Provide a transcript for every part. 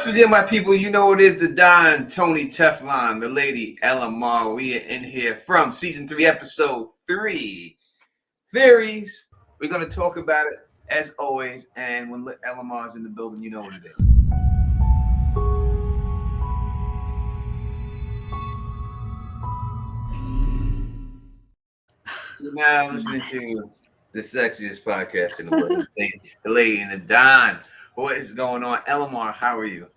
Once again, my people, you know it is the Don, Tony Teflon, the lady LMR. We are in here from season 3, episode 3. Theories. We're going to talk about it as always. And when LMR is in the building, you know what it is. You're now listening to the sexiest podcast in the world, the lady and the Don. What is going on? LMR, how are you?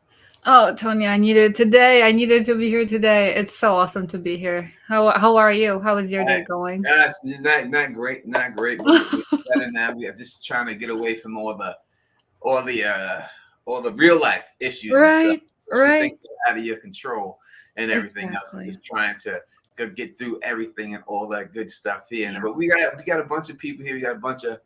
Oh, Tony, I needed today. I needed to be here today. It's so awesome to be here. How are you? How is your day going? It's not great, but we're better now. We are just trying to get away from all the real life issues and stuff. Right. Things that are out of your control and everything else. And just trying to get through everything and all that good stuff here. Yeah. But we got a bunch of people here. We got a bunch of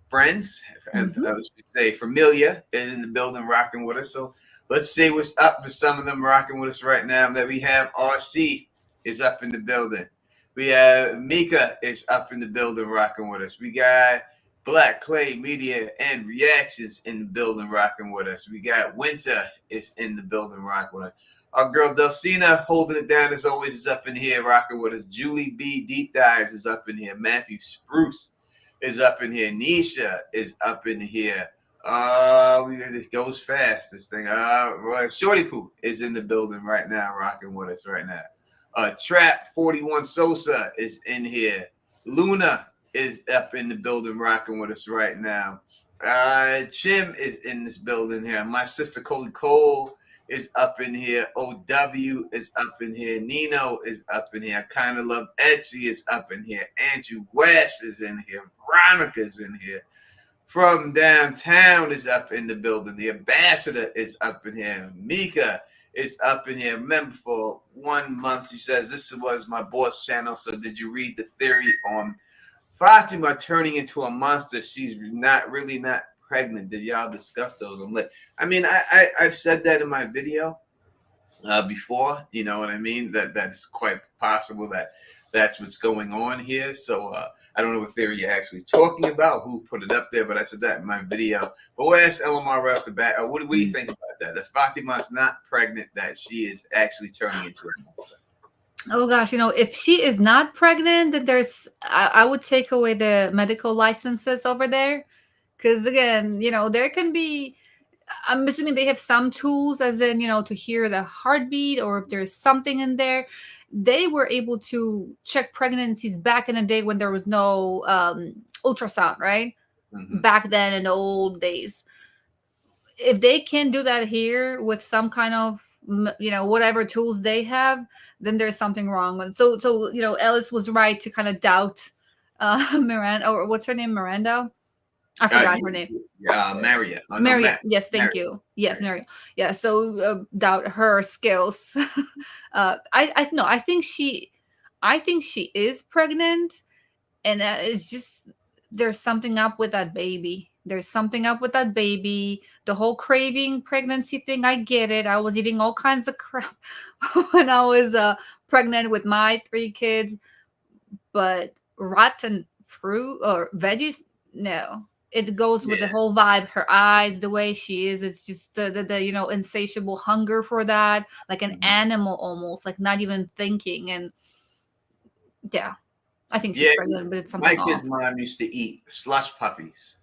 friends. Mm-hmm. I should say familia is in the building rocking with us. So let's say what's up to some of them rocking with us right now. That we have RC is up in the building. We have Mika is up in the building rocking with us. We got Black Clay Media and Reactions in the building rocking with us. We got Winter is in the building rocking with us. Our girl Delcina holding it down as always is up in here rocking with us. Julie B Deep Dives is up in here. Matthew Spruce is up in here. Nisha is up in here. It goes fast, this thing. Shorty Poo is in the building right now, rocking with us right now. Trap 41 Sosa is in here. Luna is up in the building, rocking with us right now. Chim is in this building here. My sister Coley Cole is up in here. OW is up in here. Nino is up in here. I kind of love Etsy is up in here. Andrew West is in here. Veronica's in here. From downtown is up in the building. The ambassador is up in here. Mika is up in here. Remember, for 1 month, she says, this was my boss channel. So did you read the theory on Fatima turning into a monster? She's not pregnant. Did y'all discuss those? I've said that in my video before. You know what I mean? That is quite possible that's what's going on here. So I don't know what theory you're actually talking about, who put it up there, but I said that in my video. But we'll ask LMR right off the bat. What do you think about that? That Fatima's not pregnant, that she is actually turning into a monster. Oh gosh, if she is not pregnant, then I would take away the medical licenses over there. Because again, there can be, I'm assuming they have some tools as in, to hear the heartbeat or if there's something in there. They were able to check pregnancies back in the day when there was no ultrasound, right? Mm-hmm. Back then in the old days. If they can do that here with some kind of, whatever tools they have, then there's something wrong. So Ellis was right to kind of doubt Miranda, or what's her name, Miranda? I forgot her name. Maria. Maria. Yes, thank you. Yes, Maria. Yeah. So doubt her skills. I think she is pregnant, and it's just there's something up with that baby. There's something up with that baby. The whole craving pregnancy thing, I get it. I was eating all kinds of crap when I was pregnant with my 3 kids, but rotten fruit or veggies, no. It goes with the whole vibe, her eyes, the way she is. It's just the insatiable hunger for that, like an animal almost, like not even thinking. And yeah, I think she's pregnant, but it's something my kid's mom used to eat slush puppies.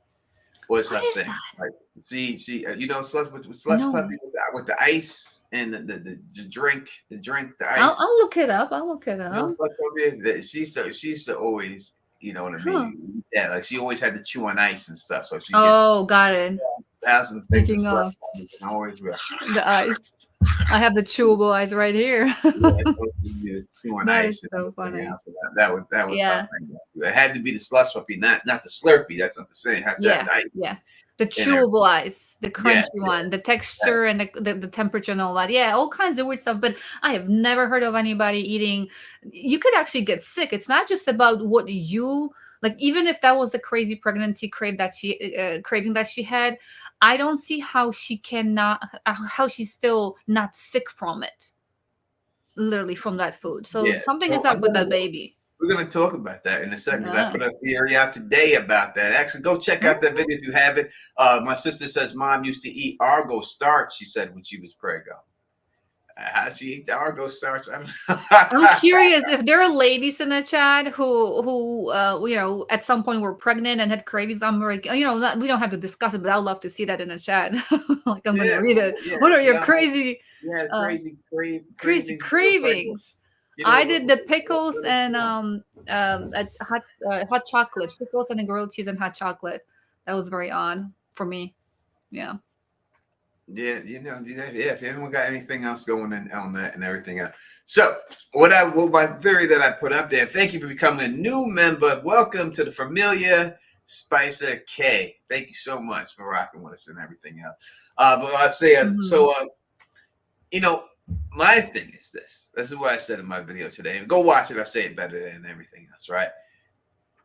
What's that thing? Like, she slush puppy with the ice and the drink, the ice. I'll look it up. She used to always, you know what I mean? Yeah, like she always had to chew on ice and stuff. So she got it. Thousands of things of always the ice. I have the chewable ice right here. That is so funny. That was it had to be the slush puppy, not the Slurpee. That's not the same. The chewable ice, the crunchy one, the texture and the temperature and all that. Yeah, all kinds of weird stuff. But I have never heard of anybody eating. You could actually get sick. It's not just about what you like. Even if that was the crazy pregnancy craving that she had, I don't see how she's still not sick from it. Literally from that food. So something is up with that baby. We're going to talk about that in a second because I Yeah. put a theory out today about that. Actually, go check out that video if you haven't. My sister says mom used to eat Argo starch, she said, when she was preggo. How she eat the Argo starch? I don't I'm know. curious if there are ladies in the chat who at some point were pregnant and had cravings. I'm like, we don't have to discuss it, but I'd love to see that in the chat. Like I'm gonna Yeah, read it. yeah, What are your yeah. uh Crazy crazy cravings. cravings? You know, I did the pickles what and hot chocolate, pickles and a grilled cheese and hot chocolate. That was very odd for me. Yeah. yeah, if anyone got anything else going on that and everything else. So, my theory that I put up there, thank you for becoming a new member. Welcome to the Familiar Spicer K. Thank you so much for rocking with us and everything else. But I'd say, Mhm. my thing is this. This is what I said in my video today. And go watch it. I say it better than everything else, right?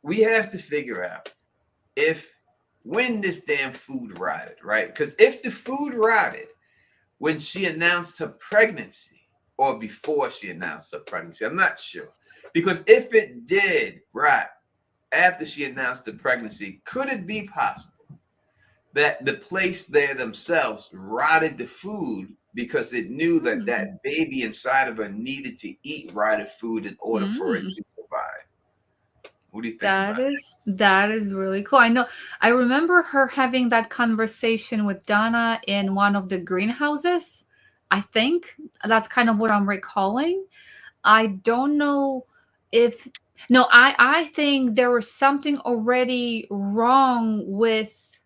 We have to figure out when this damn food rotted, right? Because if the food rotted when she announced her pregnancy or before she announced her pregnancy, I'm not sure. Because if it did rot after she announced the pregnancy, could it be possible that the place there themselves rotted the food because it knew that Mm. that baby inside of her needed to eat rotted food in order for it Mm. to survive? What do you think That about is really cool. I remember her having that conversation with Donna in one of the greenhouses. I think that's kind of what I'm recalling. I don't know if no, I think there was something already wrong with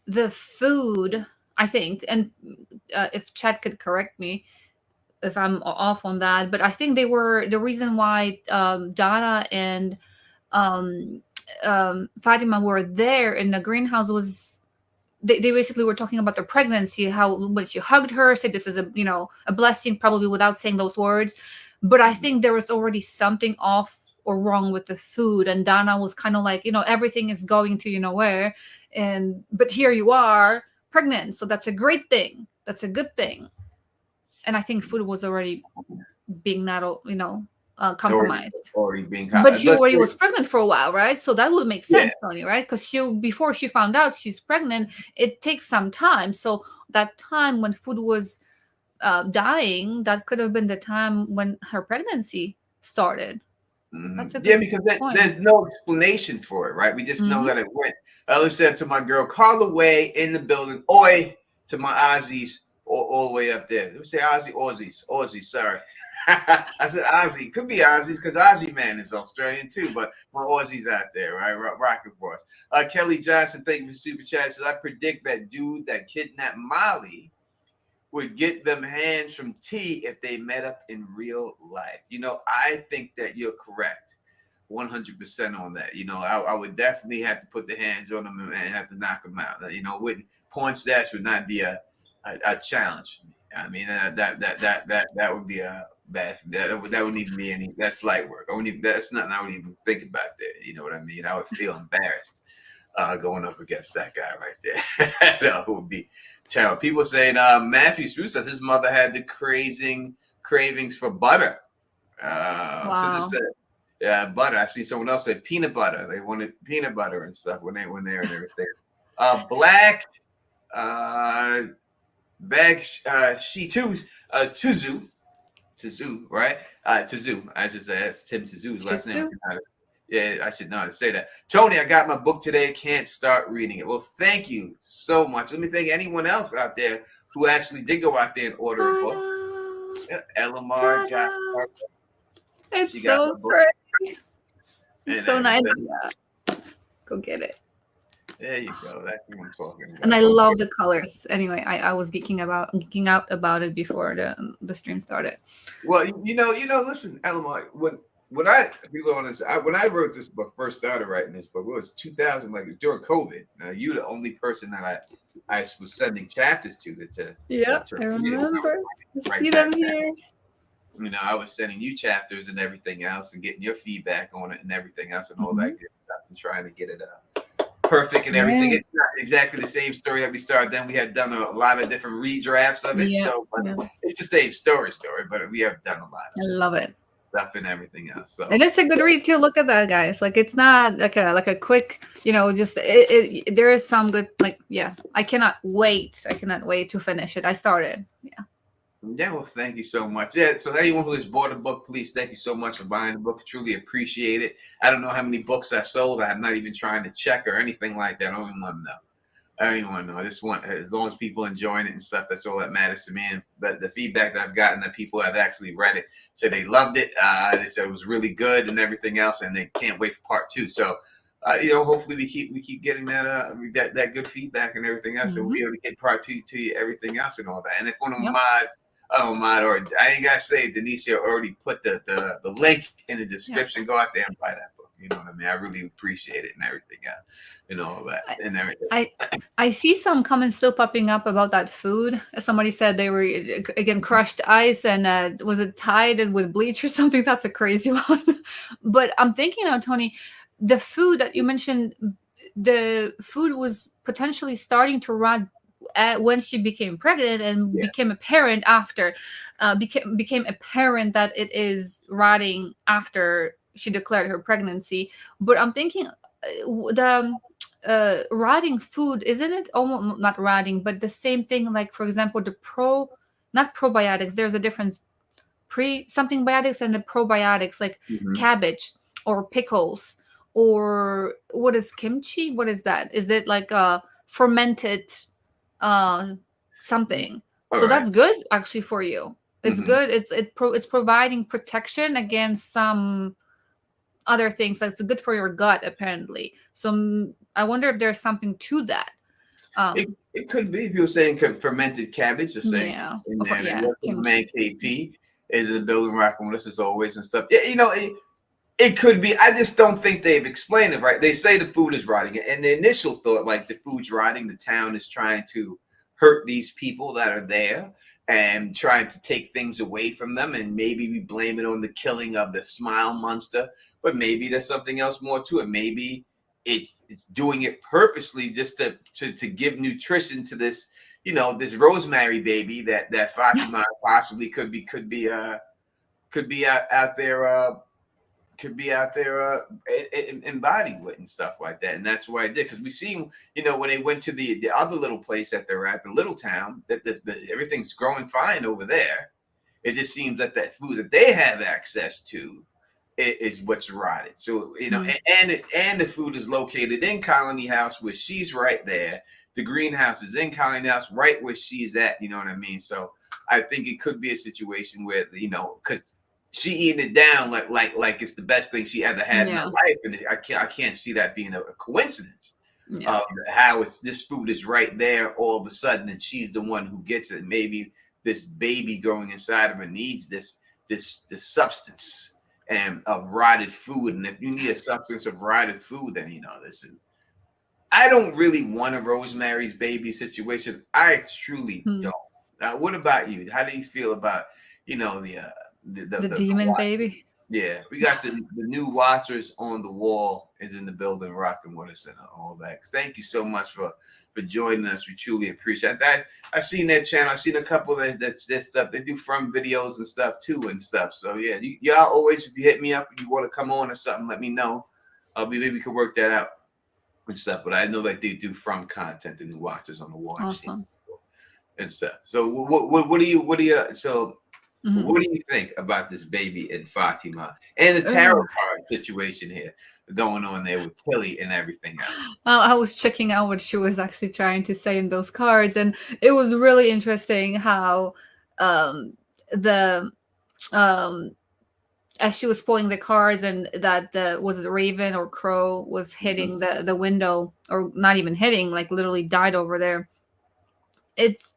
the food, I think. And if Chad could correct me if I'm off on that, but I think they were the reason why Donna and um, Fatima were there in the greenhouse was they basically were talking about their pregnancy, how when she hugged her, said this is a blessing, probably without saying those words. But I it? think there was already something off or wrong with the food, and Donna was kind of like, everything is going to where, and but here you are pregnant, so that's a great thing. That's a good thing. And I think food was already being not Already, compromised. already being But she let's already say, was pregnant for a while, right? So that would make yeah. sense, Tony, right? Because before she found out she's pregnant, it takes some time. So that time when food was dying, that could have been the time when her pregnancy started. That's a Yeah, good because point. there's no explanation for it, right? We just know Hmm. that it went. I always said to my girl, Carla Way in the building, oi, to my Aussies all the way up there. They would say Aussies, sorry. I said Aussie. Could be Aussies because Aussie man is Australian too, but my Aussies out there, right? Rocking for us. Kelly Johnson, thank you for super chat. Says, I predict that dude that kidnapped Molly would get them hands from T if they met up in real life. I think that you're correct 100% on that. I would definitely have to put the hands on them and have to knock them out. With porn stats would not be a challenge for me. I mean, that would be a bad. That wouldn't even be any. That's light work. That's nothing I would even think about that. You know what I mean? I would feel embarrassed going up against that guy right there. That would be terrible. People saying Matthew Spruce says his mother had the cravings for butter. Sister Wow. said, yeah, butter. I see someone else say peanut butter. They wanted peanut butter and stuff when there and everything. Black bag Tizu, right? Tizu. I should say that's Tim Tizu's Shih last name. Tzu? Yeah, I should know how to say that. Tony, I got my book today. Can't start reading it. Well, thank you so much. Let me thank anyone else out there who actually did go out there and order a book. Ta-da! Yeah, Elamar got Ta-da! her. She It's got so her book pretty. It's and so nice. everything. Go get it. There you go. That's what I'm talking And I about. Okay. love the colors. Anyway, I was geeking out about it before the stream started. Well, listen, Elamar, when I people on this, when I wrote this book, first started writing this book, it was 2000, like during COVID. You the only person that I was sending chapters Yep, to I read it when I was remember. I right see back them then. here. I was sending you chapters and everything else and getting your feedback on it and everything else and all Mhm. that good stuff and trying to get it perfect and everything. Yeah, It's not exactly the same story that we started then. We had done a lot of different redrafts of it. yeah, So, but yeah. it's the same story, but we have done a lot I of it. love it. stuff and everything else. And So it's a good read too. Look at that, guys. Like it's not like a quick, just there is some good, like, yeah. I cannot wait to finish it. I started. Yeah. yeah, well, thank you so much. Yeah, so anyone who has bought a book, please thank you so much for buying the book. Truly appreciate it. I don't know how many books I sold. I'm not even trying to check or anything like that. I don't even want to know. I don't even want to know. I just want, as long as people enjoying it and stuff, that's all that matters to me. And the feedback that I've gotten, that people have actually read it, said they loved it. They said it was really good and everything else, and they can't wait for part two. So, hopefully we keep getting that good feedback and everything else, and we'll be able to get part two to you, everything else and all that. And if one of Yep. or I ain't gotta say, Denisha already put the link in the description. Go out there and buy that book. You know what I mean? I really appreciate it and everything else, all that and everything. I see some comments still popping up about that food. Somebody said they were again crushed ice and was it tied in with bleach or something? That's a crazy one. But I'm thinking now, Tony, the food that you mentioned, the food was potentially starting to rot when she became pregnant and became apparent after, became apparent that it is rotting after she declared her pregnancy. But I'm thinking the rotting food, isn't it almost not rotting, but the same thing? Like, for example, not probiotics. There's a difference. Something biotics and the probiotics, like cabbage or pickles, or what is kimchi? What is that? Is it like a fermented something? So that's good actually for you. It's good. It's providing protection against some other things. Like, it's good for your gut apparently. So I wonder if there's something to that. It could be. People saying fermented cabbage, just saying in there. Yeah, Man KP is in the building, rocking with us as always and stuff. Yeah, it could be. I just don't think they've explained it right. They say the food is rotting, and the initial thought, like, the food's rotting, the town is trying to hurt these people that are there and trying to take things away from them, and maybe we blame it on the killing of the smile monster, but maybe there's something else more to it. Maybe it's doing it purposely just to give nutrition to this, this Rosemary baby that Fatima possibly could be out there. Could be out there embodied with and stuff like that. And that's why I did, because we see, when they went to the other little place that they're at, the little town, that everything's growing fine over there. It just seems that food that they have access to is what's rotted. So, and the food is located in Colony House, where she's right there. The greenhouse is in Colony House, right where she's at. You know what I mean? So I think it could be a situation where, because she eating it down like it's the best thing she ever had in her life, and I can't see that being a coincidence. How this food is right there all of a sudden, and she's the one who gets it. Maybe this baby growing inside of her needs this substance and of rotted food, and if you need a substance of rotted food, then listen. I don't really want a Rosemary's Baby situation. I truly don't. Now, what about you? How do you feel about the demon baby? Yeah, we got the new watchers on the wall is in the building, rocking with us and all that. Thank you so much for joining us. We truly appreciate that. I've seen that channel. I've seen a couple of that stuff. They do from videos and stuff too and stuff. So yeah, y'all always, if you hit me up and you want to come on or something, let me know. Maybe we can work that out and stuff. But I know that they do from content, the new watchers on the wall. Awesome. And stuff. So what do you so? Mm-hmm. What do you think about this baby and Fatima and the tarot card situation here going on there with Tilly and everything else? I was checking out what she was actually trying to say in those cards, and it was really interesting how as she was pulling the cards, and that was the raven or crow was hitting the window, or not even hitting, like literally died over there. It's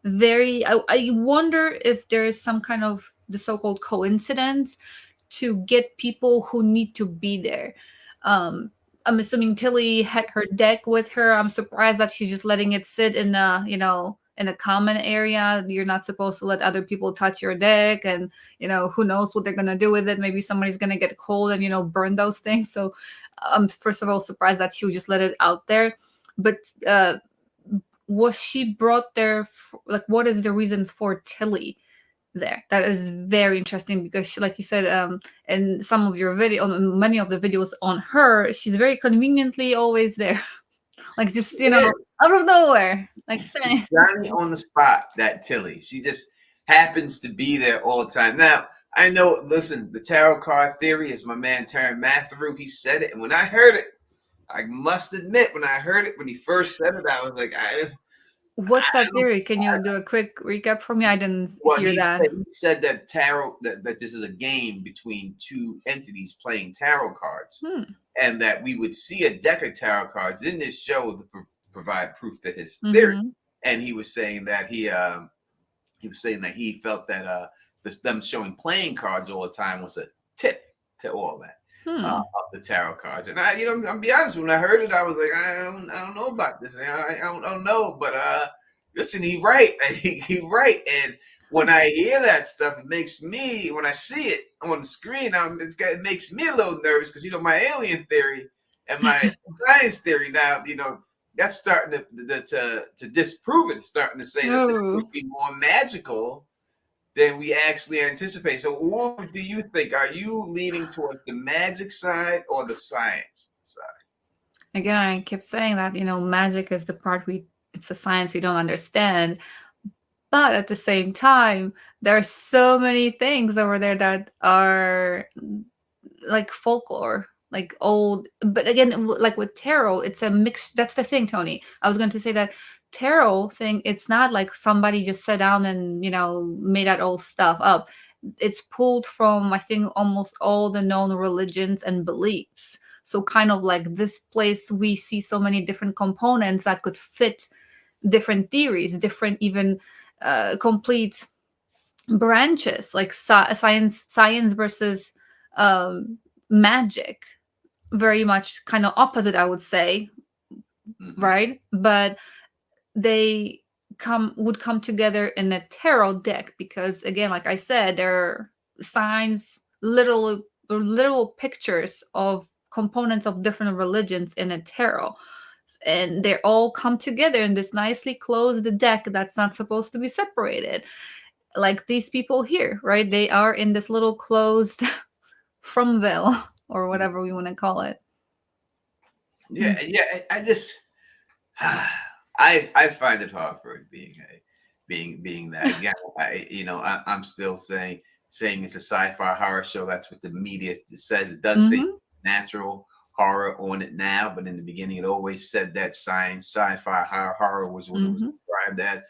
I wonder if there is some kind of the so-called coincidence to get people who need to be there. I'm assuming Tilly had her deck with her. I'm surprised that she's just letting it sit in in a common area. You're not supposed to let other people touch your deck, and who knows what they're gonna do with it. Maybe somebody's gonna get cold and burn those things. So I'm first of all surprised that she would just let it out there. But was she brought there like, what is the reason for Tilly there. That is very interesting because, like you said, in some of your video, on many of the videos on her, she's very conveniently always there, like just out of nowhere, like dang. Johnny on the spot, that Tilly. She just happens to be there all the time. Now, I know, listen, the tarot card theory is my man Terry Matthew. He said it. And when I heard it, I must admit, when I heard it, when he first said it, I was like, What's I that don't. theory? Can you do a quick recap for me? I didn't Well, hear that. he said that tarot, that this is a game between two entities playing tarot cards, and that we would see a deck of tarot cards in this show to provide proof to his theory. And he was saying that he felt that them showing playing cards all the time was a tip to all that of the tarot cards. And I'm be honest, when I heard it, I was like, I don't know about this. I don't know, but listen, he's right. He right. And when I hear that stuff, it makes me, when I see it on the screen, it makes me a little nervous because my alien theory and my science theory now, that's starting to disprove it. It's starting to say that this would be more magical than we actually anticipate. So what do you think? Are you leaning towards the magic side or the science side? Again, I kept saying that, magic is the part it's the science we don't understand. But at the same time, there are so many things over there that are like folklore, like old. But again, like with tarot, it's a mix. That's the thing, Tony. I was going to say that tarot thing, it's not like somebody just sat down and, made that old stuff up. It's pulled from, I think, almost all the known religions and beliefs. So kind of like this place, we see so many different components that could fit different theories, different even complete branches, like science versus magic. Very much kind of opposite, I would say, right? But they would come together in a tarot deck because, again, like I said, there are signs, literal pictures of components of different religions in a tarot, and they all come together in this nicely closed deck that's not supposed to be separated, like these people here, right? They are in this little closed fromville or whatever we want to call it. Yeah. I just I find it hard for it being that. Again, I'm still saying it's a sci-fi horror show. That's what the media says. It does say natural horror on it now, but in the beginning it always said that science, sci-fi, horror was what it was described as.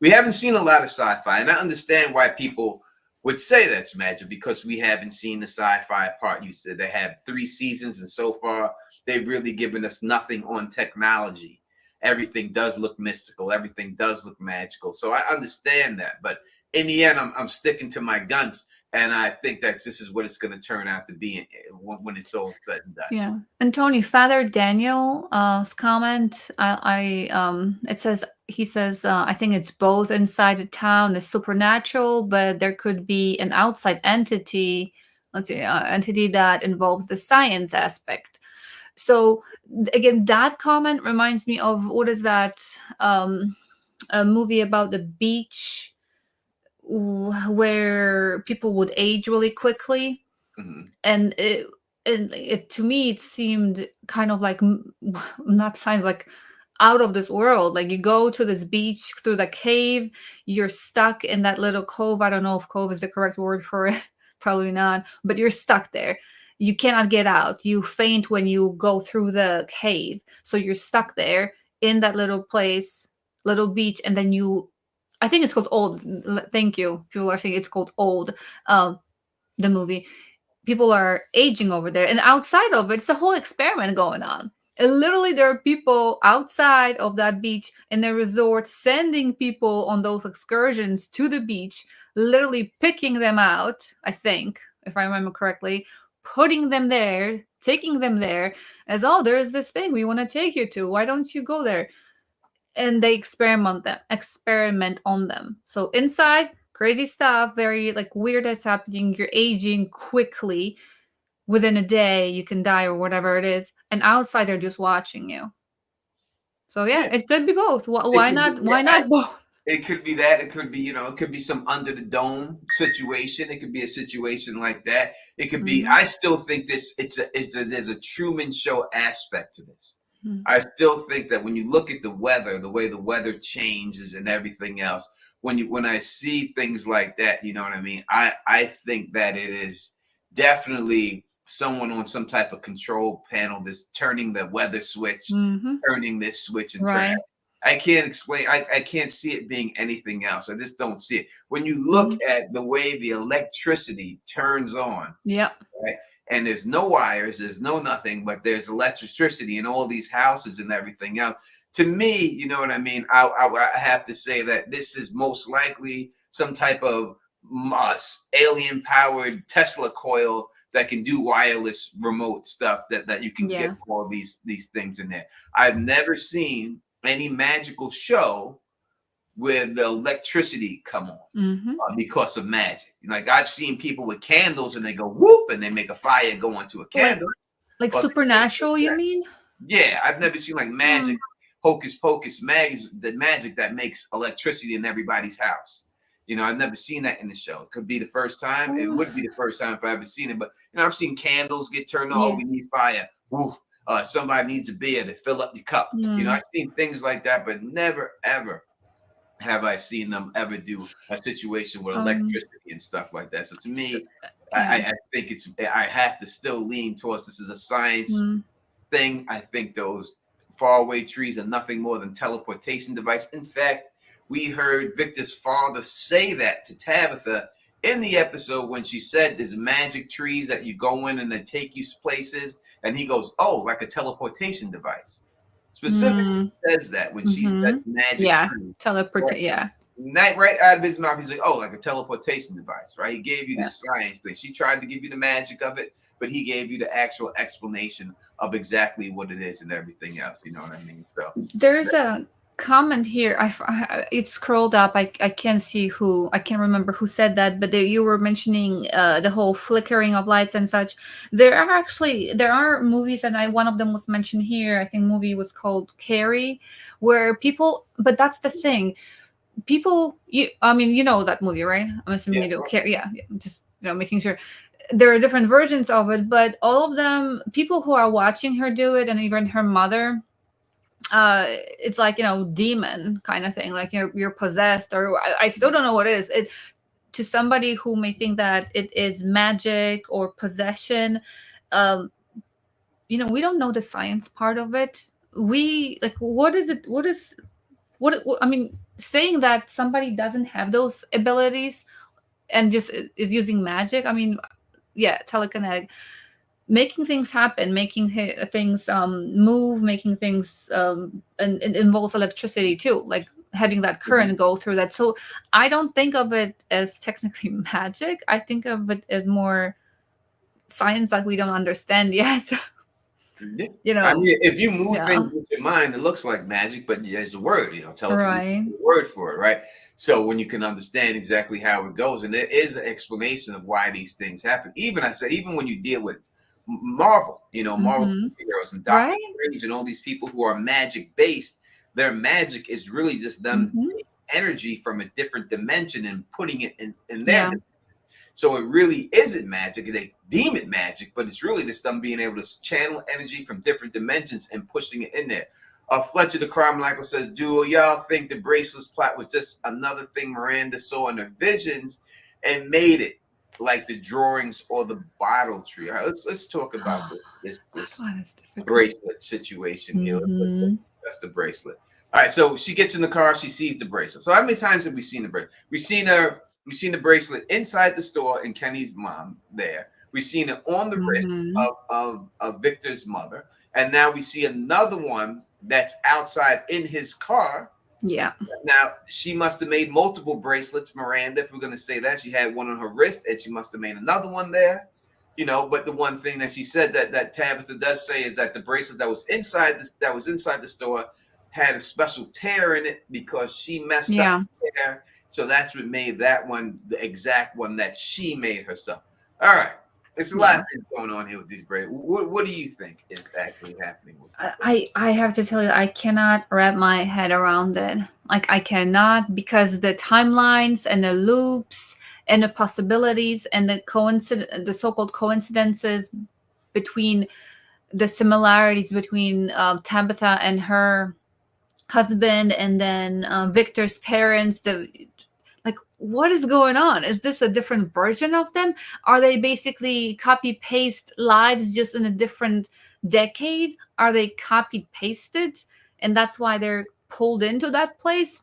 We haven't seen a lot of sci-fi, and I understand why people would say that's magic, because we haven't seen the sci-fi part. You said they have 3 seasons, and so far they've really given us nothing on technology. Everything does look mystical. Everything does look magical. So I understand that. But in the end, I'm sticking to my guns. And I think that this is what it's going to turn out to be when it's all said and done. Yeah. And Tony, Father Daniel's comment, it says, he says, I think it's both inside the town is supernatural, but there could be an outside entity, entity that involves the science aspect. So again, that comment reminds me of, what is that a movie about the beach where people would age really quickly, and it to me it seemed kind of like not science, like out of this world. Like you go to this beach through the cave, you're stuck in that little cove. I don't know if cove is the correct word for it, probably not, but you're stuck there. You cannot get out. You faint when you go through the cave. So you're stuck there in that little place, little beach. And then I think it's called Old. Thank you. People are saying it's called Old, the movie. People are aging over there. And outside of it, it's a whole experiment going on. And literally, there are people outside of that beach in the resort sending people on those excursions to the beach, literally picking them out, I think, if I remember correctly, putting them there, taking them there as, oh, there's this thing we want to take you to. Why don't you go there? And they experiment on them. So inside, crazy stuff, very like weird is happening. You're aging quickly. Within a day, you can die or whatever it is. And outside, they're just watching you. So yeah, it could be both. Why not? Why not both? It could be that. It could be, it could be some under the dome situation. It could be a situation like that. It could be. Mm-hmm. I still think there's a Truman Show aspect to this. Mm-hmm. I still think that when you look at the weather, the way the weather changes and everything else, when I see things like that, you know what I mean. I think that it is definitely someone on some type of control panel that's turning the weather switch, Mm-hmm. turning this switch and turning. Right. I can't explain. I can't see it being anything else. I just don't see it. When you look at the way the electricity turns on, Yep. right? And there's no wires, there's no nothing, but there's electricity in all these houses and everything else. To me, you know what I mean? I have to say that this is most likely some type of alien-powered Tesla coil that can do wireless remote stuff that you can get all these things in there. I've never seen any magical show where the electricity come on because of magic. Like I've seen people with candles and they go whoop and they make a fire go into a candle. Like supernatural, you mean? Yeah, I've never seen like magic, hocus pocus, the magic that makes electricity in everybody's house. I've never seen that in the show. It could be the first time. It would be the first time if I ever seen it. But I've seen candles get turned on. Oh, we need fire. Woof. Somebody needs a beer to fill up your cup. I've seen things like that, but never ever have I seen them ever do a situation with electricity and stuff like that. So to me, I think I have to still lean towards this is a science thing. I think those faraway trees are nothing more than teleportation device. In fact, we heard Victor's father say that to Tabitha in the episode when she said there's magic trees that you go in and they take you places. And he goes, oh, like a teleportation device. Specifically says that when she said magic tree. Right out of his mouth, he's like, oh, like a teleportation device, right? He gave you the science thing. She tried to give you the magic of it, but he gave you the actual explanation of exactly what it is and everything else. You know what I mean? So there's a comment here. It scrolled up. I can't see who. I can't remember who said that. But you were mentioning the whole flickering of lights and such. There are movies, and one of them was mentioned here. I think movie was called Carrie, where people. But that's the thing. People, you know that movie, right? I'm assuming you do. Carrie, yeah. Just making sure. There are different versions of it, but all of them, people who are watching her do it, and even her mother. It's like demon kind of thing, like you're possessed, or I still don't know what it is. To somebody who may think that it is magic or possession, we don't know the science part of it. What is it? What I mean, saying that somebody doesn't have those abilities and just is using magic. I mean, telekinetic. Making things happen, making things move, making things, and it involves electricity too, like having that current go through that. So I don't think of it as technically magic. I think of it as more science that we don't understand yet. I mean, if you move things with your mind, it looks like magic, but there's a word, telekinesis is a word for it, right? So when you can understand exactly how it goes, and there is an explanation of why these things happen. Even when you deal with Marvel, Marvel heroes and Doctor Strange and all these people who are magic based, their magic is really just them energy from a different dimension and putting it in their dimension. So it really isn't magic. They deem it magic, but it's really just them being able to channel energy from different dimensions and pushing it in there. Fletcher the Crime Michael says, do y'all think the Bracelets plot was just another thing Miranda saw in her visions and made it like the drawings or the bottle tree? All right, let's talk about this bracelet situation here. That's the bracelet. All right, so she gets in the car, she sees the bracelet. So how many times have we seen the bracelet? We've seen the bracelet inside the store and Kenny's mom there. We've seen it on the wrist of Victor's mother, and now we see another one that's outside in his car. Yeah. Now, she must have made multiple bracelets, Miranda, if we're going to say that. She had one on her wrist, and she must have made another one there. But the one thing that she said that Tabitha does say is that the bracelet that was inside the store had a special tear in it because she messed up the tear. So that's what made that one the exact one that she made herself. All right. It's a lot Yeah. of things going on here with these braids. What do you think is actually happening with these braids? I have to tell you, I cannot wrap my head around it. Like I cannot, because the timelines and the loops and the possibilities and the so-called coincidences between the similarities between Tabitha and her husband, and then Victor's parents. The like, what is going on? Is this a different version of them? Are they basically copy paste lives just in a different decade? Are they copy pasted, and that's why they're pulled into that place?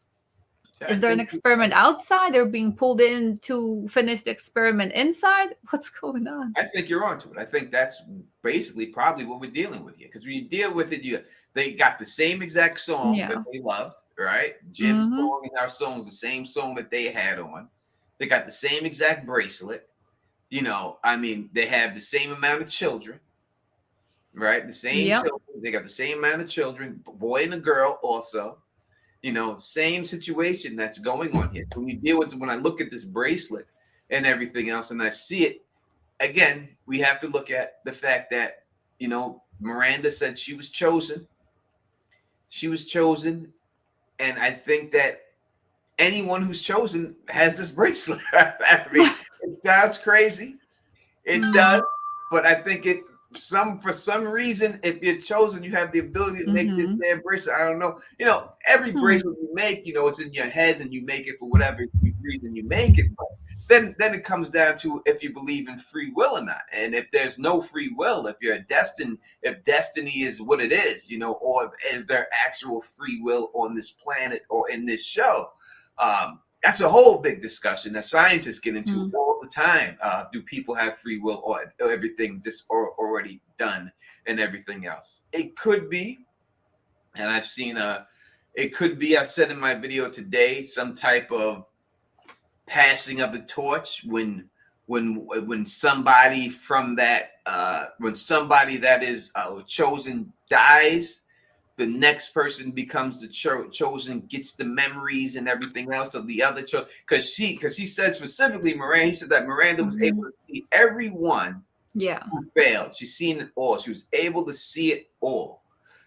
I Is there an think experiment outside? They're being pulled in to finish the experiment inside? What's going on? I think you're onto it. I think that's basically probably what we're dealing with here. Because when you deal with it, they got the same exact song that Yeah. they loved, right? Jim's Mm-hmm. song and our song is the same song that they had on. They got the same exact bracelet. I mean, they have the same amount of children, right? The same Yep. children. They got the same amount of children, boy and a girl also. Same situation that's going on here. When I look at this bracelet and everything else and I see it, again, we have to look at the fact that, Miranda said she was chosen. She was chosen. And I think that anyone who's chosen has this bracelet. I mean, it sounds crazy. It does. But I think for some reason, if you're chosen, you have the ability to make this damn bracelet. I don't know. Every bracelet you make, it's in your head and you make it for whatever reason you make it. But then it comes down to if you believe in free will or not. And if there's no free will, if destiny is what it is, or is there actual free will on this planet or in this show? That's a whole big discussion that scientists get into all the time. Do people have free will, or everything just already done and everything else? It could be, and I've seen it could be. I said in my video today, some type of passing of the torch when somebody from that when somebody that is chosen dies, the next person becomes the chosen, gets the memories and everything else of the other chosen. Because he said specifically, he said that Miranda was able to see everyone who failed. She's seen it all. She was able to see it all.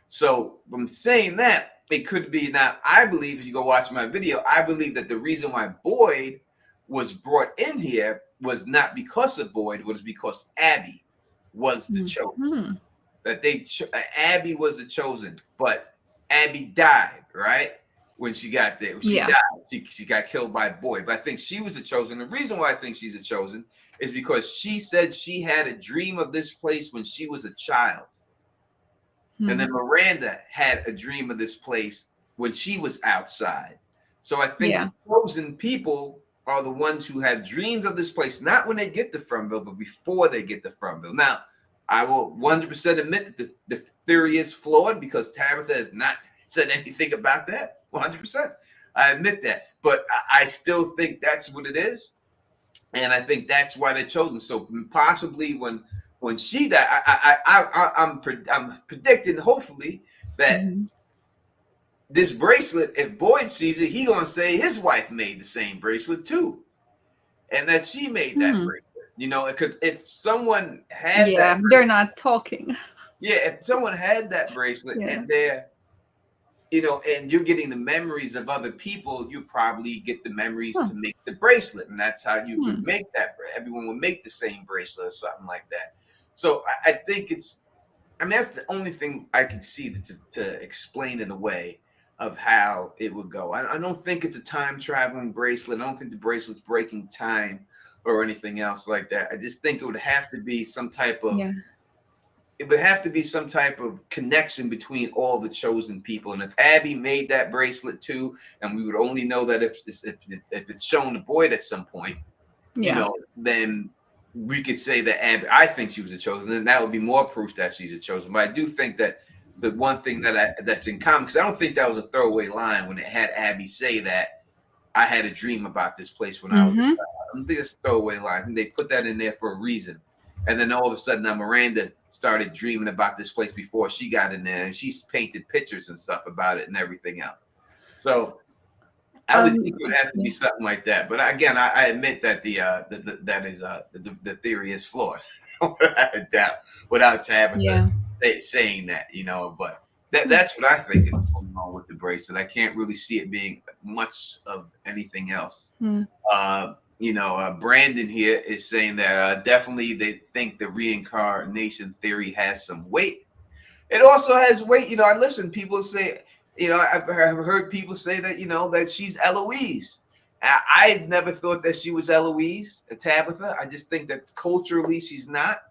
So from saying that, it could be. Now, I believe, if you go watch my video, I believe that the reason why Boyd was brought in here was not because of Boyd, it was because Abby was the chosen. That Abby was the chosen, but Abby died, right? When she got there. She died. She got killed by Boyd. But I think she was the chosen. The reason why I think she's the chosen is because she said she had a dream of this place when she was a child. And then Miranda had a dream of this place when she was outside. So I think the chosen people are the ones who have dreams of this place, not when they get to Fromville, but before they get to Fromville. Now, I will 100% admit that the theory is flawed because Tabitha has not said anything about that. 100%. I admit that. But I still think that's what it is. And I think that's why they're chosen. So possibly when she died, I'm predicting, hopefully, that this bracelet, if Boyd sees it, he gonna say his wife made the same bracelet too, and that she made that bracelet. Because if someone had that, they're not talking. If someone had that bracelet and they're, and you're getting the memories of other people, you probably get the memories to make the bracelet, and that's how you would make that. Everyone would make the same bracelet or something like that. So I think that's the only thing I can see to explain it away of how it would go. I don't think it's a time traveling bracelet. I don't think the bracelet's breaking time or anything else like that. I just think it would have to be some type of it would have to be some type of connection between all the chosen people. And if Abby made that bracelet too, and we would only know that if it's shown to Boyd at some point, then we could say that Abby, I think she was a chosen, and that would be more proof that she's a chosen. But I do think that the one thing that's in common, because I don't think that was a throwaway line when it had Abby say that I had a dream about this place when I was a child. I don't think it's a throwaway line. I think they put that in there for a reason. And then all of a sudden, now Miranda started dreaming about this place before she got in there, and she's painted pictures and stuff about it and everything else. So I would think it would have to be something like that. But again, I admit that the theory is flawed. without a doubt, without Tabitha Yeah. saying that, but that's what I think is going on with the bracelet. I can't really see it being much of anything else. Hmm. Brandon here is saying that definitely they think the reincarnation theory has some weight. It also has weight. I listen, people say, I've heard people say that, that she's Eloise. I never thought that she was Eloise, Tabitha. I just think that culturally she's not.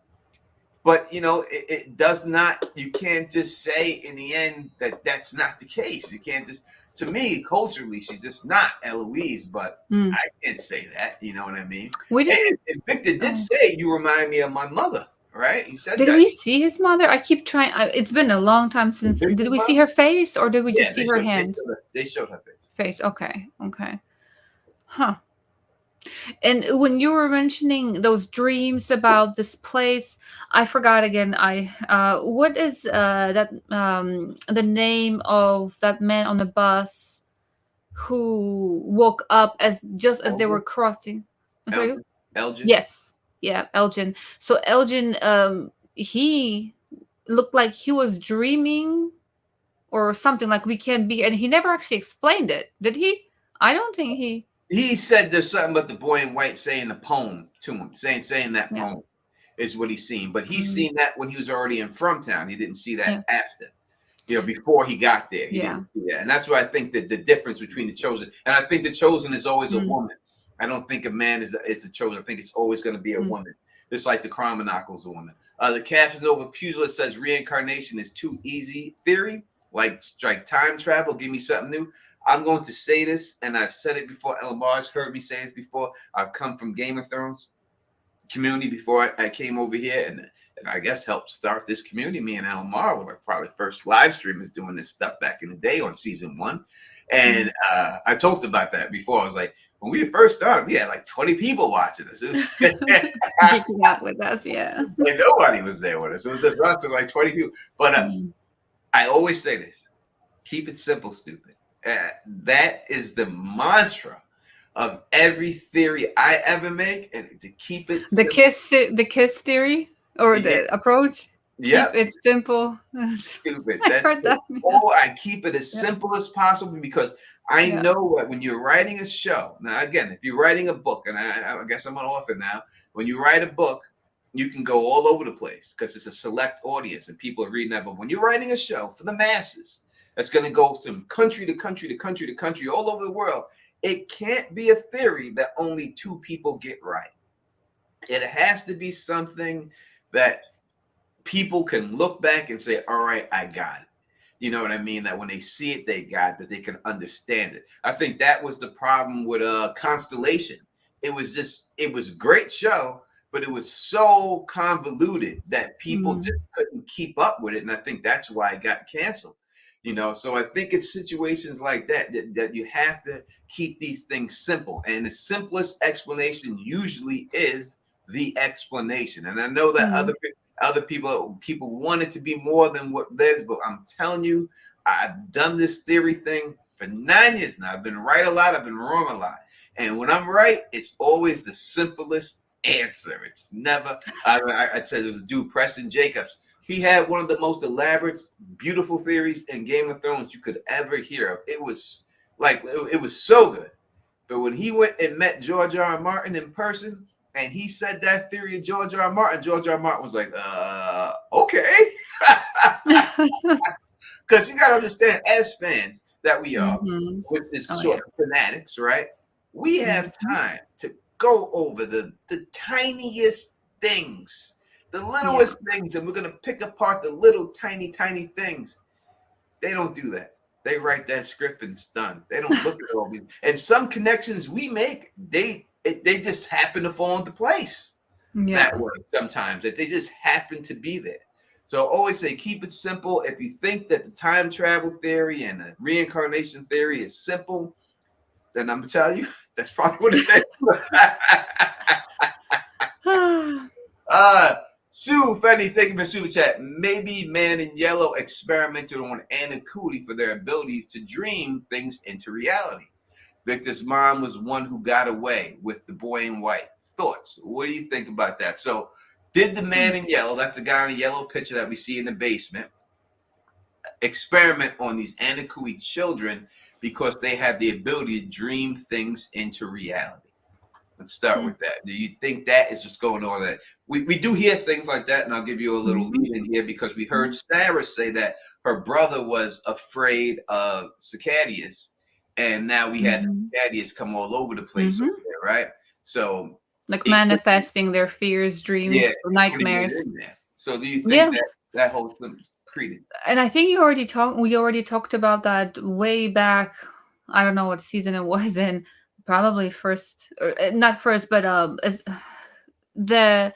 But, it does not, you can't just say in the end that that's not the case. You can't just, to me, culturally, she's just not Eloise, but Mm. I can't say that. You know what I mean? We didn't. And Victor did say, you remind me of my mother, right? He said Did that. we see his mother? I keep trying. It's been a long time since. Did we see her face or did we Yeah, just see her hands? they showed her face. Face. Okay. Okay. Huh. And when you were mentioning those dreams about this place, I forgot again. What is that the name of that man on the bus who woke up as they were Elgin? crossing? I'm sorry. Elgin? Yes. Yeah, Elgin. So Elgin, he looked like he was dreaming or something, like we can't be, and he never actually explained it, did he? I don't think he. He said there's something about the boy in white saying the poem to him, saying that Yeah. poem is what he's seen. But he's seen that when he was already in Fromtown. He didn't see that Yeah. after. Before he got there, he Yeah. didn't see that. And that's why I think that the difference between the chosen, and I think the chosen is always a woman. I don't think a man is a chosen. I think it's always going to be a woman. Just like the Chromonocle's is a woman. The Casanova Pugilat says reincarnation is too easy theory, like time travel. Give me something new. I'm going to say this, and I've said it before. Elamar's heard me say this before. I've come from Game of Thrones community before I came over here, and I guess helped start this community. Me and Elmar were like probably first live streamers doing this stuff back in the day on season 1. And I talked about that before. I was like, when we first started, we had like 20 people watching us. Geeking out with us, yeah. Like nobody was there with us. It was just us, like 20 people. But I always say this: keep it simple, stupid. That is the mantra of every theory I ever make, and to keep it the kiss theory or the approach. Yeah, keep it simple. Stupid. I heard that. I keep it as simple as possible because I know that when you're writing a show. Now, again, if you're writing a book, and I guess I'm an author now, when you write a book, you can go all over the place because it's a select audience and people are reading that. But when you're writing a show for the masses, that's going to go from country to country to country to country all over the world. It can't be a theory that only 2 people get right. It has to be something that people can look back and say, all right, I got it. You know what I mean? That when they see it, they got it, that they can understand it. I think that was the problem with Constellation. It was a great show, but it was so convoluted that people just couldn't keep up with it. And I think that's why it got canceled. So I think it's situations like that you have to keep these things simple. And the simplest explanation usually is the explanation. And I know that other people want it to be more than what that is, but I'm telling you, I've done this theory thing for 9 years now. I've been right a lot, I've been wrong a lot. And when I'm right, it's always the simplest answer. It's never, I said there was a dude, Preston Jacobs. He had one of the most elaborate, beautiful theories in Game of Thrones you could ever hear of. It was like, it was so good. But when he went and met George R. R. Martin in person, and he said that theory of George R. R. Martin was like, okay. Because you got to understand, as fans that we are, which is sort of fanatics, right? We have time to go over the tiniest things, the littlest things, and we're going to pick apart the little tiny things. They don't do that. They write that script and it's done. They don't look at all these. And some connections we make, they just happen to fall into place that way sometimes, that they just happen to be there. So I always say, keep it simple. If you think that the time travel theory and the reincarnation theory is simple, then I'm going to tell you, that's probably what it is. Sue Fenny, thank you for super chat. Maybe Man in Yellow experimented on Anna Cooley for their abilities to dream things into reality. Victor's mom was one who got away with the boy in white. Thoughts? What do you think about that? So Did the man in yellow, that's the guy in the yellow picture that we see in the basement, experiment on these Anakui children because they have the ability to dream things into reality? Let's start with that. Do you think that is what's going on? That we do hear things like that, and I'll give you a little Mm-hmm. lead in here because we heard Sarah say that her brother was afraid of cicadas, and now we had Mm-hmm. the cicadas come all over the place Mm-hmm. over there, right? So Like it could be, manifesting their fears, yeah, dreams, putting it nightmares. in there. So do you think Yeah. that that holds some credence? And I think we already talked about that way back. I don't know what season it was in. Probably first, or not first, but as the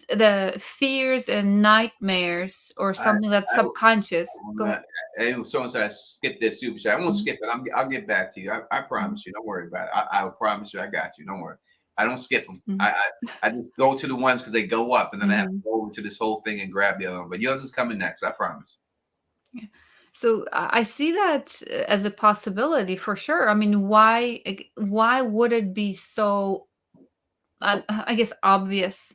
the fears and nightmares or I something that's I subconscious. Go ahead. Someone said I skipped this super chat. I won't Mhm, skip it. I'll get back to you. I mhm, promise you. Don't worry about it. I promise you. I got you. Don't worry. I don't skip them. mhm, I just go to the ones because they go up, and then I have to mhm. go over to this whole thing and grab the other one. But yours is coming next. I promise. Yeah. So I see that as a possibility for sure. I mean, why would it be so? I guess obvious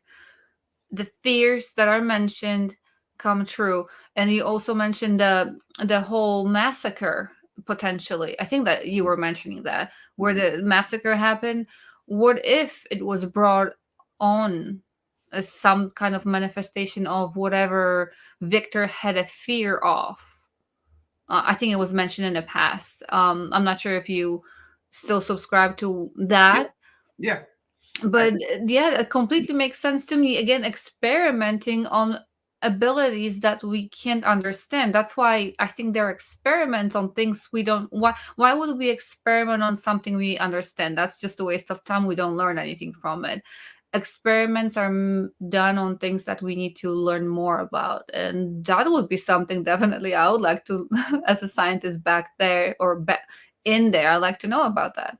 the fears that are mentioned come true, and you also mentioned the whole massacre potentially. I think that you were mentioning that where Mhm. the massacre happened. What if it was brought on as some kind of manifestation of whatever Victor had a fear of? I think it was mentioned in the past. I'm not sure if you still subscribe to Yeah, that, yeah. I but think, yeah, it completely makes sense to me. Again, experimenting on abilities that we can't understand. That's why I think there are experiments on things we don't. Why would we experiment on something we understand? That's just a waste of time. We don't learn anything from it. Experiments are done on things that we need to learn more about, and that would be something definitely I would like to, as a scientist back there or back in there, I'd like to know about that.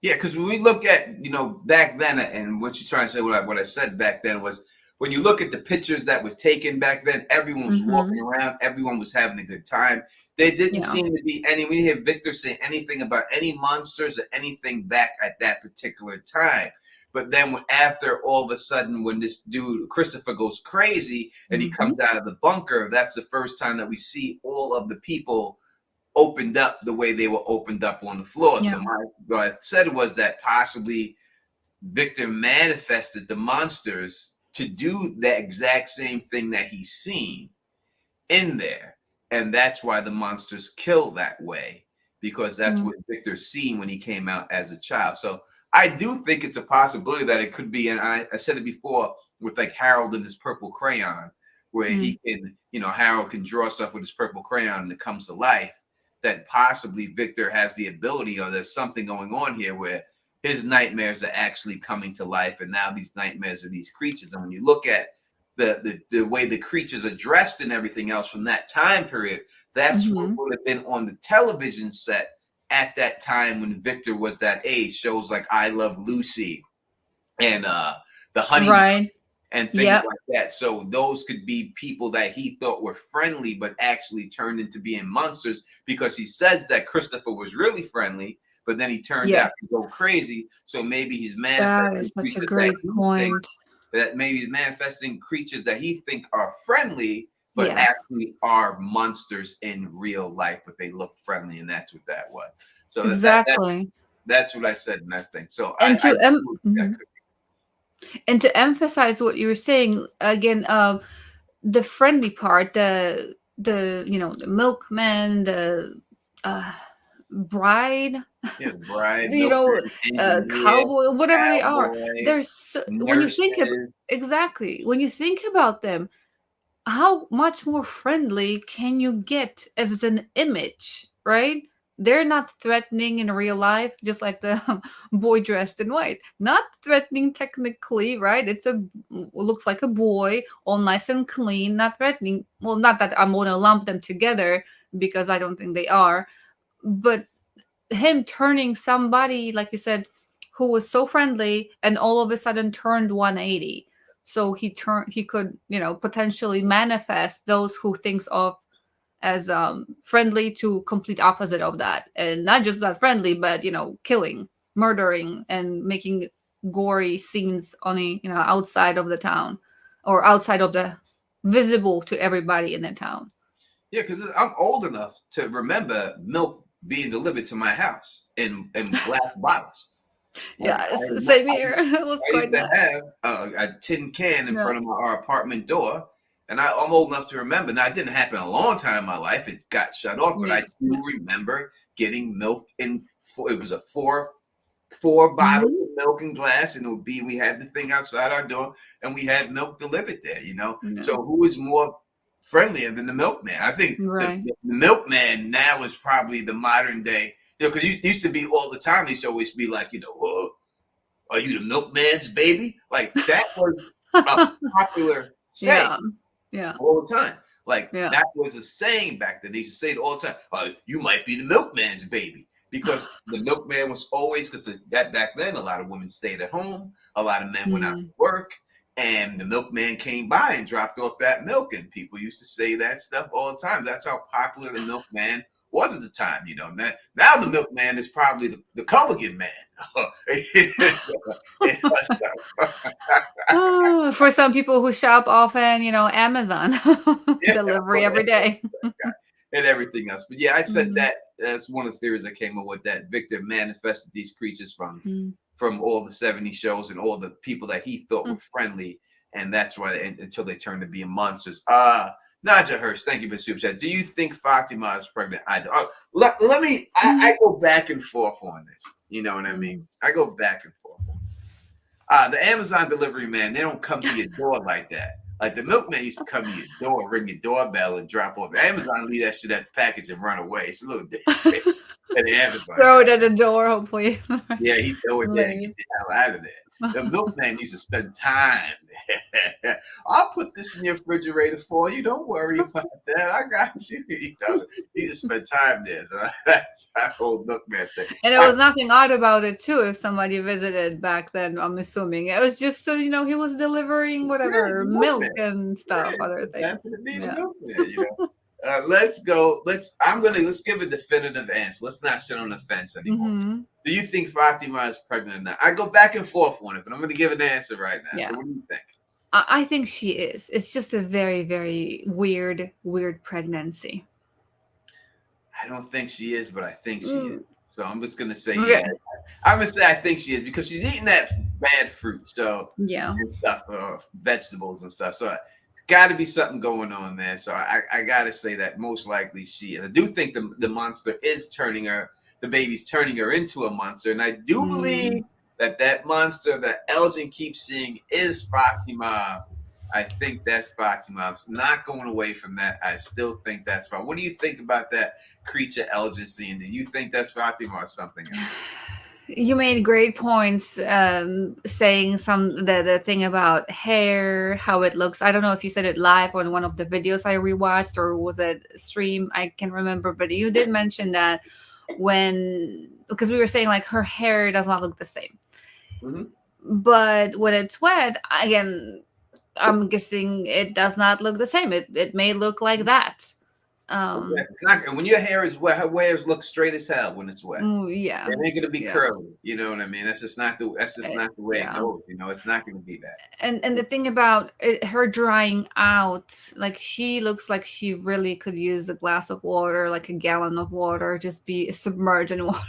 yeah, because when we look at back then, and what you're trying to say, what I said back then was when you look at the pictures that was taken back then, everyone was Mm-hmm. walking around, everyone was having a good time. There didn't Yeah. seem to be any. We didn't hear Victor say anything about any monsters or anything back at that particular time. But then after all of a sudden, when this dude Christopher goes crazy and he Mm-hmm. comes out of the bunker, that's the first time that we see all of the people opened up the way they were opened up on the floor. Yeah. So what I said was that possibly Victor manifested the monsters to do the exact same thing that he's seen in there. And that's why the monsters kill that way, because that's Mm-hmm. what Victor's seen when he came out as a child. So I do think it's a possibility that it could be, and I said it before with like Harold and his purple crayon, where Mm. he can, Harold can draw stuff with his purple crayon and it comes to life. That possibly Victor has the ability, or there's something going on here where his nightmares are actually coming to life, and now these nightmares are these creatures. And when you look at the way the creatures are dressed and everything else from that time period, that's what Mm-hmm. would have been on the television set at that time when Victor was that age. Shows like I Love Lucy and the Honey Right. and things Yep. like that. So those could be people that he thought were friendly, but actually turned into being monsters, because he says that Christopher was really friendly, but then he turned Yeah. out to go crazy. So maybe he's That manifesting is such a creatures that great he thinks point. that maybe manifesting creatures that he think are friendly, but Yeah. actually are monsters in real life, but they look friendly, and that's what that was. So Exactly. that's what I said in that thing. So And I to that mhm. could And to emphasize what you were saying again, the friendly part, the the milkman, the uh, bride, be, the bride, you know, milkman, engineer, cowboy, whatever they are. cowboy, There's when you think of nurses. exactly when you think about them, how much more friendly can you get as an image, right? They're not threatening in real life, just like the boy dressed in white. Not threatening technically, right? Looks like a boy, all nice and clean, not threatening. Well, not that I'm gonna lump them together because I don't think they are, but him turning somebody, like you said, who was so friendly and all of a sudden turned 180. So he could, potentially manifest those who thinks of as friendly to complete opposite of that. And not just that friendly, but killing, murdering, and making gory scenes on outside of the town. or outside of the visible to everybody in the town. Yeah, because I'm old enough to remember milk being delivered to my house in glass bottles. Like Yeah, same here. It was I used quite to nice. have a tin can in Yeah. front of our apartment door, and I'm old enough to remember. Now, it didn't happen a long time in my life; it got shut off. But I Yeah. do remember getting milk in. It was a four bottles Hmm. of milk in glass, and it would be we had the thing outside our door, and we had milk delivered there. Yeah. So who is more friendlier than the milkman? I think Right. the milkman now is probably the modern day. Because you used to be all the time. They used to always be like, are you the milkman's baby? Like that was a popular saying Yeah. Yeah. all the time. Like Yeah. that was a saying back then. They used to say it all the time. You might be the milkman's baby because the milkman was always because that back then a lot of women stayed at home, a lot of men went out to Mm. work, and the milkman came by and dropped off that milk, and people used to say that stuff all the time. That's how popular the milkman was at the time. Now the milkman is probably the Culligan man. For some people who shop often, Amazon Yeah, delivery every day. and everything else. But yeah, I said Mhm. that's one of the theories I came up with, that Victor manifested these creatures Mm. from all the 70 shows and all the people that he thought Mm. were friendly, and that's why until they turned to being monsters. Naja Hurst, thank you for super chat. Do you think Fatima is pregnant? Let me. I Mhm. go back and forth on this. You know what I mean? Mhm. I go back and forth. The Amazon delivery man, they don't come to your door like that. Like the milkman used to come to your door, ring your doorbell, and drop off. Amazon leave that shit at the package and run away. It's a little different than the Amazon Throw guy. it at the door, hopefully. Yeah, he throw it there and get Leave. the hell out of there. The milkman used to spend time there. I'll put this in your refrigerator for you. Don't worry about that. I got you. He just spent time there. So that's that whole milkman thing. And there was nothing odd about it too. If somebody visited back then, I'm assuming it was just he was delivering Yeah, whatever the milk milkman. and stuff, Yeah, other just things. happen to be the Yeah. milkman. Let's go. Let's give a definitive answer. Let's not sit on the fence anymore. Hmm. Do you think Fatima is pregnant or not? I go back and forth on it, but I'm going to give an answer right now. Yeah. So, what do you think? I think she is. It's just a very, very weird pregnancy. I don't think she is, but I think she is. Mm. So I'm just gonna say yeah. Okay. I'm gonna say I think she is because she's eating that bad fruit, so Yeah. and stuff, vegetables and stuff. So got to be something going on there. So I got to say that most likely she is. I do think the monster is turning her, the baby's turning her into a monster, and I do Mm. believe that monster that Elgin keeps seeing is Fatima. I think that's Fatima. I'm not going away from that. I still think that's Fatima. What do you think about that creature Elgin seeing? Do you think that's Fatima or something else? You made great points, saying the thing about hair, how it looks. I don't know if you said it live on one of the videos I rewatched or was it stream. I can't remember, but you did mention that because we were saying like her hair does not look the same, Mm-hmm. but when it's wet, again, I'm guessing it does not look the same. It may look like that. Okay. Um, It's not when your hair is wet. Her hairs look straight as hell when it's wet. yeah, It ain't gonna be yeah. curly. You know what I mean? That's just not the way it Yeah. goes. It's not gonna be that. And the thing about her drying out, like she looks like she really could use a glass of water, like a gallon of water, just be submerged in water.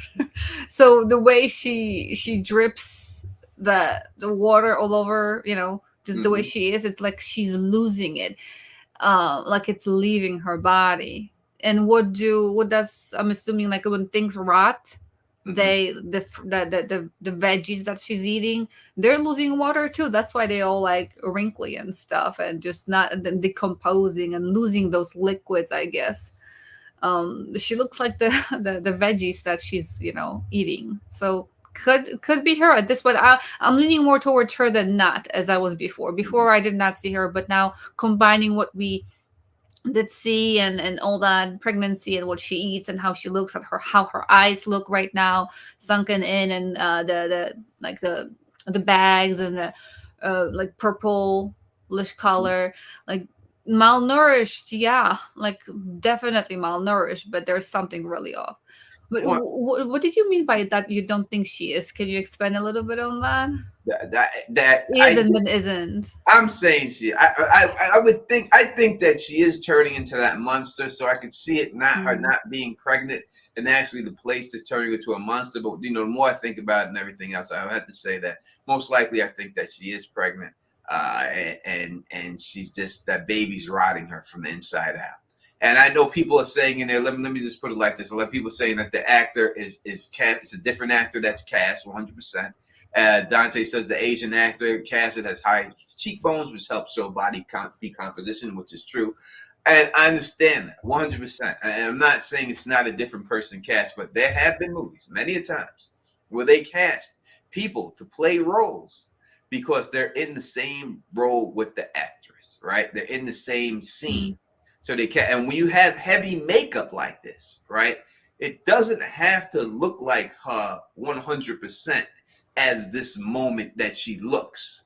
So the way she drips the water all over, just the way Mm-hmm. she is, it's like she's losing it, like it's leaving her body. And what does, I'm assuming, like when things rot, Mm-hmm. the veggies that she's eating, they're losing water too. That's why they all like wrinkly and stuff, and just not decomposing and losing those liquids, I guess. She looks like the veggies that she's eating. So could be her at this point. I'm leaning more towards her than not, as I was before. I did not see her, but now combining what we did see, and all that pregnancy and what she eats and how she looks at her, how her eyes look right now, sunken in, and the like the bags, and the like purplish color, like malnourished. Yeah, like definitely malnourished, but there's something really off. But Well, what did you mean by that? You don't think she is? Can you expand a little bit on that? that Is and then isn't. I'm saying I would think I think that she is turning into that monster, so I could see it not her Mm. not being pregnant and actually the place that's turning into a monster. But the more I think about it and everything else, I have to say that most likely I think that she is pregnant, and she's just that baby's rotting her from the inside out. And I know people are saying in there. Let me just put it like this: a lot of people saying that the actor is cast. It's a different actor that's cast 100%. Dante says the Asian actor casted has high cheekbones, which helps show body decomposition, which is true. And I understand that 100%. And I'm not saying it's not a different person cast, but there have been movies many a times where they cast people to play roles because they're in the same role with the actress, right? They're in the same scene. Mm. So they can, and when you have heavy makeup like this, right? It doesn't have to look like her 100% as this moment that she looks.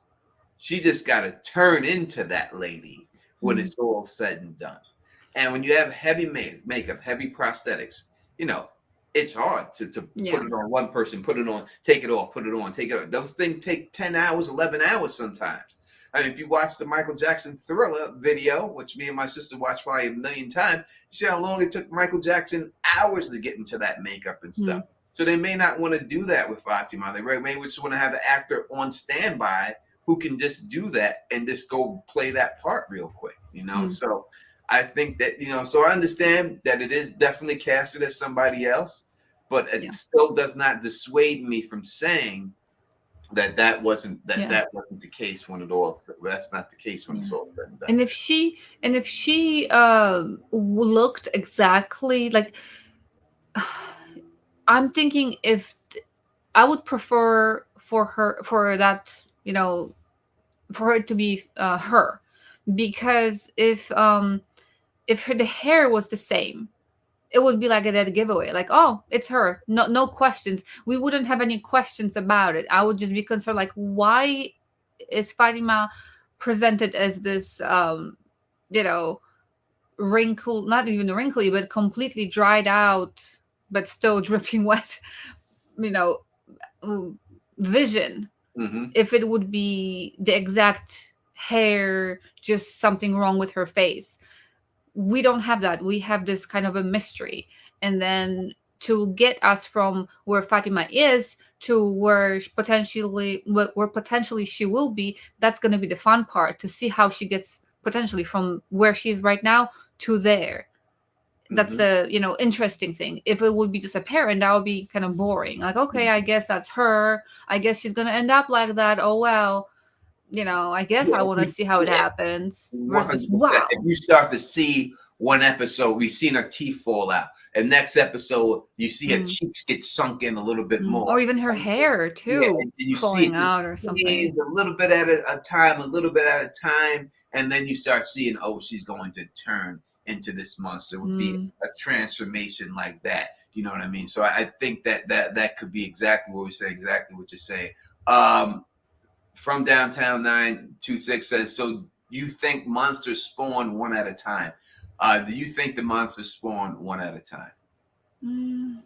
She just got to turn into that lady when Mm. it's all said and done. And when you have heavy makeup, heavy prosthetics, it's hard to Yeah. put it on one person, put it on, take it off, put it on, take it off. Those things take 10 hours, 11 hours sometimes. I mean, if you watch the Michael Jackson Thriller video, which me and my sister watched probably a million times, you see how long it took Michael Jackson hours to get into that makeup and stuff. Mm. So they may not want to do that with Fatima. They may just want to have an actor on standby who can just do that and just go play that part real quick. Mm. So I think that, so I understand that it is definitely casted as somebody else, but it Yeah. still does not dissuade me from saying that wasn't Yeah. that wasn't the case when it all that's not the case when it's Yeah. all said and done. And if she looked exactly like, I'm thinking if I would prefer for her, for that, for her to be her, because if the hair was the same, it would be like a dead giveaway. Like, oh, it's her. No, no questions. We wouldn't have any questions about it. I would just be concerned, like, why is Fatima presented as this, you know, wrinkle, not even wrinkly, but completely dried out, but still dripping wet, you know, vision. Mm-hmm. If it would be the exact hair, just something wrong with her face. We don't have that. We have this kind of a mystery. And then to get us from where Fatima is to where potentially she will be, that's going to be the fun part, to see how she gets potentially from where she's right now to there. That's Mm-hmm. the, interesting thing. If it would be just a parent, that would be kind of boring. Like, okay, I guess that's her. I guess she's going to end up like that. Oh, well, I guess I want to see how it Yeah, happens versus, 100%. If wow. you start to see one episode, we've seen her teeth fall out, and next episode you see her Mm. cheeks get sunk in a little bit more. Or even her hair Yeah, too, and you see falling it just out or something. change a little bit at a time, a little bit at a time, and then you start seeing, oh, she's going to turn into this monster. It would be Mm. a transformation like that. You know what I mean? So I think that could be exactly what we say, exactly what you're saying. From Downtown 926 says, so you think monsters spawn one at a time? Do you think the monsters spawn one at a time? Mm.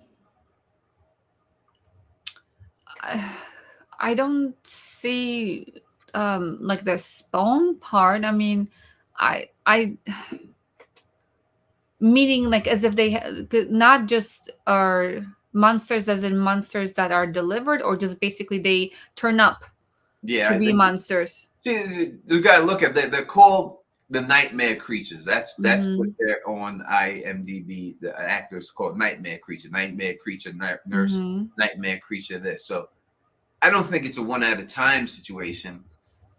I don't see like the spawn part. I mean, I meaning like as if they not just are monsters as in monsters that are delivered, or just basically they turn up Yeah, to I be think monsters. you got to look at they're called the nightmare creatures. That's what Mm-hmm. they're on IMDb. The actors called nightmare creature, nurse, Mm-hmm. nightmare creature. This, so I don't think it's a one at a time situation.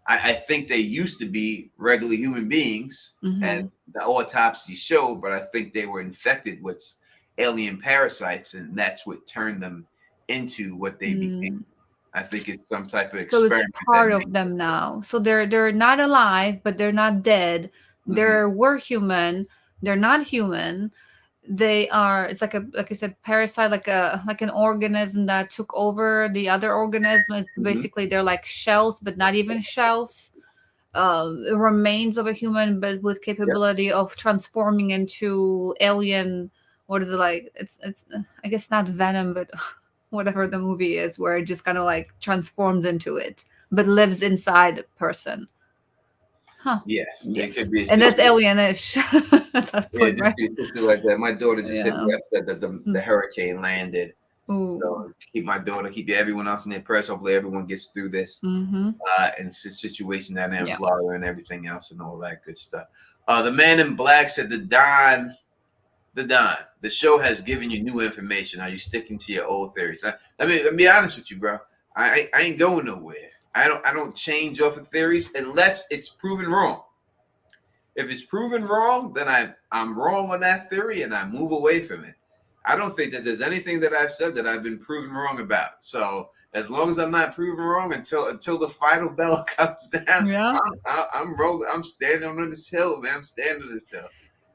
I think they used to be regular human beings, as Mm-hmm. the autopsy showed, but I think they were infected with alien parasites, and that's what turned them into what they became. Mm. I think it's some type of So it's experiment that part makes of them it work. now. So they're not alive, but they're not dead. Mm-hmm. Were human. They're not human. They are. It's like I said, parasite, like an organism that took over the other organism. It's Mm-hmm. basically they're like shells, but not even shells. Remains of a human, but with Yep. capability of transforming into alien. What is it like? It's I guess not venom, but whatever the movie is, where it just kind of like transforms into it. but lives inside a person. Huh. Yes, Yeah. it could be a And that's situation. alienish at that Yeah, point, just right? be something like that. My daughter just hit Yeah. me up, said that the hurricane landed. Ooh. So keep my daughter, keep everyone else in their prayers. Hopefully everyone gets through this. Mm-hmm. And it's a situation down there in Yeah. Florida and everything else and all that good stuff. The man in black said the show has given you new information. Are you sticking to your old theories? Let me be honest with you, bro. I ain't going nowhere. I don't change off of theories unless it's proven wrong. If it's proven wrong, then I'm wrong on that theory and I move away from it. I don't think that there's anything that I've said that I've been proven wrong about. So as long as I'm not proven wrong until the final bell comes down, Yeah. I'm rolling. I'm standing on this hill, man. I'm standing on this hill,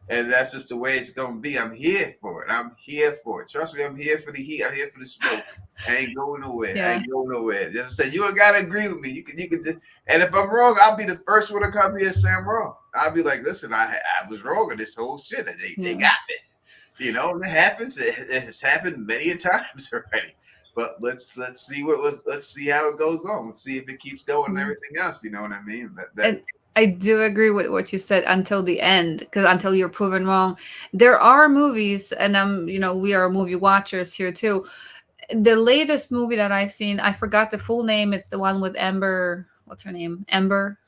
and that's just the way it's gonna be. I'm here for it. I'm here for it. Trust me, I'm here for the heat. I'm here for the smoke. I ain't going nowhere. I Yeah. ain't going nowhere. Just say you don't gotta agree with me. You can just, and if I'm wrong, I'll be the first one to come here and say I'm wrong. I'll be like, listen, I was wrong in this whole shit, and they got me. You know, and it happens. It has happened many a times already. But let's see let's see how it goes on. Let's see if it keeps going and everything else. You know what I mean? And I do agree with what you said until the end, because until you're proven wrong. There are movies, and we are movie watchers here too. The latest movie that I've seen, I forgot the full name. It's the one with Amber. What's her name? Amber.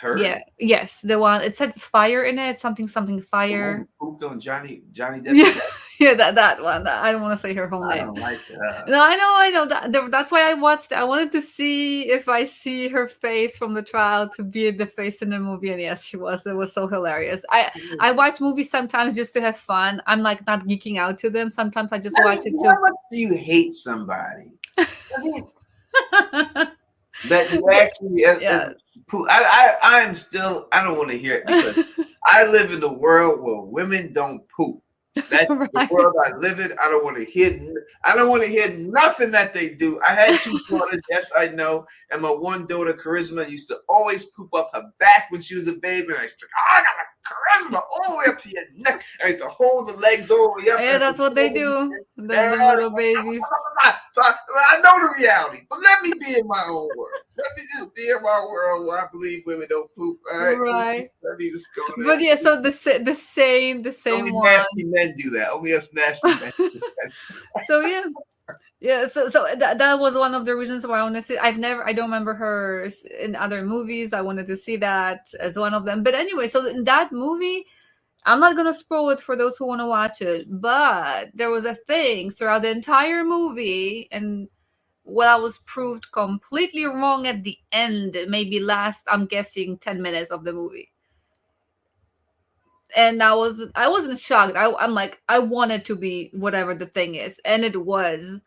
Her? Yeah. Yes, the one. It said fire in it. Something fire. Pooped on Johnny Depp. Yeah. Yeah, that one. I don't want to say her whole I name. don't like that. No, I know. That's why I watched it. I wanted to see if I see her face from the trial to be the face in the movie, and yes, she was. It was so hilarious. I watch movies sometimes just to have fun. I'm like not geeking out to them. Sometimes I just watch it too. How much do you hate somebody? That you actually, Yeah. I'm still. I don't want to hear it because I live in the world where women don't poop. That's Right. the world I live in. I don't want to hear. I don't want to hear nothing that they do. I had two daughters. Yes, I know. And my one daughter, Charisma, used to always poop up her back when she was a baby. And I used to, I got a charisma all the way up to your neck. I used to hold the legs all the way up. Yeah, that's what they do. The little babies. So I know the reality, but let me be in my own world. Let me just be in my world where I believe women don't poop. All right, Right. let me just go there. But yeah, so the same Only one. nasty men do that. Only us nasty men do that. So yeah. So that was one of the reasons why I wanted to see. I don't remember her in other movies. I wanted to see that as one of them. But anyway, so in that movie, I'm not gonna spoil it for those who want to watch it. But there was a thing throughout the entire movie, and I was proved completely wrong at the end. Maybe last, I'm guessing, 10 minutes of the movie. And I wasn't shocked. I'm like, I wanted to be whatever the thing is, and it was.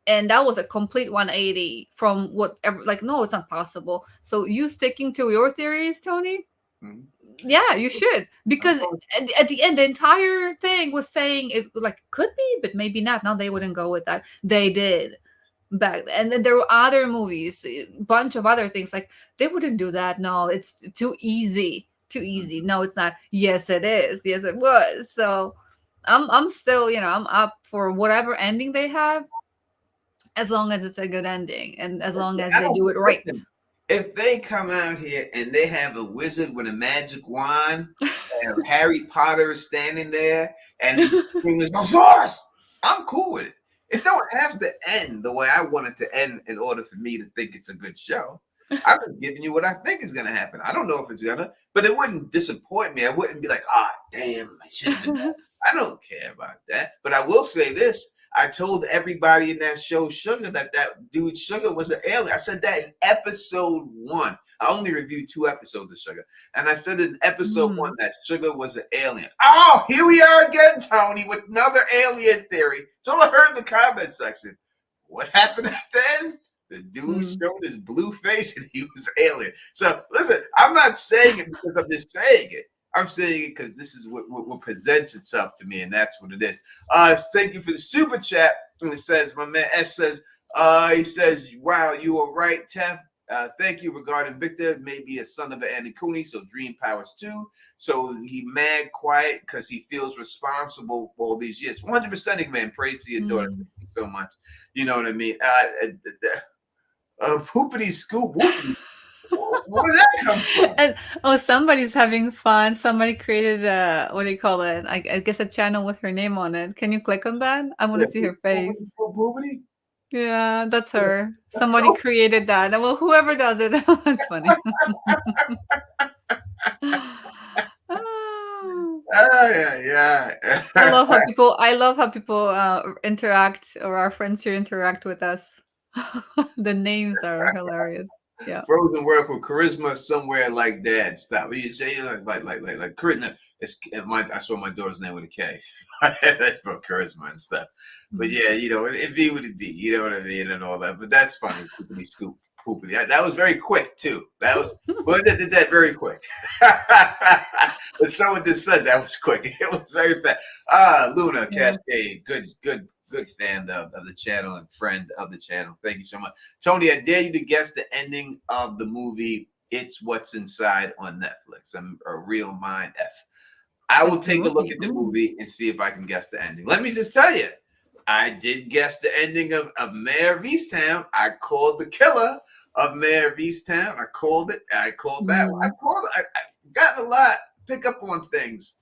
And that was a complete 180 from whatever. Like, no, it's not possible. So you sticking to your theories, Tony? Mhm. Yeah, you should, because at the end, the entire thing was saying it like could be, but maybe not. No, they wouldn't go with that. They did back, and then there were other movies, a bunch of other things. Like they wouldn't do that. No, it's too easy. Too easy. No, it's not. Yes, it is. Yes, it was. So I'm still, I'm up for whatever ending they have, as long as it's a good ending and as long as they do it right. Listen, if they come out here and they have a wizard with a magic wand and Harry Potter is standing there and he's screaming, Zorus, I'm cool with it. It don't have to end the way I want it to end in order for me to think it's a good show. I'm just giving you what I think is going to happen. I don't know if it's going to, but it wouldn't disappoint me. I wouldn't be like, damn, I should have been that. I don't care about that. But I will say this. I told everybody in that show, Sugar, that dude Sugar was an alien. I said that in episode 1. I only reviewed 2 episodes of Sugar. And I said in episode 1 that Sugar was an alien. Oh, here we are again, Tony, with another alien theory. So I heard in the comment section. What happened at the end? The dude showed his blue face and he was alien. So listen, I'm not saying it because I'm just saying it. I'm saying it because this is what presents itself to me, and that's what it is. Thank you for the super chat. And it says, my man S says, he says, wow, you were right, Tef. Thank you regarding Victor, maybe a son of an Andy Cooney, so dream powers too. So he mad quiet because he feels responsible for all these years. 100% man, praise to your daughter. Thank you so much. You know what I mean? Poopity scoop whoopity. Where did that come from? And oh, somebody's having fun. Somebody created a, what do you call it? I guess a channel with her name on it. Can you click on that? I want Yeah, to see her face. poopity. Yeah, that's her. Somebody created that. Well, whoever does it, it's funny. Ah. Yeah, I yeah. love how people. I love how people interact, or our friends here interact with us. The names are hilarious. Yeah. Frozen word for charisma somewhere like that. Stop. You say like charisma. It's I swear my daughter's name with a K. That's for charisma and stuff. But yeah, it be what it be. You know what I mean and all that. But that's funny. Poopity scoop. Poopity. That was very quick too. That was well, they did that very quick. But someone just said that was quick. It was very fast. Luna Yeah. Cascade. Good fan of the channel and friend of the channel. Thank you so much. Tony, I dare you to guess the ending of the movie It's What's Inside on Netflix. I'm a real mind F. I will take a look at the movie and see if I can guess the ending. Let me just tell you, I did guess the ending of Mayor of Easttown. I called the killer of Mayor of Easttown. I called it. I called that one. I've gotten a lot. Pick up on things.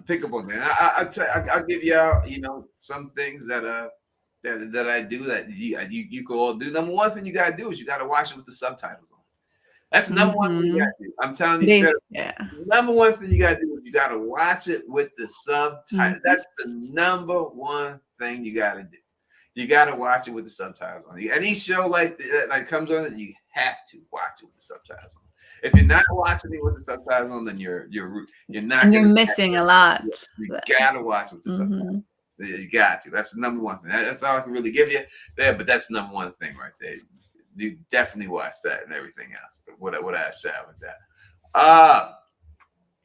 Pick up on that. I'll give y'all, some things that I do that you can all do. Number one thing you gotta do is you gotta watch it with the subtitles on. That's the number one thing you gotta do. I'm telling you straight up. Yeah. Number one thing you gotta do is you gotta watch it with the subtitles. That's the number one thing you gotta do. You gotta watch it with the subtitles on. Any show like that comes on, you have to watch it with the subtitles on. If you're not watching it with the subtitles on, then you're not. And you're missing a lot. You gotta watch it with the subtitles. You got to. That's the number one thing. That's all I can really give you there. But that's the number one thing right there. You definitely watch that and everything else. What I share with that.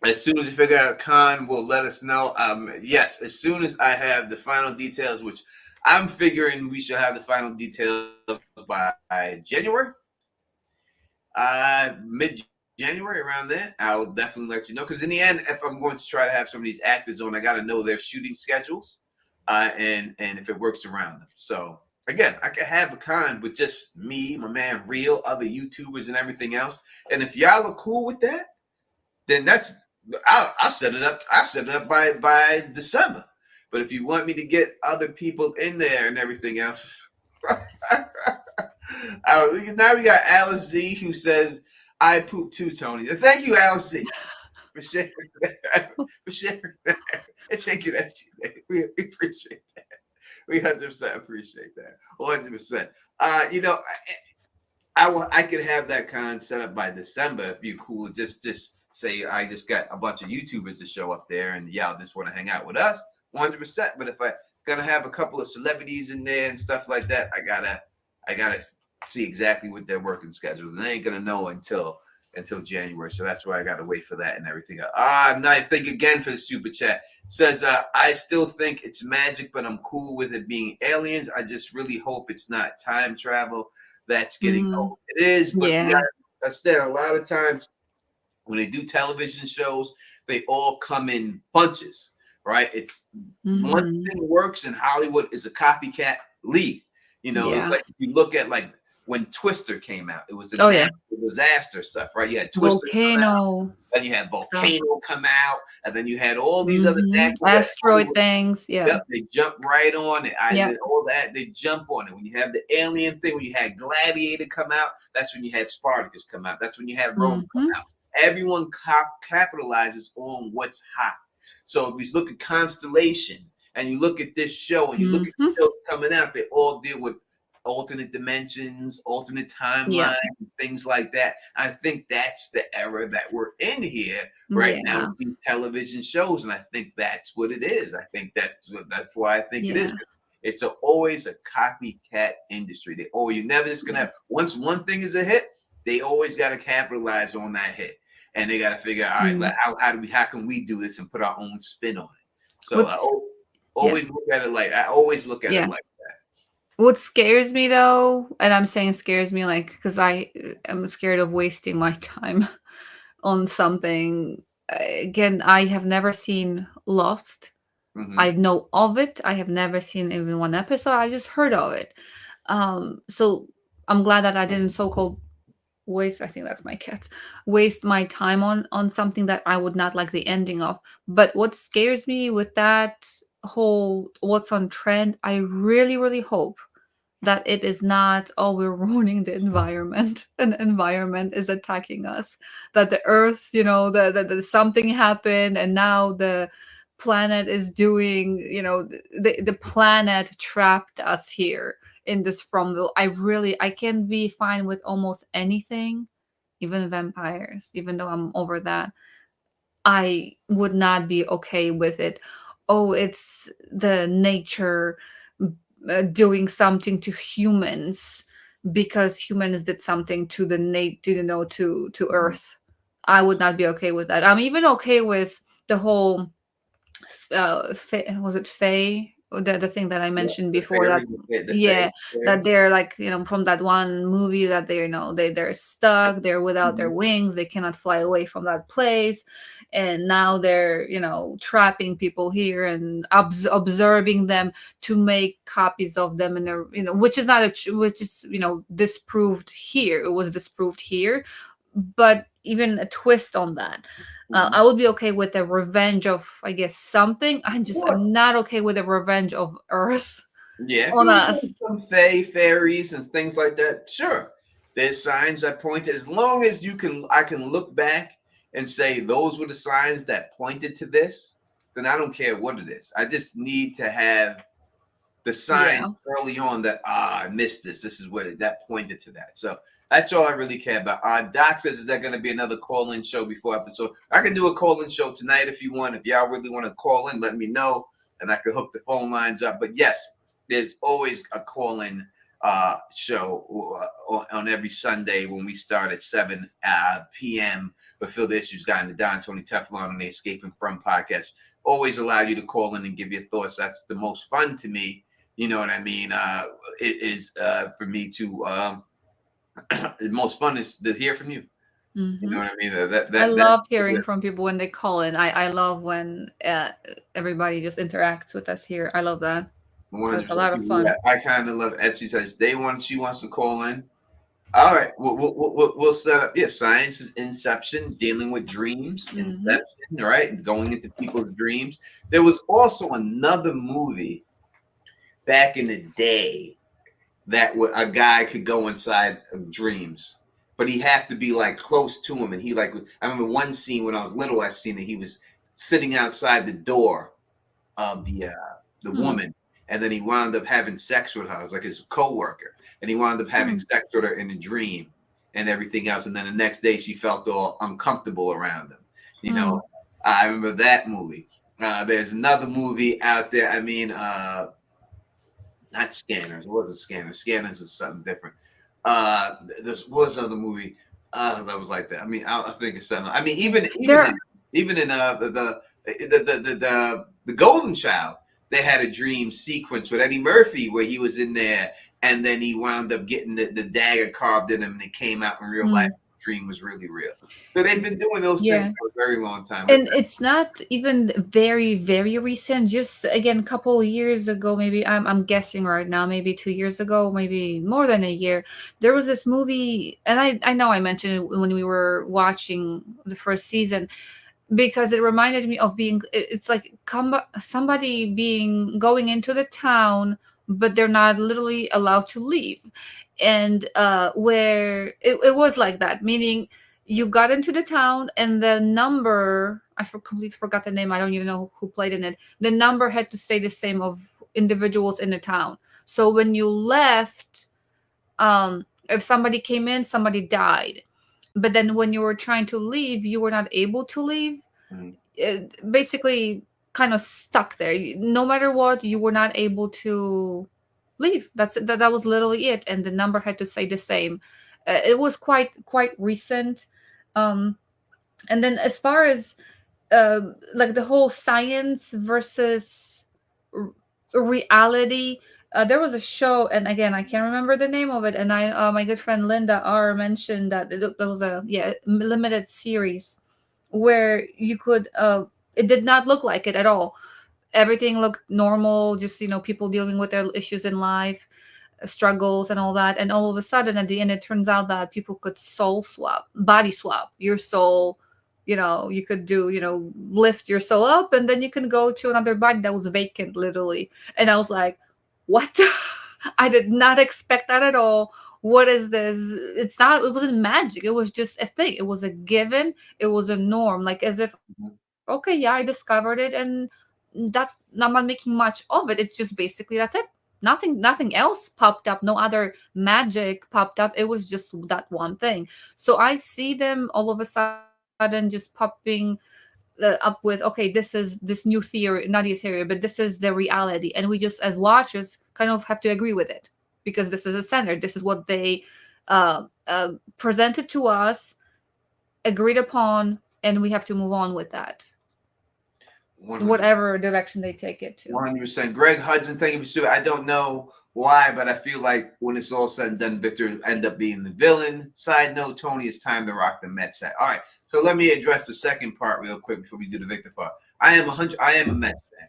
As soon as you figure out Khan, will let us know. Yes, as soon as I have the final details, which I'm figuring we should have the final details by January. Mid-January, around there, I will definitely let you know. Because in the end, if I'm going to try to have some of these actors on, I got to know their shooting schedules, and if it works around them. So again, I could have a con with just me, my man Real, other YouTubers, and everything else. And if y'all are cool with that, then I'll set it up. I'll set it up by December. But if you want me to get other people in there and everything else. Now we got Alice Z who says, I poop too, Tony. Thank you, Alice Z, for sharing that. And changing that. We appreciate that. We 100% appreciate that. 100%. I could have that con set up by December if you're cool. Just say I just got a bunch of YouTubers to show up there and y'all just want to hang out with us. 100%. But if I gonna have a couple of celebrities in there and stuff like that, I gotta see exactly what their working schedules, and they ain't gonna know until January. So that's why I gotta wait for that and everything. Nice. Thank you again for the super chat. Says I still think it's magic, but I'm cool with it being aliens. I just really hope it's not time travel. That's getting old. It is, but that's there. A lot of times when they do television shows, they all come in bunches, right? It's one thing works in Hollywood is a copycat league. It's like if you look at like when Twister came out, it was a disaster stuff, right? You had Twister Volcano, then you had Volcano come out, and then you had all these other asteroid things. Yeah, yep, they jump right on it. All that they jump on it. When you have the alien thing, when you had Gladiator come out, that's when you had Spartacus come out. That's when you had Rome come out. Everyone capitalizes on what's hot. So if you look at Constellation and you look at this show and you look at the shows coming out, they all deal with alternate dimensions, alternate timelines, things like that. I think that's the era that we're in here right now in television shows, and I think that's what it is. I think that's why I think it is. It's always a copycat industry. You're never just gonna have once one thing is a hit, they always got to capitalize on that hit, and they got to figure out, all right, how can we do this and put our own spin on it. So I always look at it like that. What scares me though, and I'm saying scares me like because I am scared of wasting my time on something. Again, I have never seen Lost. I know of it. I have never seen even one episode. I just heard of it. So I'm glad that I didn't so-called waste, I think that's my cat, waste my time on something that I would not like the ending of. But what scares me with that whole what's on trend, I really really hope that it is not, oh, we're ruining the environment and the environment is attacking us, that the earth, the something happened and now the planet is doing, the planet trapped us here in this Fromville. I can be fine with almost anything, even vampires, even though I'm over that. I would not be okay with it. Oh, it's the nature doing something to humans because humans did something to the to Earth. I would not be okay with that. I'm even okay with the whole was it Faye? The thing that I Yeah, mentioned the before, that fairy, the yeah, fairy, that fairy. they're like, from that one movie, that they, they're stuck, they're without their Mhm. wings, they cannot fly away from that place, and now they're, trapping people here and observing them to make copies of them, and they're, which is not which is, disproved here. It was disproved here, but even a twist on that. I Mhm. would be okay with the revenge of, I guess, something. I'm not okay with the revenge of Earth Yeah, if it on was us. like some fairies and things like that, sure. There's signs that pointed. As long as I can look back and say those were the signs that pointed to this. Then I don't care what it is. I just need to have the sign Yeah. early on that I missed this. This is what that pointed to that. So that's all I really care about. Doc says, is there going to be another call-in show before episode? I can do a call-in show tonight if you want. If y'all really want to call in, let me know, and I can hook the phone lines up. But yes, there's always a call-in show on every Sunday when we start at 7 p.m. with Field Issues Guy and the Don Tony Teflon and the Escaping From podcast. Always allow you to call in and give your thoughts. That's the most fun to me. You know what I mean? It is for me to the most fun is to hear from you. You know Hmm. what I mean? That I that that. love hearing from people when they call in. I love when everybody just interacts with us here. I love that. One hundred That's a percent. lot of fun. Yeah, I kind of love. Etsy says she wants to call in. All right, we'll set up. Yeah, science is inception, dealing with dreams, Hmm. inception. Right, going into people's dreams. There was also another movie back in the day that a guy could go inside of dreams, but he have to be like close to him. And he like, I remember one scene when I was little, I seen that he was sitting outside the door of the Hmm. woman, and then he wound up having sex with her. It was like his coworker, and he wound up having Hmm. sex with her in a dream and everything else. And then the next day, she felt all uncomfortable around him. You Hmm. know, I remember that movie. There's another movie out there. I mean, not Scanners. It wasn't Scanners. Scanners is something different. This was another movie that was like that. I mean, I think it's something. I mean, There. even in the Golden Child, they had a dream sequence with Eddie Murphy where he was in there, and then he wound up getting the dagger carved in him, and it came out in real life. Hmm. The dream was really real. So they've been doing those things Yeah. for a very long time. And it's not even very very recent, just again a couple of years ago, maybe. I'm guessing right now, maybe 2 years ago, maybe more than a year. There was this movie, and I know I mentioned it when we were watching the first season, because it reminded me of being, it's like somebody being going into the town, but they're not literally allowed to leave. And where it was like that, meaning you got into the town and the number, completely forgot the name, I don't even know who played in it, the number had to stay the same of individuals in the town. So when you left, if somebody came in, somebody died. But then when you were trying to leave, you were not able to leave. Mhm. It basically kind of stuck there. No matter what, you were not able to leave. That was literally it, and the number had to stay the same. It was quite recent. Um, and then as far as like the whole science versus r- reality, there was a show, and again I can't remember the name of it, and I my good friend Linda R mentioned that there was a, yeah, limited series where you could it did not look like it at all. Everything looked normal, just people dealing with their issues in life. struggles and all that. And all of a sudden, at the end, it turns out that people could soul swap, body swap your soul. You could do, lift your soul up, and then you can go to another body that was vacant, literally. And I was like, what? I did not expect that at all. What is this? It wasn't magic. It was just a thing. It was a given. It was a norm. Like, as if, okay, yeah, I discovered it, and that's I'm not making much of it. It's just basically that's it. Nothing else popped up. No other magic popped up. It was just that one thing. So I see them all of a sudden just popping up with, okay, this new theory, not a theory, but this is the reality, and we just as watchers kind of have to agree with it, because this is a standard. This is what they presented to us, agreed upon, and we have to move on with that, 100. whatever direction they take it to. 100%. Greg Hudson, thank you for suing. I don't know why, but I feel like when it's all said and done, Victor end up being the villain. Side note, Tony, it's time to rock the Mets hat. All right, so let me address the second part real quick before we do the Victor part. I am a Mets fan.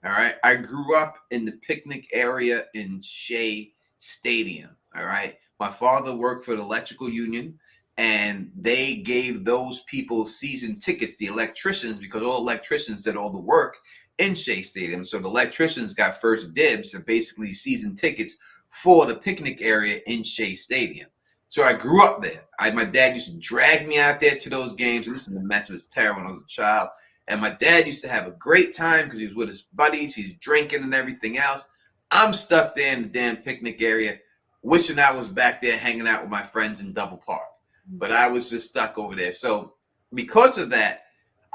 All right, I grew up in the picnic area in Shea Stadium. All right, my father worked for the electrical union, and they gave those people season tickets, the electricians, because all electricians did all the work in Shea Stadium. So the electricians got first dibs and basically season tickets for the picnic area in Shea Stadium. So I grew up there. My dad used to drag me out there to those games. Listen, the Mets was terrible when I was a child. And my dad used to have a great time because he was with his buddies. He's drinking and everything else. I'm stuck there in the damn picnic area, wishing I was back there hanging out with my friends in Double Park. But I was just stuck over there. So because of that,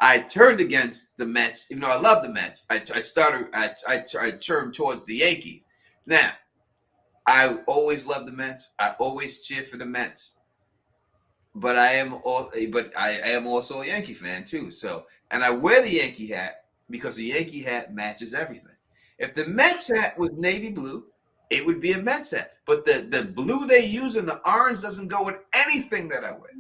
I turned against the Mets. Even though I love the Mets, I turned towards the Yankees. Now, I always loved the Mets. I always cheer for the Mets. But I am also a Yankee fan too. So, and I wear the Yankee hat because the Yankee hat matches everything. If the Mets hat was navy blue, it would be a Mets hat. But the blue they use and the orange doesn't go with anything that I wear.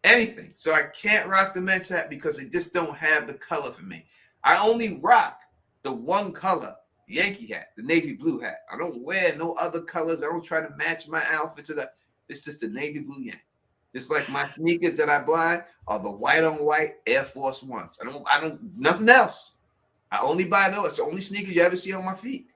Anything. So I can't rock the Mets hat because they just don't have the color for me. I only rock the one color Yankee hat, the navy blue hat. I don't wear no other colors. I don't try to match my outfit to the. It's just the navy blue Yankee. Just like my sneakers that I buy are the white on white Air Force Ones. I don't nothing else. I only buy those. It's the only sneakers you ever see on my feet.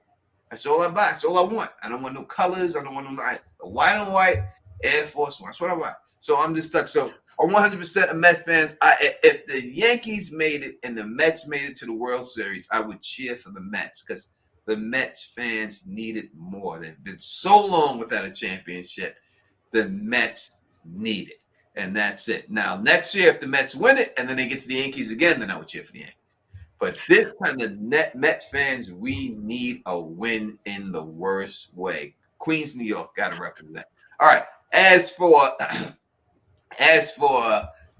That's all I buy. That's all I want. I don't want no colors. I don't want no the white on white Air Force One. That's what I want. So I'm just stuck. So I'm 100% of Mets fans. If the Yankees made it and the Mets made it to the World Series, I would cheer for the Mets because the Mets fans need it more. They've been so long without a championship. The Mets need it. And that's it. Now, next year, if the Mets win it and then they get to the Yankees again, then I would cheer for the Yankees. But this kind of Mets fans, we need a win in the worst way. Queens, New York, got to represent. All right. As for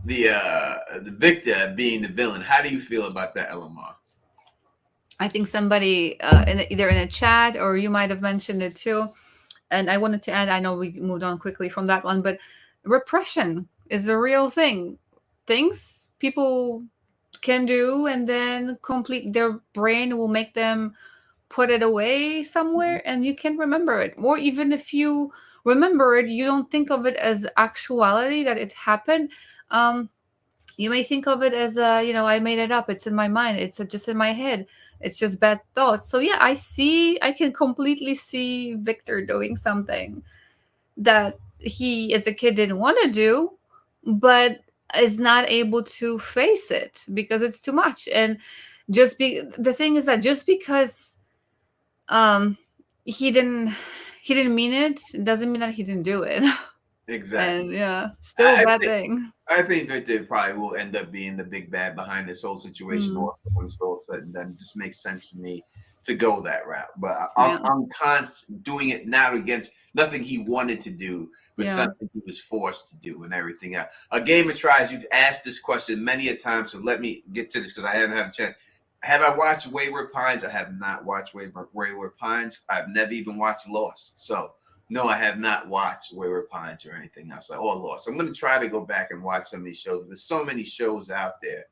the Victor being the villain, how do you feel about that, LMR? I think somebody either in a chat or you might have mentioned it too. And I wanted to add, I know we moved on quickly from that one, but repression is a real thing. Things people can do, and then their brain will make them put it away somewhere, and you can't remember it. Or even if you remember it, you don't think of it as actuality that it happened. You may think of it as I made it up. It's in my mind. It's just in my head. It's just bad thoughts. So yeah, I can completely see Victor doing something that he as a kid didn't want to do, but is not able to face it because it's too much. And the thing is that just because um he didn't mean it doesn't mean that he didn't do it. Exactly. And yeah, still a bad thing. I think Victor probably will end up being the big bad behind this whole situation. Or when it's all said and done, it just makes sense for me to go that route. But I'm doing it now against nothing he wanted to do, but something he was forced to do and everything else. A game of tries. You've asked this question many a time, so let me get to this because I haven't had a chance. Have I watched Wayward Pines? I have not watched Wayward Pines. I've never even watched Lost. So no, I have not watched Wayward Pines or anything else. Or Lost. I'm going to try to go back and watch some of these shows. There's so many shows out there.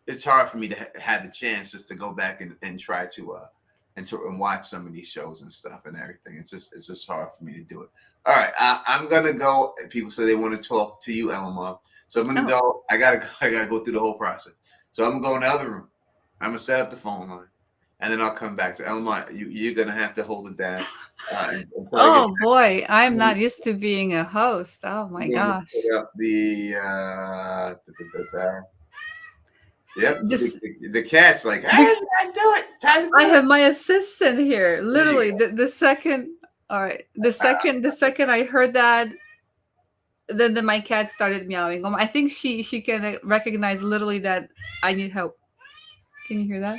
It's hard for me to have a chance just to go back and try to and watch some of these shows and stuff and everything. It's just hard for me to do it. All right, I'm gonna go. People say they want to talk to you, Elma. So I'm gonna Oh, go. I gotta go through the whole process. So I'm gonna go in the other room. I'm gonna set up the phone line, and then I'll come back to Elma. You're gonna have to hold it down until I get. oh boy, I'm not used to being a host. Oh I'm my going to gosh. put up the yep, Just the cat's like, be- hey, I do it. It's time to I do it. have my assistant here. There you Literally, the second, all right, the second I heard that, then my cat started meowing. I think she can recognize literally that I need help. Can you hear that?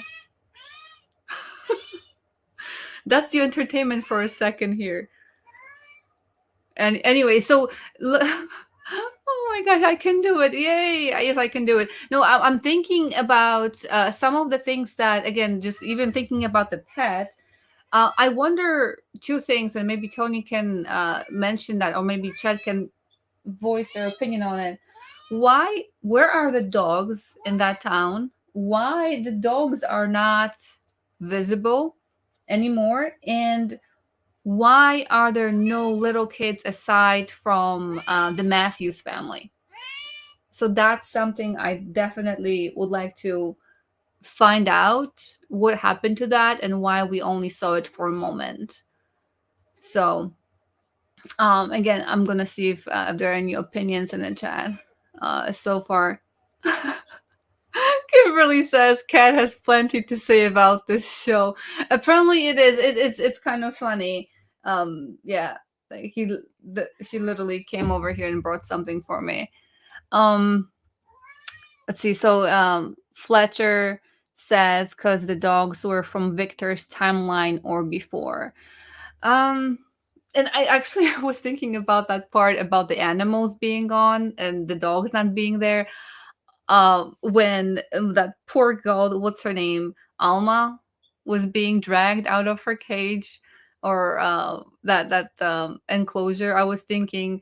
That's the entertainment for a second here. And anyway, so oh my gosh, I can do it! Yay! Yes, I can do it. No, I'm thinking about some of the things that, again, just even thinking about the pet. I wonder two things, and maybe Tony can mention that, or maybe Chad can voice their opinion on it. Why? Where are the dogs in that town? Why the dogs are not visible anymore? And why are there no little kids aside from the Matthews family? So that's something I definitely would like to find out what happened to that and why we only saw it for a moment. So again, I'm gonna see if there are any opinions in the chat so far. Kimberly says Kat has plenty to say about this show. Apparently, it is. It's kind of funny. Yeah, like she literally came over here and brought something for me. Um, let's see. So Fletcher says because the dogs were from Victor's timeline or before. Um, and I actually was thinking about that part about the animals being gone and the dogs not being there. When that poor girl, what's her name, Alma, was being dragged out of her cage, or that enclosure, I was thinking,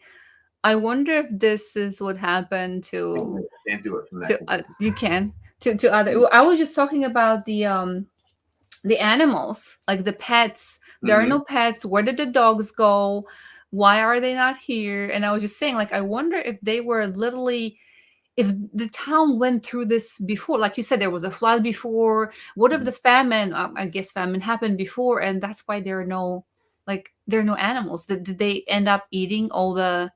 I wonder if this is what happened Can't do it from that. to you can to other. I was just talking about the animals, like the pets. There are Mm-hmm. no pets. Where did the dogs go? Why are they not here? And I was just saying, like, I wonder if they were literally, if the town went through this before. Like you said, there was a flood before. What if the famine, I guess famine happened before, and that's why there are no, like, there are no animals. Did they end up eating all the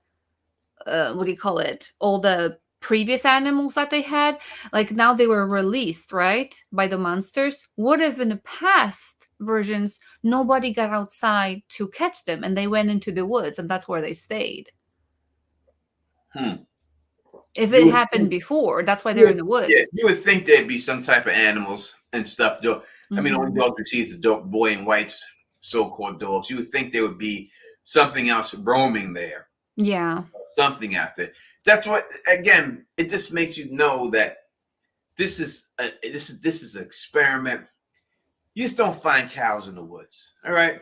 what do you call it, all the previous animals that they had? Like, now they were released, right, by the monsters. What if in the past versions nobody got outside to catch them and they went into the woods and that's where they stayed? Hmm. If You it would happened think, before, that's why you they're would, in the yeah, woods. you would think there'd be some type of animals and stuff. I mean, the only Hmm. dog we see is the dog, boy in white's so-called dogs. You would think there would be something else roaming there, Yeah. something out there. That's what. Again, it just makes you know that this is an experiment. You just don't find cows in the woods. All right,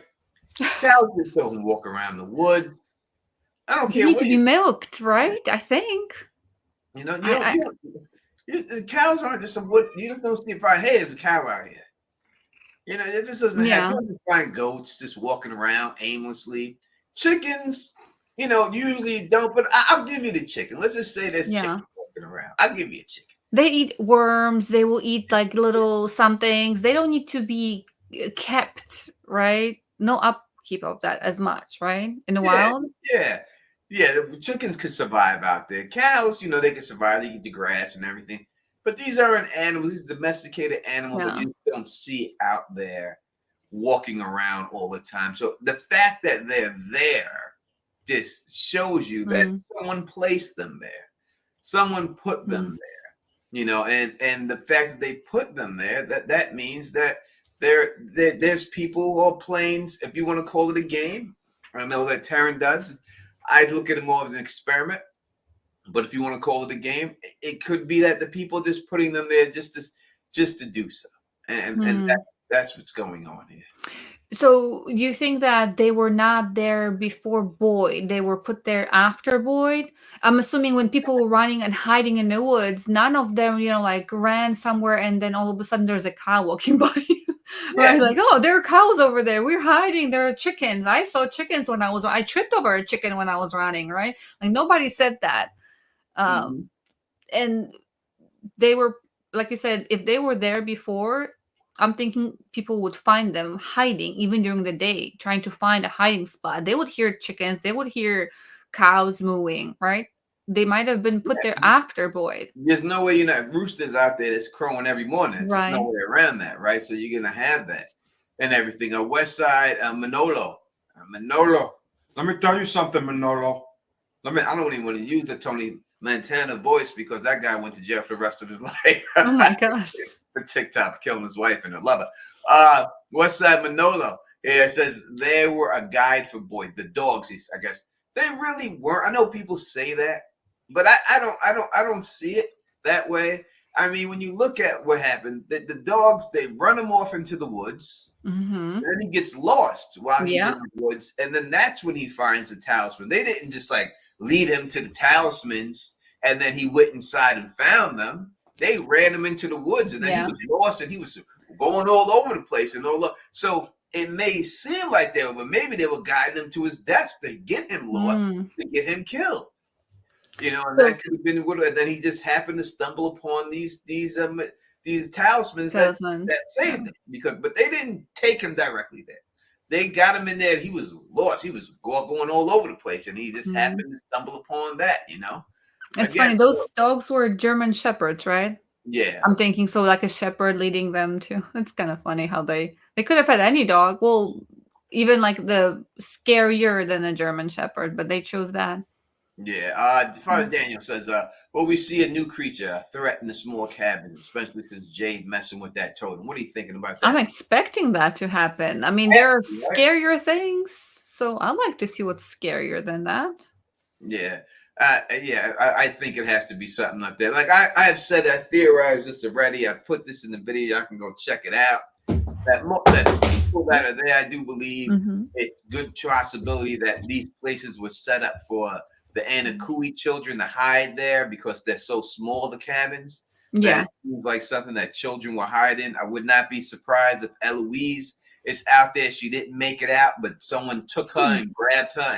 cows just don't walk around the woods. I don't They care need what to be milked, right? I think. you know. I The cows aren't just some wood. You just don't see if hey, there's a cow out here. It just doesn't happen. Yeah. You don't find goats just walking around aimlessly. Chickens, usually don't. But I'll give you the chicken. Let's just say there's Yeah. chicken walking around. I'll give you a chicken. They eat worms. They will eat like little somethings. They don't need to be kept, right? No upkeep of that as much, right? In the Yeah, wild. yeah, yeah. The chickens could survive out there. Cows, they can survive. They eat the grass and everything. But these aren't animals. These domesticated animals that Yeah. you don't see out there walking around all the time. So the fact that they're there just shows you that Mm. someone placed them there. Someone put them Mm. and the fact that they put them there, that means that there's people or planes, if you want to call it a game. I know that Taryn does. I look at it more as an experiment, but if you want to call it a game, it could be that the people just putting them there just to do so, and Mm. that's what's going on here. So you think that they were not there before Boyd? They were put there after Boyd? I'm assuming when people were running and hiding in the woods, none of them, like ran somewhere and then all of a sudden there's a cow walking by. Yeah. Right? Like, oh, there are cows over there. We're hiding. There are chickens. I saw chickens when I tripped over a chicken when I was running, right? Like nobody said that. Um, Mhm. and they were, like you said, if they were there before, I'm thinking people would find them hiding even during the day, trying to find a hiding spot. They would hear chickens, they would hear cows mooing, right? They might have been put there Yeah. after Boyd. There's no way roosters out there that's crowing every morning. There's just no Right. way around that, right? So you're gonna have that and everything. West Side, Manolo, Manolo. Let me tell you something, Manolo. I don't even want to use the Tony Montana voice because that guy went to jail for the rest of his life Oh my gosh. for TikTok, killing his wife and her lover. West Side Manolo. Yeah, it says they were a guide for Boyd. The dogs, I guess they really were. I know people say that, but I don't see it that way. I mean, when you look at what happened, the dogs, they run him off into the woods. Mm-hmm. Then he gets lost while he's Yeah. in the woods, and then that's when he finds the talisman. They didn't just like lead him to the talismans, and then he went inside and found them. They ran him into the woods, and then he Yeah. was lost, and he was going all over the place and all over. So it may seem like they were, but maybe they were guiding him to his death to get him lost, Mm. to get him killed. You know, and So that could have been what. And then he just happened to stumble upon these talismans talismans. that Yeah. saved him but they didn't take him directly there. They got him in there. He was lost. He was going all over the place, and he just Mm. happened to stumble upon that. You know, It's again, funny, those dogs were German shepherds, right? yeah, I'm thinking so like a shepherd leading them to it's kind of funny how they could have had any dog. Well, even like the scarier than a German shepherd, but they chose that. yeah. Father Mm. Daniel says, "Well, we see a new creature threaten the small cabin, especially since Jade messing with that totem." What are you thinking about I'm that? expecting that to happen. I mean, there are Right? scarier things, so I like to see what's scarier than that. Yeah. I think it has to be something up there. Like I have said, I theorized this already. I put this in the video. Y'all can go check it out. That people that are there, I do believe Mhm. it's good possibility that these places were set up for the Anakui children to hide there because they're so small, the cabins, that Yeah. it seems like something that children will hide in. I would not be surprised if Eloise is out there. She didn't make it out, but someone took her Hmm. and grabbed her,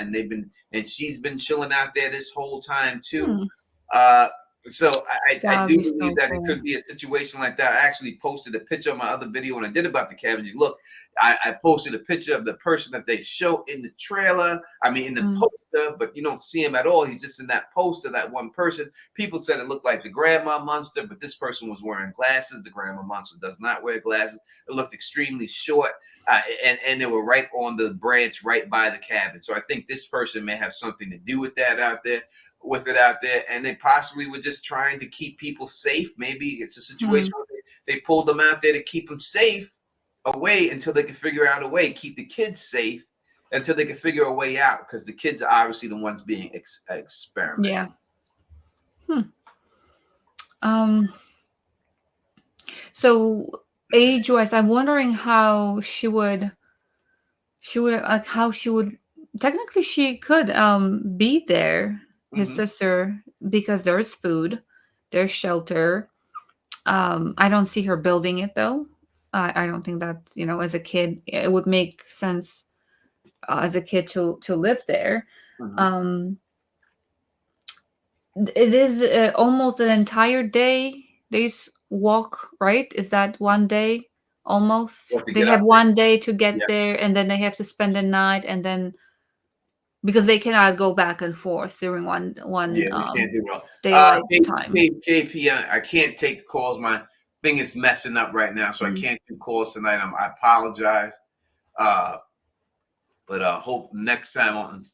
and she's been chilling out there this whole time too. Hmm. Uh, so I That would do be believe so that it cool. could be a situation like that. I actually posted a picture of my other video when I did about the cabins. Look, I posted a picture of the person that they show in the trailer. I mean, in the Mm. poster, but you don't see him at all. He's just in that poster, that one person. People said it looked like the grandma monster, but this person was wearing glasses. The grandma monster does not wear glasses. It looked extremely short, and they were right on the branch right by the cabin. So I think this person may have something to do with that out there. With it out there, and they possibly were just trying to keep people safe. Maybe it's a Hmm. situation where they pulled them out there to keep them safe away until they could figure out a way, keep the kids safe until they could figure a way out, because the kids are obviously the ones being experimented. Yeah. Hmm. Um. So age-wise, I'm wondering how she would like how she would technically she could be there, his Mm-hmm. sister, because there's food, there's shelter. I don't see her building it though. I don't think that, as a kid it would make sense, as a kid to live there. Mm-hmm. um it is almost an entire day's walk, right? Is that one day almost? What to They get have up there? one day to get Yeah, there, and then they have to spend the night, and then because they cannot go back and forth during one yeah, they can't do it all. daylight time. KP, I can't take the calls. My thing is messing up right now, so I Mm. can't do calls tonight. I apologize. Uh, But hope next time on,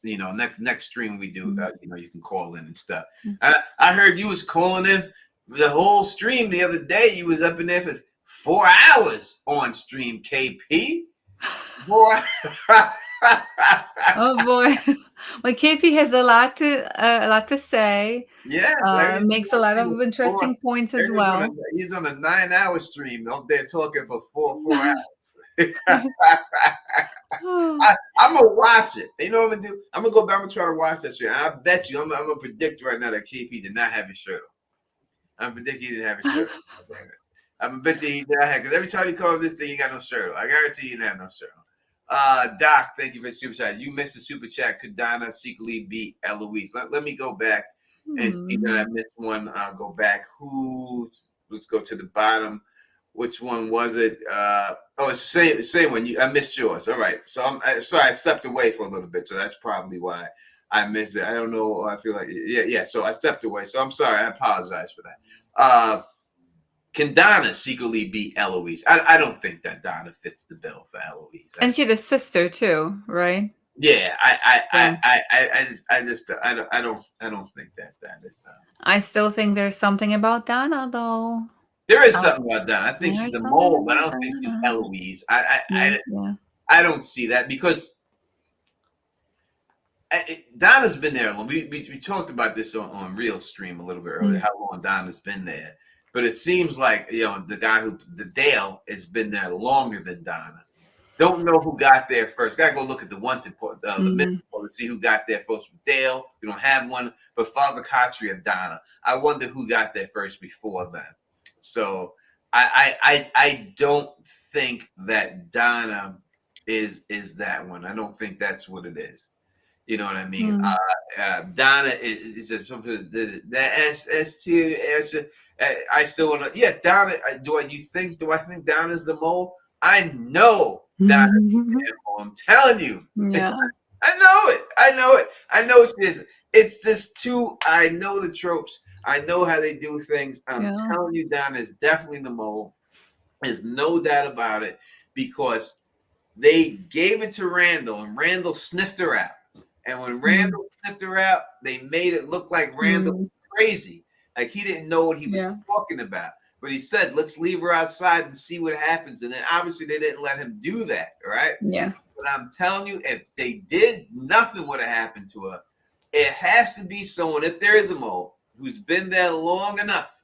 next stream we do, Mm. you can call in and stuff. Mm. I heard you was calling in the whole stream the other day. You was up in there for 4 hours on stream, KP. Boy. Oh boy. Well, KP has a lot to say. Yes, I heard you Makes a lot on of interesting points as well. he's on a 9 hour stream up there talking for four hours. I'm gonna watch it. You know what I'm gonna do? I'm gonna go back and try to watch that shit. I bet you, I'm gonna predict right now that KP did not have his shirt on. I'm predicting he didn't have his shirt on. I'm a bit that because every time you call this thing, you got no shirt on. I guarantee you have no shirt on. Doc, thank you for the super chat. You missed the super chat. Could Donna secretly beat Eloise? Let me go back and see that I missed one. I'll go back. Let's go to the bottom. Which one was it? It's the same one. I missed yours. All right. So I'm sorry. I stepped away for a little bit. So that's probably why I missed it. I don't know. I feel like, yeah. So I stepped away. So I'm sorry. I apologize for that. Can Donna secretly beat Eloise? I don't think that Donna fits the bill for Eloise. And she's a sister too, right? Yeah, I don't think that is. I still think there's something about Donna, though. There is something about Donna. I think she's the mole, but I don't think she's Eloise. I don't see that because Donna's been there. We talked about this on Real Stream a little bit earlier. How long Donna's been there. But it seems like, the Dale has been there longer than Donna. Don't know who got there first. Got to go look at the wanted report, the missing report to see who got there first. Dale, we don't have one, but Father Kotri and Donna. I wonder who got there first before them. So I don't think that Donna is that one. I don't think that's what it is. You know what I mean? Donna is that ST. I still want to. Yeah, Donna. Do I think Donna's the mole? I know Donna. I'm telling you. Yeah. I know it. I know she is. It's just too. I know the tropes. I know how they do things. I'm telling you, Donna is definitely the mole. There's no doubt about it because they gave it to Randall, and Randall sniffed her out. And when Randall sniffed her out, they made it look like Randall was crazy. Like he didn't know what he was talking about. But he said, let's leave her outside and see what happens. And then obviously they didn't let him do that, right? Yeah. But I'm telling you, if they did, nothing would have happened to her. It has to be someone, if there is a mole, who's been there long enough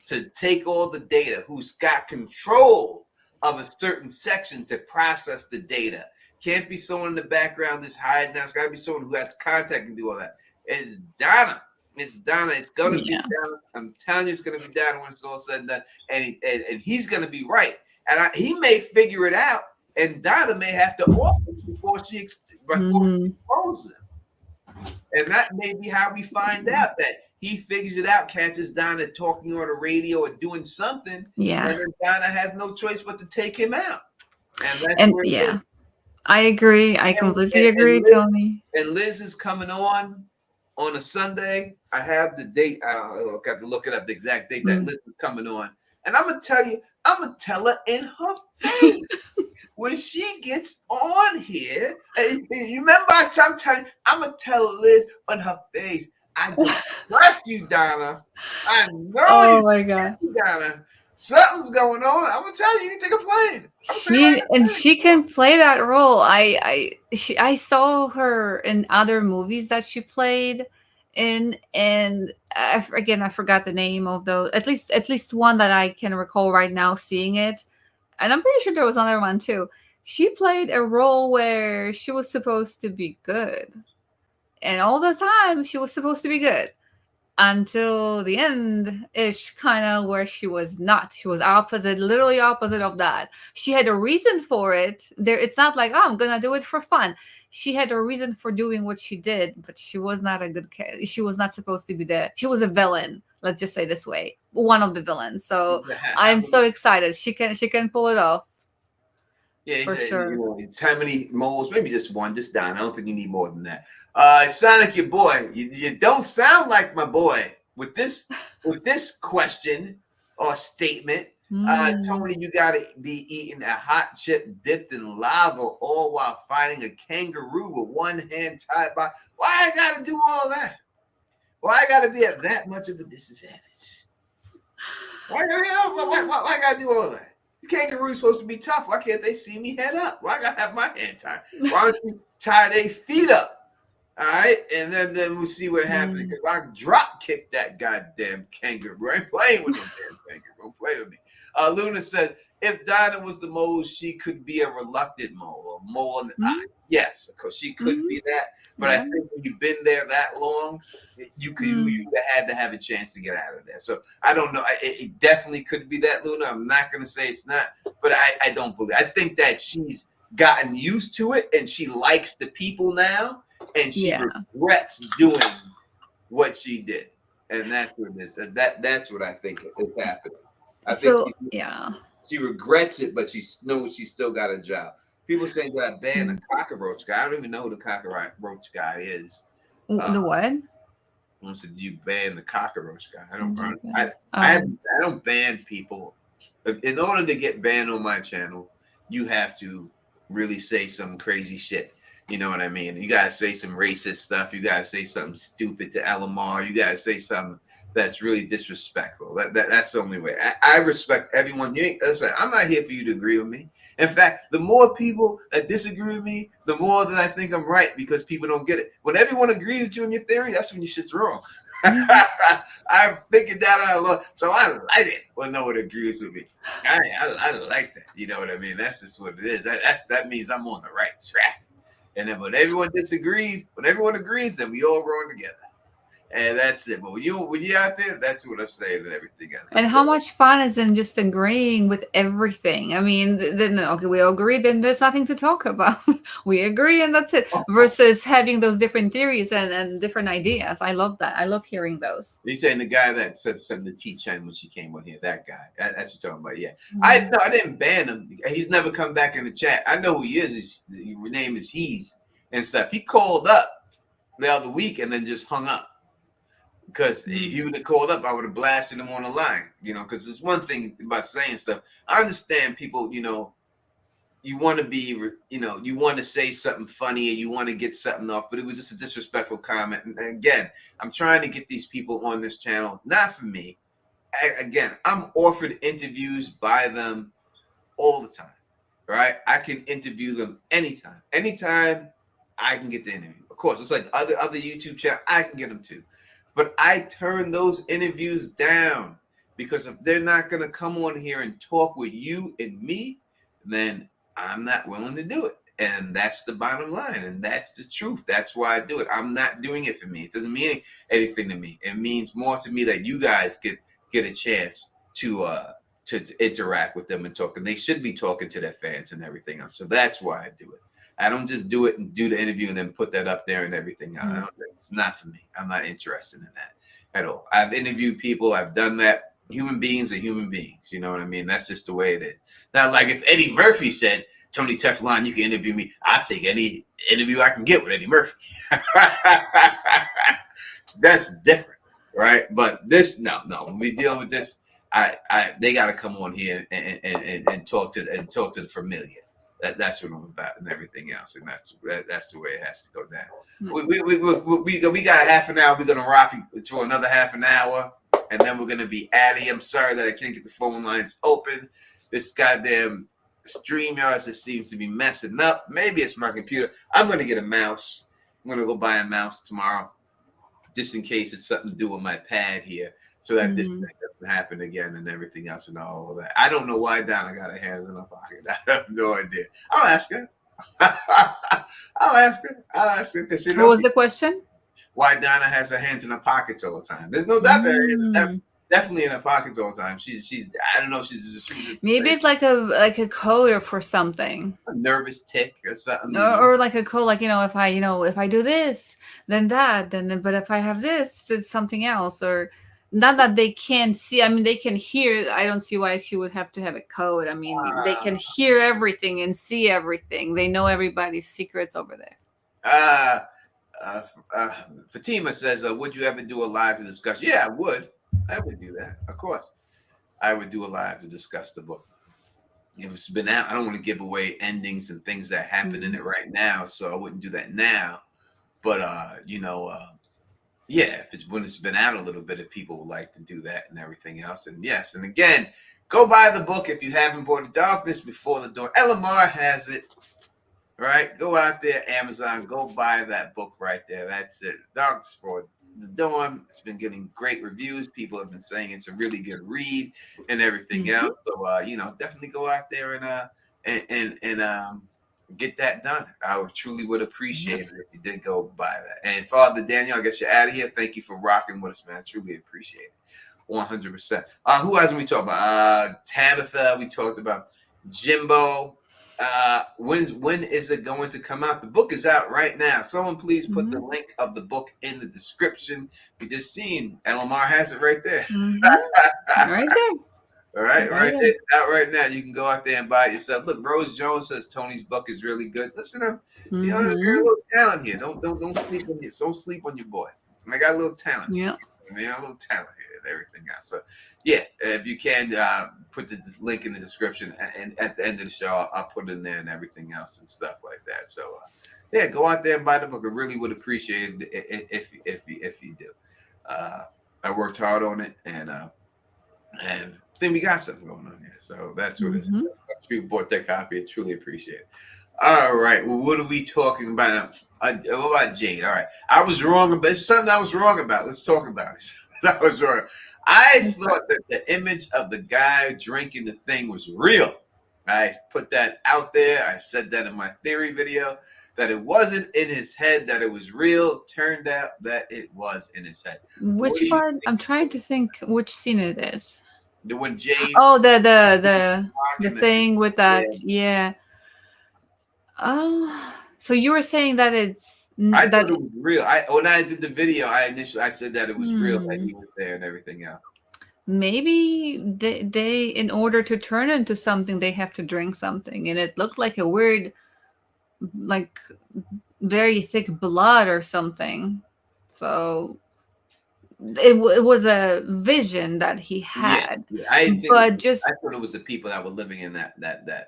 to take all the data, who's got control of a certain section to process the data. Can't be someone in the background that's hiding. It's got to be someone who has contact and do all that. It's Donna. It's Donna. It's going to be Donna. I'm telling you, it's going to be Donna when it's all said and done. And he's going to be right. And he may figure it out, and Donna may have to offer it before she exposes him. And that may be how we find out that he figures it out, catches Donna talking on the radio or doing something. Yeah. And then Donna has no choice but to take him out. And yeah. I agree. I completely agree, Tony. And Liz is coming on a Sunday. I have the date. I got to look it up, the exact date that Liz is coming on. And I'm going to tell you, I'm going to tell her in her face when she gets on here. And you remember, I'm telling you, I'm going to tell Liz on her face, I just trust you, Donna. I know my God. You, Donna. Something's going on. I'm gonna tell you, you think I'm playing. She can play that role. I saw her in other movies that she played in, and I forgot the name of those. At least one that I can recall right now seeing it, and I'm pretty sure there was another one too. She played a role where she was supposed to be good, and all the time she was supposed to be good. Until the end-ish, kind of, where she was not. She was literally opposite of that. She had a reason for it. It's not like, I'm gonna do it for fun. She had a reason for doing what she did, but she was not a good character. She was not supposed to be there. She was a villain. Let's just say this way, one of the villains. So I'm so excited. She can pull it off. Yeah, for sure. How many moles? Maybe just one, just Don. I don't think you need more than that. Sonic, your boy, you don't sound like my boy with this question or statement. Tony, you gotta be eating a hot chip dipped in lava, all while fighting a kangaroo with one hand tied by. Why I gotta do all that? Why I gotta be at that much of a disadvantage? Why I gotta do all that? The kangaroo's supposed to be tough. Why can't they see me head up? Why I gotta have my hand tied? Why don't you tie their feet up? All right, and then we'll see what happens. Because I drop kick that goddamn kangaroo. I ain't playing with no damn kangaroo. Don't play with me. Luna said, if Donna was the mole, she could be a reluctant mole, a mole in the eye. Mm-hmm. Yes, of course, she could be that. But I Yeah. think when you've been there that long, you had to have a chance to get out of there. So I don't know. It definitely could be that, Luna. I'm not going to say it's not, but I don't believe. I think that she's gotten used to it and she likes the people now, and she regrets doing what she did, and that's what it is. That's what I think is happening. I think she regrets it, but she knows she still got a job. People say that ban the cockroach guy. I don't even know who the cockroach guy is. The what? I said, you ban the cockroach guy. I don't ban people. In order to get banned on my channel, you have to really say some crazy shit. You know what I mean? You gotta say some racist stuff. You gotta say something stupid to LMR. You gotta say something that's really disrespectful. That's the only way. I respect everyone. Listen, I'm not here for you to agree with me. In fact, the more people that disagree with me, the more that I think I'm right, because people don't get it. When everyone agrees with you in your theory, that's when your shit's wrong. I figured that out a lot, so I like it when no one agrees with me. I like that. You know what I mean? That's just what it is. That means I'm on the right track. And then when everyone disagrees, when everyone agrees, then we all run together. And that's it. But when you're out there, that's what I'm saying, and everything else. And how much fun is in just agreeing with everything? I mean, then okay, we all agree, then there's nothing to talk about. We agree, and that's it. Versus having those different theories and different ideas. I love that. I love hearing those. You're saying the guy that said something to T-Chen when she came on here, that guy. That's what you're talking about, yeah. I didn't ban him. He's never come back in the chat. I know who he is. His name is He's and stuff. He called up the other week and then just hung up. Because he would have called up, I would have blasted him on the line, because there's one thing about saying stuff. I understand people, you want to be, you want to say something funny and you want to get something off, but it was just a disrespectful comment. And again, I'm trying to get these people on this channel, not for me. I'm offered interviews by them all the time, right? I can interview them anytime. Anytime I can get the interview. Of course, it's like other YouTube channels, I can get them too. But I turn those interviews down, because if they're not going to come on here and talk with you and me, then I'm not willing to do it. And that's the bottom line. And that's the truth. That's why I do it. I'm not doing it for me. It doesn't mean anything to me. It means more to me that you guys get a chance to interact with them and talk. And they should be talking to their fans and everything else. So that's why I do it. I don't just do it and do the interview and then put that up there and everything. It's not for me. I'm not interested in that at all. I've interviewed people. I've done that. Human beings are human beings. You know what I mean? That's just the way it is. Now, like if Eddie Murphy said, Tony Teflon, you can interview me, I'll take any interview I can get with Eddie Murphy. That's different, right? But this, no. When we deal with this, they got to come on here and talk to the familiar. That's what I'm about and everything else, and that's the way it has to go down. We got a half an hour. We're gonna rock it to another half an hour, and then we're gonna be out of here. I'm sorry that I can't get the phone lines open. This goddamn StreamYard just seems to be messing up. Maybe it's my computer. I'm gonna get a mouse. I'm gonna go buy a mouse tomorrow, just in case it's something to do with my pad here, so that this thing doesn't happen again and everything else and all of that. I don't know why Donna got her hands in her pocket. I have no idea. I'll ask her. I'll ask her. What was the question? Why Donna has her hands in her pockets all the time. There's no doubt that definitely in her pockets all the time. She's I don't know if she's maybe it's like a code for something. A nervous tick or something. Or like a code, like if I do this, then that, but if I have this, it's something else. Or not that they can't see. I mean, they can hear. I don't see why she would have to have a code. I mean, they can hear everything and see everything. They know everybody's secrets over there. Fatima says, would you ever do a live to discuss? Yeah, I would. I would do that. Of course. I would do a live to discuss the book. If it's been out, I don't want to give away endings and things that happen in it right now, so I wouldn't do that now. But yeah, when it's been out a little bit, if people would like to do that and everything else, and yes, and again, go buy the book if you haven't bought it. Darkness Before the Dawn. LMR has it, right? Go out there, Amazon, go buy that book right there. That's it. Darkness Before the Dawn. It's been getting great reviews. People have been saying it's a really good read and everything Mm-hmm. else. So definitely go out there and get that done. I would truly would appreciate Yep. it if you did go buy that. And Father Daniel, I guess you're out of here. Thank you for rocking with us, man. I truly appreciate it. 100%. Who else did we talk about? Tabitha. We talked about Jimbo. When is it going to come out? The book is out right now. Someone please put the Mm-hmm. link of the book in the description. We just seen LMR has it right there. Mm-hmm. Right All there. right, Right right there. there. It's out right now. You can go out there and buy it yourself. Look, Rose Jones says Tony's book is really good. Listen to him. I got a Mm-hmm. little talent here. Don't sleep on don't sleep on your boy. I got a little talent here. Yeah. I mean, a little talent here and everything else. So, yeah, if you can put the link in the description, and at the end of the show, I'll put it in there and everything else and stuff like that. So, yeah, go out there and buy the book. I really would appreciate it if you do. I worked hard on it, and then we got something going on here. So that's what it is. Mm-hmm. People bought that copy. I truly appreciate it. All right. Well, what are we talking about? What about Jade? All right. I was wrong about something. I was wrong about. Let's talk about it. I was wrong. I Okay. thought that the image of the guy drinking the thing was real. I put that out there. I said that in my theory video that it wasn't in his head, that it was real. Turned out that it was in his head. What do Which you part? I'm trying to think which scene it is. do when Jade Oh, the talking? thing with Yeah, that. Yeah. Oh, so you were saying that it's I that. thought it was real. I when I did the video, I said that it was real, that Hmm. he was there and everything else. Maybe they in order to turn into something they have to drink something, and it looked like a weird, like very thick blood or something. So it was a vision that he Yeah, had, yeah. I didn't think it but was. just I thought it was the people that were living in that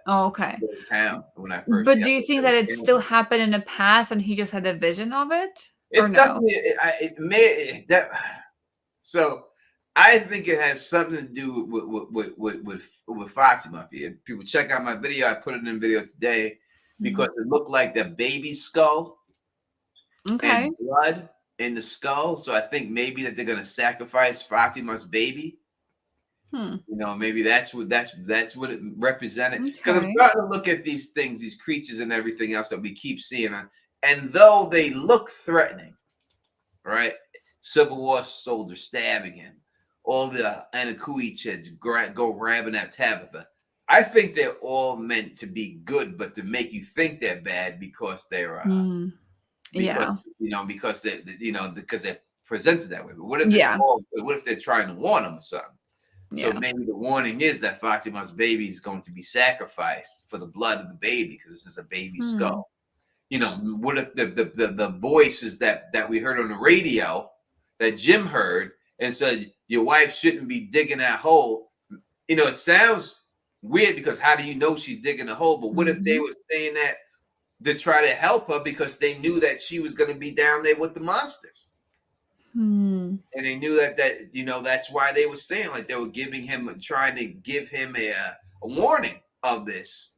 oh, okay. little town when I first. But Yeah, do I you thought think that that was it still animals. happened in the past and he just had a vision of it, or It's no? something. It may that. So I think it has something to do with Fatima. If people check out my video, I put it in video today because Mhm. it looked like the baby skull Okay. and blood in the skull. So I think maybe that they're gonna sacrifice Fatima's baby. Hmm. Maybe that's what it represented. Because I'm Okay. starting to look at these things, these creatures, and everything else that we keep seeing, and though they look threatening, right? Civil War soldier stabbing him, all the Anakui kids go grabbing that Tabitha. I think they're all meant to be good, but to make you think they're bad because they're Hmm. because Yeah. because they're presented that way. But what if it's Yeah. all? What if they're trying to warn them or something? So Yeah. maybe the warning is that Fatima's baby is going to be sacrificed for the blood of the baby because this is a baby Hmm. skull. What if the voices that we heard on the radio that Jim heard and said your wife shouldn't be digging that hole? It sounds weird because how do you know she's digging a hole? But what if they Hmm. were saying that to try to help her because they knew that she was going to be down there with the monsters? Hmm. And they knew that that's why they were saying, like, they were trying to give him a warning of this,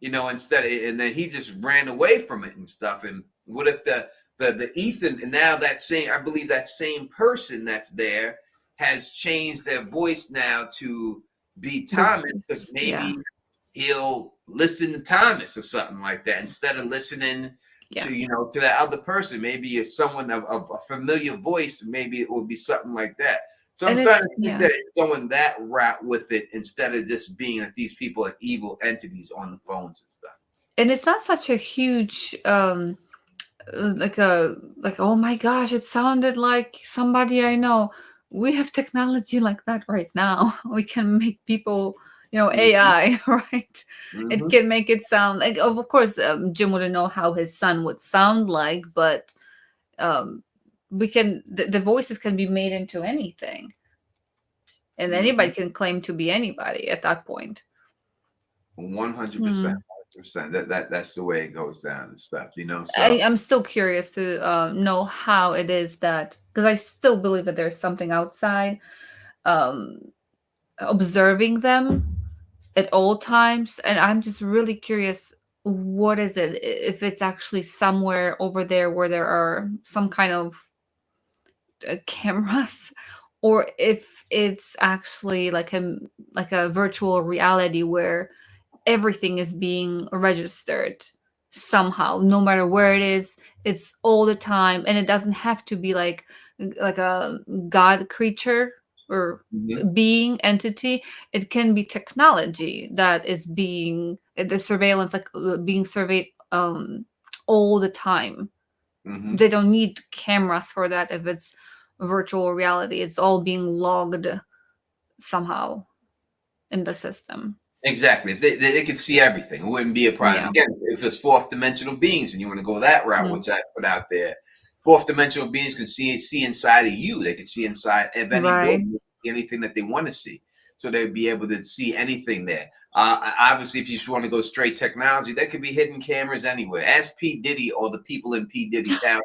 instead of, and then he just ran away from it and stuff. And what if the Ethan, and now that same, I believe that same person that's there has changed their voice now to be The Thomas, because voice. Yeah. maybe he'll listen to Thomas or something like that instead of listening Yeah. to that other person. Maybe it's someone of a familiar voice. Maybe it will be something like that. So I'm And it's starting to think yeah. that it's going that route with it instead of just being that these people are evil entities on the phones and stuff. And it's not such a huge like oh my gosh, it sounded like somebody I know. We have technology like that right now. We can make people, Mm-hmm. AI, right? It Mm-hmm. can make it sound like, of course, Jim wouldn't know how his son would sound like, but um we can the voices can be made into anything, and Mm-hmm. anybody can claim to be anybody at that point. 100%. Hmm. 100%. That's the way it goes down and stuff. So I'm still curious to know how it is that, because I still believe that there's something outside um, observing them at all times, and I'm just really curious. What is it? If it's actually somewhere over there where there are some kind of cameras, or if it's actually like a virtual reality where everything is being registered somehow, no matter where it is. It's all the time, and it doesn't have to be like a god creature or Hmm. being entity. It can be technology that is being the surveillance, like being surveyed all the time. Hmm. They don't need cameras for that. If it's virtual reality, it's all being logged somehow in the system. Exactly. If they could see everything, it wouldn't be a problem. Yeah. Again, if it's fourth dimensional beings and you want to go that route, Mm. which I put out there, fourth dimensional beings can see inside of you. They can see inside of any Right. building, anything that they want to see. So they'd be able to see anything there. Obviously, if you just want to go straight technology, there could be hidden cameras anywhere. Ask P. Diddy or the people in P. Diddy's house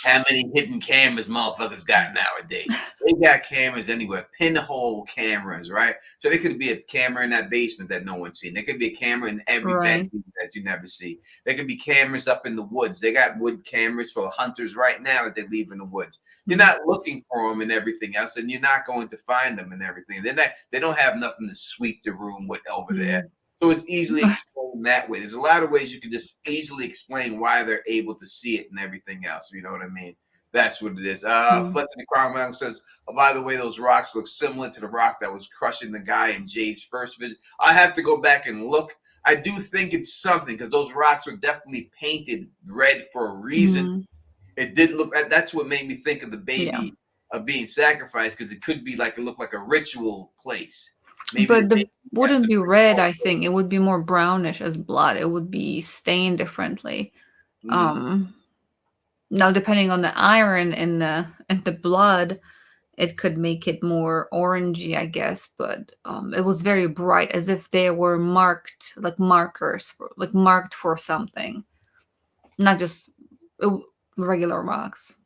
how many hidden cameras motherfuckers got nowadays. They got cameras anywhere, pinhole cameras, right? So there could be a camera in that basement that no one's seen. There could be a camera in every Right. bedroom that you never see. There could be cameras up in the woods. They got wood cameras for hunters right now that they leave in the woods. You're Mm. not looking for them and everything else, and you're not going to find them and everything. They're not. They don't have nothing to sweep the room with over there. Mm. So it's easily explained that way. There's a lot of ways you can just easily explain why they're able to see it and everything else. You know what I mean? That's what it is. Mm. Fletcher the Crown Mountain says, oh, by the way, those rocks look similar to the rock that was crushing the guy in Jade's first visit. I have to go back and look. I do think it's something because those rocks were definitely painted red for a reason. Mm. It did look. That's what made me think of the Yeah. baby of being sacrificed because it could be like it looked like a ritual place. Maybe the But the baby has wouldn't to be bring red, all. I think. It would be more brownish as blood. It would be stained differently. Mm-hmm. Um Now depending on the iron in the blood, it could make it more orangey, I guess, but it was very bright, as if they were marked, like markers for, like marked for something, not just uh, regular rocks.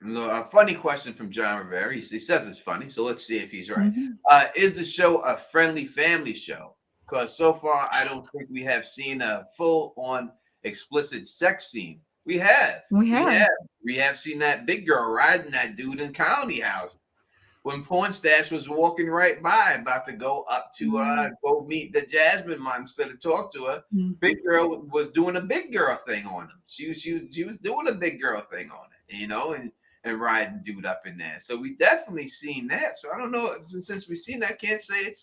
No, a funny question from John Rivera. He says it's funny, so let's see if he's right. Hmm. Is the show a friendly family show? Because so far, I don't think we have seen a full-on explicit sex scene. We have, We we have. have, we have seen that big girl riding that dude in County House when Porn Stash was walking right by, about to go up to Yeah. go meet the Jasmine monster to talk to her. Mhm. Big girl was doing a big girl thing on him. She was doing a big girl thing on it, and riding dude up in there. So we definitely seen that. So I don't know since we've seen that, I can't say it's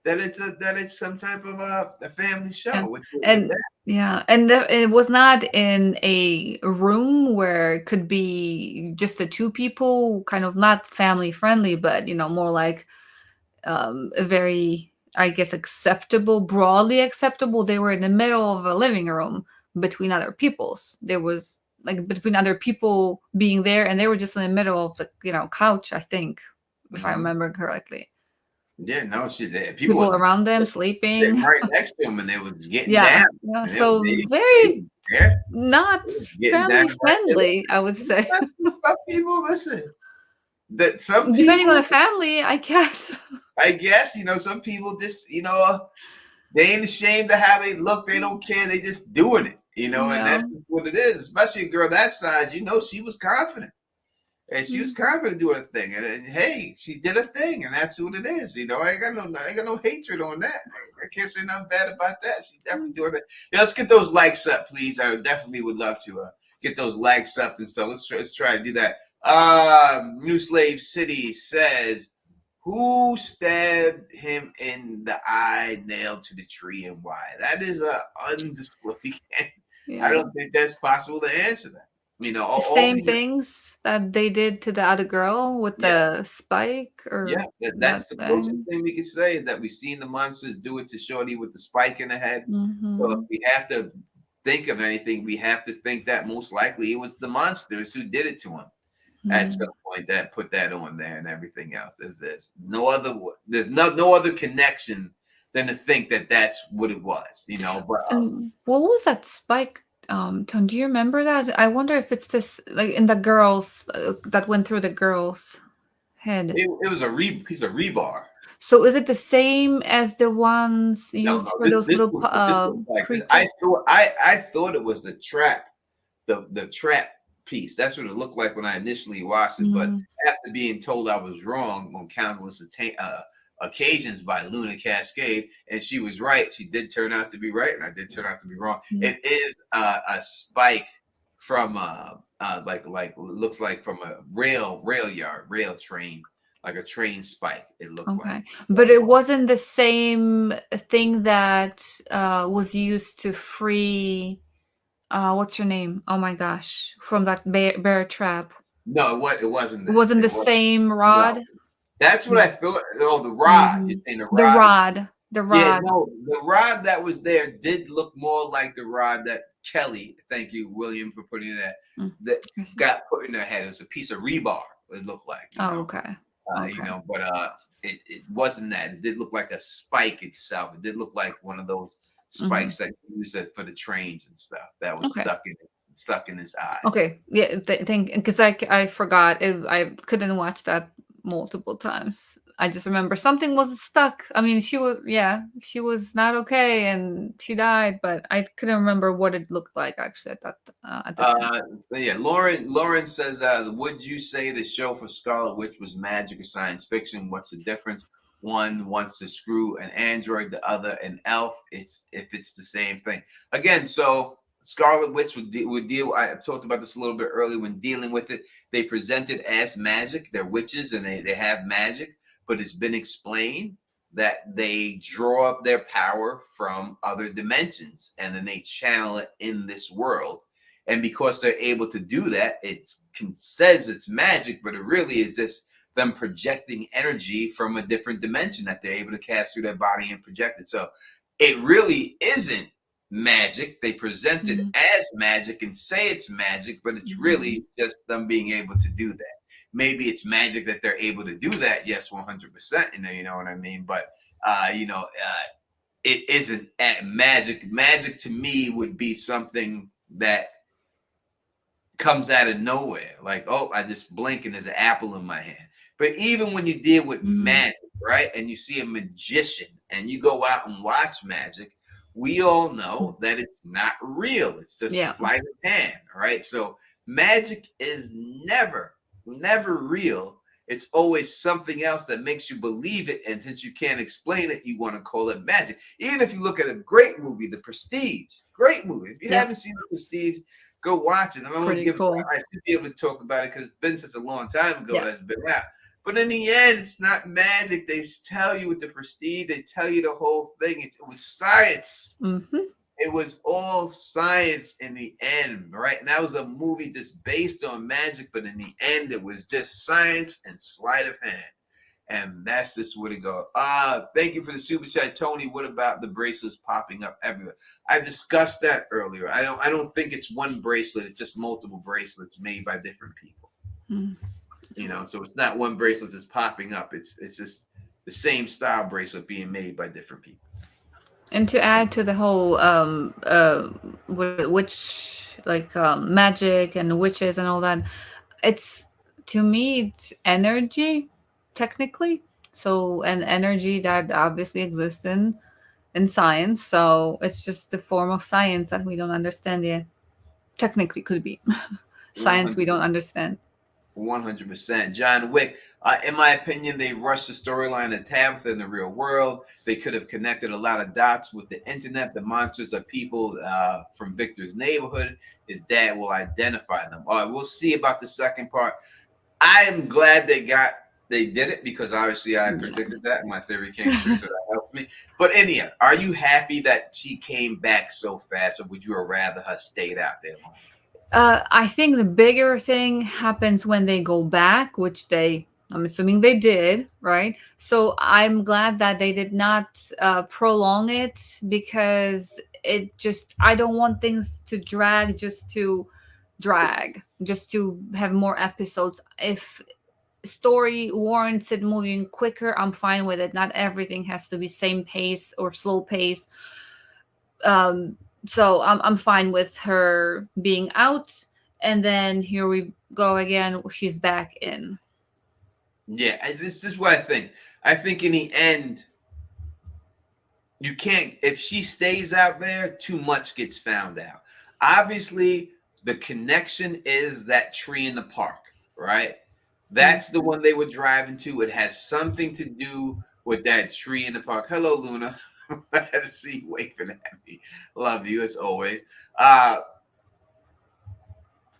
that it's some type of a family show Yeah. with And that. yeah, and it was not in a room where it could be just the two people, kind of not family friendly, but more like a very, I guess, acceptable, broadly acceptable. They were in the middle of a living room between other people's. There was like between other people being there, and they were just in the middle of the couch, I think, if I Mm-hmm. remember correctly. Yeah, no, people People were around them sitting sleeping. right next to him, and they was getting Yeah, down, yeah. and So they very was there. not They was getting down family right there. friendly, I would say. Some people listen. That some Depending on people, the family, I guess. I guess, some people just, they ain't ashamed of how they look. They don't care. They just doing it, and Yeah. that's what it is. Especially a girl that size, she was confident. And she was Mm. confident doing a thing, and hey, she did a thing, and that's what it is. I ain't got no hatred on that. I can't say nothing bad about that. She definitely doing that. Yeah, let's get those likes up, please. I definitely would love to get those likes up and stuff. Let's try to do that. New Slave City says, "Who stabbed him in the eye, nailed to the tree, and why?" That is a undisclosed. I Yeah. don't think that's possible to answer that. All Same we things that they did to the other girl with yeah. the spike Yeah, or that's that the closest thing. thing we could say is that we've seen the monsters do it to Shorty with the spike in the head. So if Hmm. we have to think of anything, we have to think that most likely it was the monsters who did it to him at some point that put that on there and everything else. There's no other no other connection than to think that that's what it was, But And what was that spike? Tone, do you remember that? I wonder if it's this, like in the girls that went through the girl's head. it was a piece of rebar. So is it the same as the ones No, used no, for those little this was like this. creatures? I thought it was the trap, the trap piece. That's what it looked like when I initially watched it. But Mm, after being told I was wrong on countless occasions by Luna Cascade, and she was right. She did turn out to be right, and I did turn out to be wrong. mm. It is a spike from like looks like from a rail train, like a train spike. It looked like. Okay. But it wasn't the same thing that was used to free what's her name? Oh my gosh, from that bear trap. No, it wasn't It that. wasn't the It was same no. rod. That's what I thought. Oh, the rod. You're Mm-hmm. saying the The rod that rod. The yeah, rod. no, the rod that was there did look more like the rod that Kelly, thank you, William, for putting that, Mm. that I see. got put in her head. It was a piece of rebar, it looked like, Oh, okay. Okay. but it wasn't that. It did look like a spike itself. It did look like one of those Mm-hmm. spikes that you use it for the trains and stuff that was Okay. stuck in his eye. Okay. Yeah. Thank because I forgot. I couldn't watch that multiple times. I just remember something was stuck. I mean, she was not okay and she died, but I couldn't remember what it looked like actually at this time. Yeah, Lauren says, would you say the show for Scarlet Witch was magic or science fiction? What's the difference? One wants to screw an android, the other an elf. It's the same thing. Again, so Scarlet Witch would deal. I talked about this a little bit earlier when dealing with it. They present it as magic. They're witches and they have magic, but it's been explained that they draw up their power from other dimensions and then they channel it in this world. And because they're able to do that, it says it's magic, but it really is just them projecting energy from a different dimension that they're able to cast through their body and project it. So it really isn't magic. They present it Mhm. as magic and say it's magic, but it's really just them being able to do that. Maybe it's magic that they're able to do that. Yes, 100%. You know what I mean? But, it isn't magic. Magic to me would be something that comes out of nowhere. Like, oh, I just blink and there's an apple in my hand. But even when you deal with Mm. magic, right, and you see a magician and you go out and watch magic, we all know that it's not real. It's just Yeah. sleight of hand, right? So magic is never real. It's always something else that makes you believe it. And since you can't explain it, you want to call it magic. Even if you look at a great movie, The Prestige, great movie. If you Yeah. haven't seen The Prestige, go watch it. I'm going to Pretty cool. I should be able to talk about it because it's been such a long time ago Yeah. that's been out. But in the end, it's not magic. They tell you with The Prestige, they tell you the whole thing. It was science. Mm-hmm. It was all science in the end, right? And that was a movie just based on magic, but in the end, it was just science and sleight of hand. And that's just where it goes. Thank you for the super chat, Tony. What about the bracelets popping up everywhere? I discussed that earlier. I don't think it's one bracelet. It's just multiple bracelets made by different people. Mm. So it's not one bracelet that's popping up. It's just the same style bracelet being made by different people. And to add to the whole witch magic and witches and all that, it's to me it's energy technically. So an energy that obviously exists in science. So it's just the form of science that we don't understand yet. Technically could be science we don't understand. 100%. John Wick, in my opinion, they rushed the storyline of Tabitha in the real world. They could have connected a lot of dots with the internet. The monsters are people from Victor's neighborhood. His dad will identify them. All right, we'll see about the second part. I am glad they did it because obviously I predicted that and my theory came true, so that helped me. But Inia, are you happy that she came back so fast, or would you have rather her stayed out there longer? I think the bigger thing happens when they go back, which I'm assuming they did, right? So I'm glad that they did not prolong it because I don't want things to drag just to have more episodes. If story warrants it moving quicker, I'm fine with it. Not everything has to be same pace or slow pace. So I'm fine with her being out, and then here we go again. She's back in. Yeah, this is what I think. I think in the end, you can't. If she stays out there, too much gets found out. Obviously, The connection is that tree in the park, right? That's the one they were driving to. It has something to do with that tree in the park. Hello, Luna. I see you waving at me. Love you as always. Uh,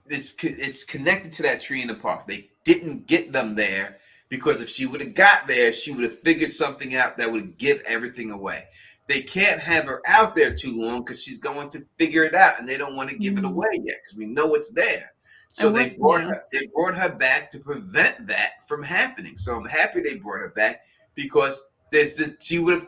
it's connected to that tree in the park. They didn't get them there because if she would have got there, she would have figured something out that would give everything away. They can't have her out there too long because she's going to figure it out, and they don't want to give it away yet because we know it's there. So they brought her back to prevent that from happening. So I'm happy they brought her back because she would have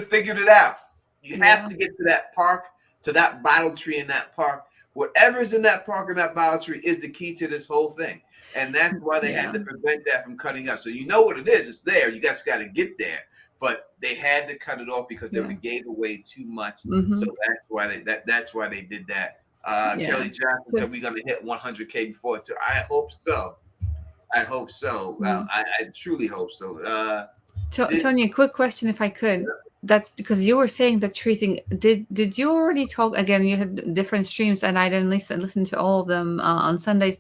figured it out. You have to get to that park, to that bottle tree in that park. Whatever's in that park and that bottle tree is the key to this whole thing. And that's why they had to prevent that from cutting up. So you know what it is. It's there. You guys got to get there. But they had to cut it off because they gave away too much. So that's why they did that. Kelly Johnson said we're going to hit 100K before it. I hope so. I hope so. I truly hope so. Tony, a quick question if I could. That because you were saying the tree thing, did you already talk again? You had different streams, and I didn't listen to all of them on Sundays.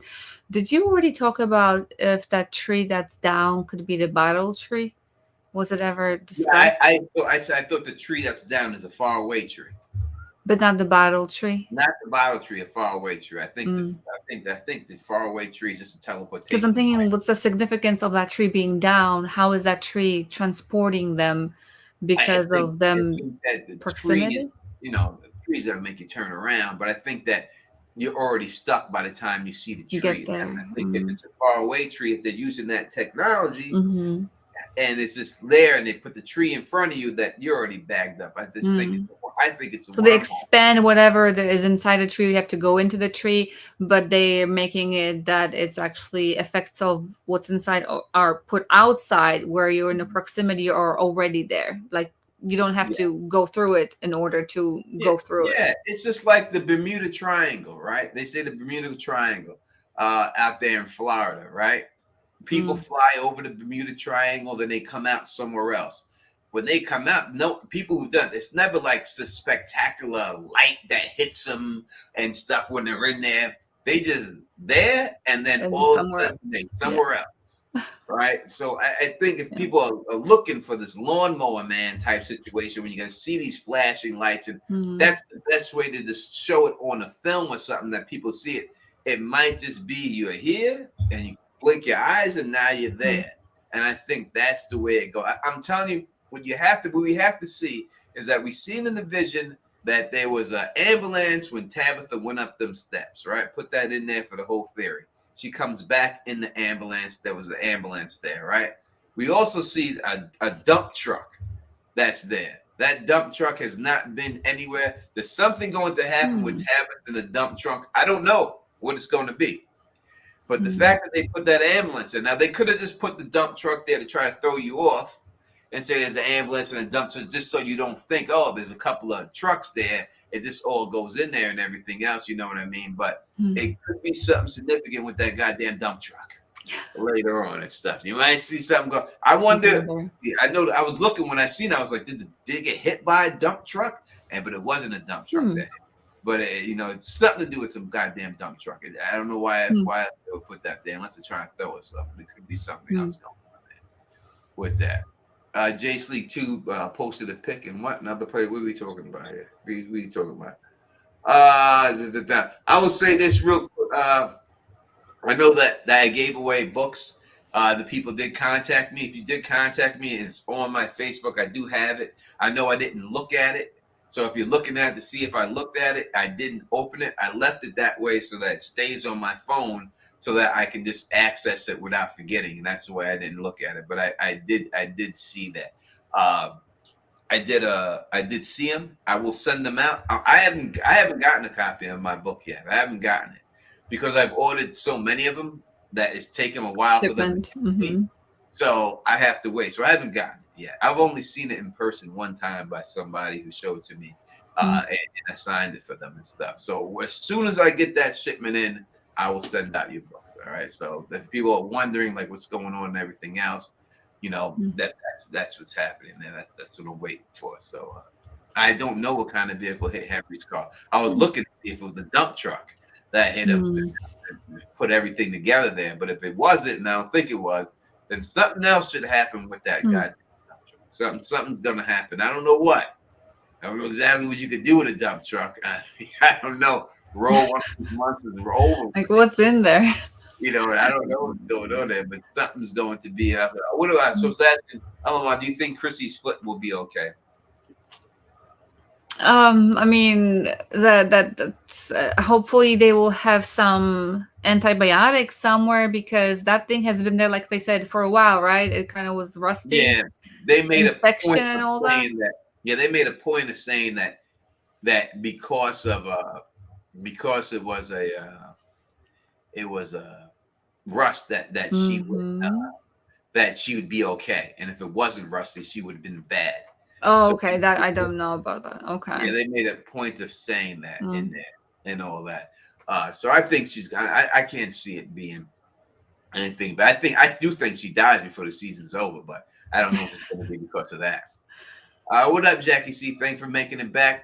Did you already talk about if that tree that's down could be the bottle tree? Was it ever discussed? I thought the tree that's down is a far away tree, but not the bottle tree. Not the bottle tree, a far away tree. I think the far away tree is just a teleportation. Because I'm thinking, what's the significance of that tree being down? How is that tree transporting them? Because of them proximity? The trees that make you turn around, but I think that you're already stuck by the time you see the tree. And I think if it's a far away tree, if they're using that technology and it's just there and they put the tree in front of you, that you're already bagged up. I think it's so they expand whatever that is inside the tree. You have to go into the tree, but they're making it that it's actually effects of what's inside are put outside where you're in the proximity or already there. Like you don't have to go through it in order to go through it. Yeah, it's just like the Bermuda Triangle, right? They say the Bermuda Triangle out there in Florida, right? People fly over the Bermuda Triangle, then they come out somewhere else. When they come out, people who've done it's never like the spectacular light that hits them and stuff when they're in there. They just there and then all somewhere else, right? So I think if people are looking for this lawnmower man type situation, when you're gonna see these flashing lights, and that's the best way to just show it on a film or something that people see it. It might just be you're here and you blink your eyes and now you're there. And I think that's the way it goes. I'm telling you. What we have to see is that we seen in the vision that there was an ambulance when Tabitha went up them steps, right? Put that in there for the whole theory. She comes back in the ambulance. There was an ambulance there, right? We also see a dump truck that's there. That dump truck has not been anywhere. There's something going to happen with Tabitha in the dump truck. I don't know what it's going to be. But the fact that they put that ambulance in, now they could have just put the dump truck there to try to throw you off and say there's an ambulance and a dump truck, just so you don't think, oh, there's a couple of trucks there. It just all goes in there and everything else, you know what I mean? But it could be something significant with that goddamn dump truck later on and stuff. You might see something go. I wonder. I know. I was looking when I seen it. I was like, did it get hit by a dump truck? But it wasn't a dump truck there. But it's something to do with some goddamn dump truck. I don't know why they would put that there unless they're trying to throw us up. It could be something else going on there with that. J Sleek 2 posted a pic and what another play. What are we talking about here? What are we talking about? I will say this real quick. I know that I gave away books. The people did contact me. If you did contact me, it's on my Facebook. I do have it. I know I didn't look at it. So if you're looking at it to see if I looked at it, I didn't open it. I left it that way so that it stays on my phone so that I can just access it without forgetting. And that's the way I didn't look at it. But I did see that. I did see them. I will send them out. I haven't gotten a copy of my book yet. I haven't gotten it because I've ordered so many of them that it's taken a while for them to complete. So I have to wait. So I haven't gotten it yet. I've only seen it in person one time by somebody who showed it to me, and I signed it for them and stuff. So as soon as I get that shipment in, I will send out your books. All right. So if people are wondering like what's going on and everything else, that's what's happening there. That's what I'm waiting for. So I don't know what kind of vehicle hit Henry's car. I was looking to see if it was a dump truck. that hit him, Mm. put everything together there. But if it wasn't, and I don't think it was, then something else should happen with that Mm. guy. Something's gonna happen. I don't know what. I don't know exactly what you could do with a dump truck. I don't know. Roll one of these monsters over Like, with it. what's in there? I don't know what's going on there, but something's going to be up. What about? So, asking, do you think Chrissy's foot will be okay? I mean, that's hopefully they will have some antibiotics somewhere because that thing has been there, like they said, for a while, right? It kind of was rusty, Yeah, they made a infection point and of all that. saying that. Yeah, they made a point of saying that because it was a rust Mm-hmm. that she would be okay, and if it wasn't rusty, she would have been bad. Oh, So okay. That I don't know about that. Okay. yeah, they made a point of saying that in Mm. there and all that. So I think I can't see it being anything, but I do think she dies before the season's over. But I don't know if it's going to be because of that. What up, Jackie C? Thanks for making it back.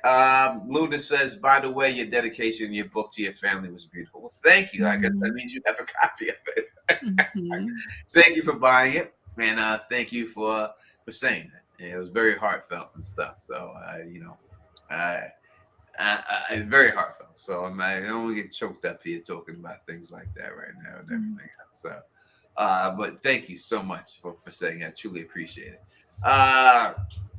Luna says, by the way, your dedication in your book to your family was beautiful. Well, thank you. I guess that Mm-hmm. means you have a copy of it. Mm-hmm. Thank you for buying it, and thank you for saying that. It was very heartfelt and stuff. So I, very heartfelt. So I don't want to get choked up here talking about things like that right now and everything else. So, but thank you so much for saying that. I truly appreciate it.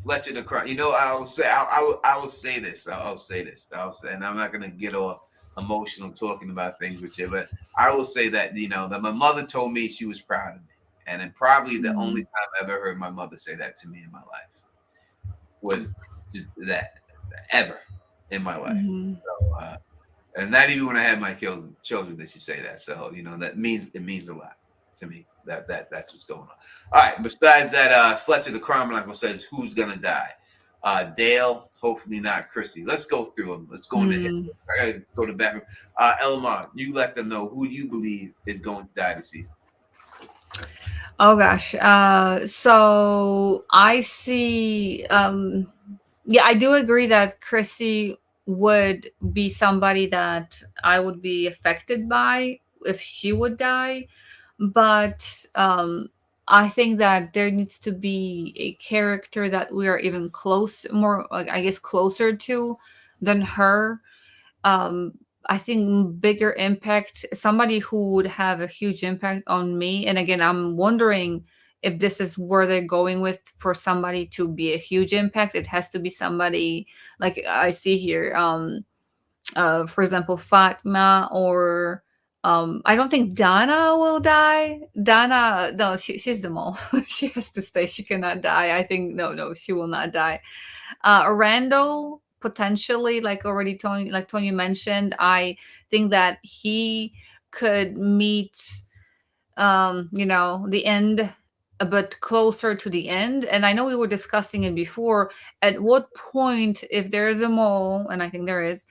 Fletcher the Crown. I will say I will say this. I'll say this. And I'm not gonna get all emotional talking about things with you, but I will say that that my mother told me she was proud of me, and then probably the only Mm-hmm. time I ever heard my mother say that to me in my life was just that ever in my life. Mm-hmm. So, and not even when I had my children did she say that. So that means it means a lot to me. That's what's going on. All right. Besides that, Fletcher the Chronological says who's gonna die? Dale, hopefully not Christy. Let's go through them. Let's go into hit. Mm. I gotta go to the bathroom. Elmar, you let them know who you believe is going to die this season. Oh gosh. So I see. Yeah, I do agree that Chrissy would be somebody that I would be affected by if she would die. But I think that there needs to be a character that we are even more like I guess closer to than her. um I think bigger impact, somebody who would have a huge impact on me. And again, I'm wondering if this is where they're going with, for somebody to be a huge impact it has to be somebody like I see here. For example, Fatima, or I don't think Donna will die. Donna, no, she's the mole. She has to stay. She cannot die. I think no, she will not die. Randall, potentially, like Tony mentioned, I think that he could meet the end, a bit closer to the end. And I know we were discussing it before. At what point, if there is a mole, and I think there is,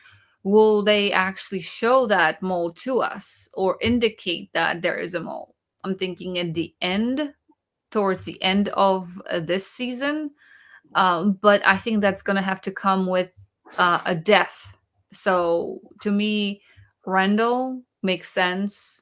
will they actually show that mole to us or indicate that there is a mole? I'm thinking at the end, towards the end of this season. But I think that's going to have to come with a death. So to me, Randall makes sense.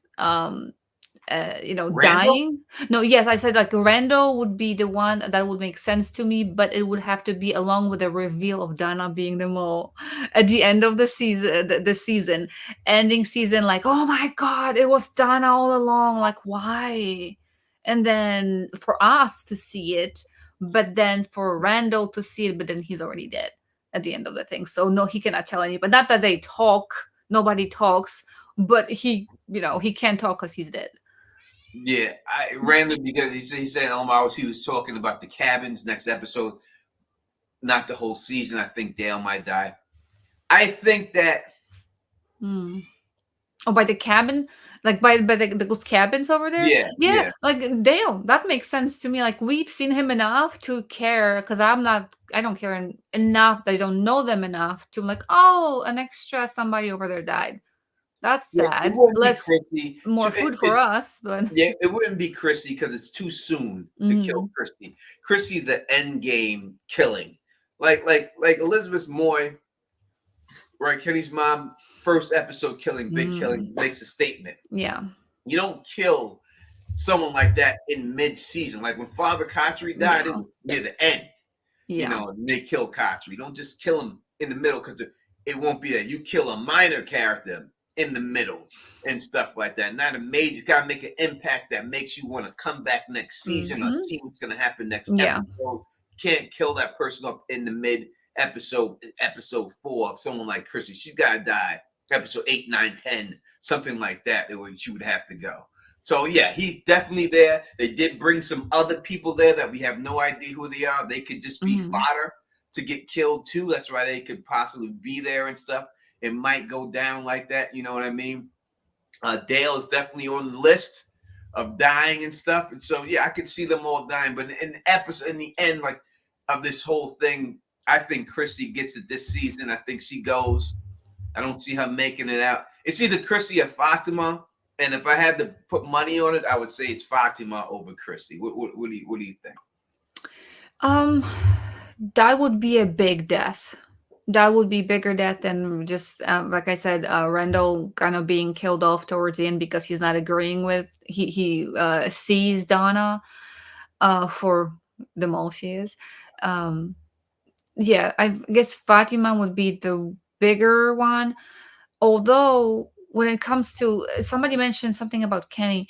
Randall? Dying. No, yes, I said like Randall would be the one that would make sense to me, but it would have to be along with the reveal of Donna being the mole at the end of the season, the season, ending season. Like, oh my god, it was Donna all along. Like, why? And then for us to see it, but then for Randall to see it, but then he's already dead at the end of the thing. So no, he cannot tell anybody. Not that they talk. Nobody talks, but he can't talk because he's dead. Yeah, I random because he said Elmar he was talking about the cabins next episode, not the whole season. I think Dale might die. I think that Hmm. Oh, by the cabin, like by those cabins over there. yeah, Yeah, yeah, like Dale. That makes sense to me. Like we've seen him enough to care, because I don't care enough. That I don't know them enough to like, oh, an extra somebody over there died. That's yeah. It sad. wouldn't be Less Christy. more food for us, but Yeah, it wouldn't be Christy because it's too soon to kill mm, Christy. Christy's an end game killing, like Elizabeth Moy right? Kenny's mom, first episode killing, big killing, Mm. makes a statement. Yeah. You don't kill someone like that in mid-season. Like when Father Kotchery died, it Yeah. was near the end. You Yeah. know, and they kill Kotchery. You don't just kill him in the middle because it won't be that. You kill a minor character in the middle and stuff like that. Not a major. You gotta make an impact that makes you want to come back next season or see what's gonna happen next Yeah. episode. Can't kill that person up in the mid episode 4 of someone like Chrissy. She's gotta die episode 8, 9, 10, something like that. She would have to go. So yeah, he's definitely there. They did bring some other people there that we have no idea who they are. They could just be fodder to get killed too. That's why they could possibly be there and stuff. It might go down like that. You know what I mean? Dale is definitely on the list of dying and stuff. And so yeah, I could see them all dying. But in the end, like of this whole thing, I think Christy gets it this season. I think she goes. I don't see her making it out. It's either Christy or Fatima. And if I had to put money on it, I would say it's Fatima over Christy. What do you think? That would be a big death. That would be bigger death than just like I said, Randall kind of being killed off towards the end because he's not agreeing with he sees Donna for the mole she is. Yeah, I guess Fatima would be the bigger one. Although when it comes to somebody mentioned something about Kenny,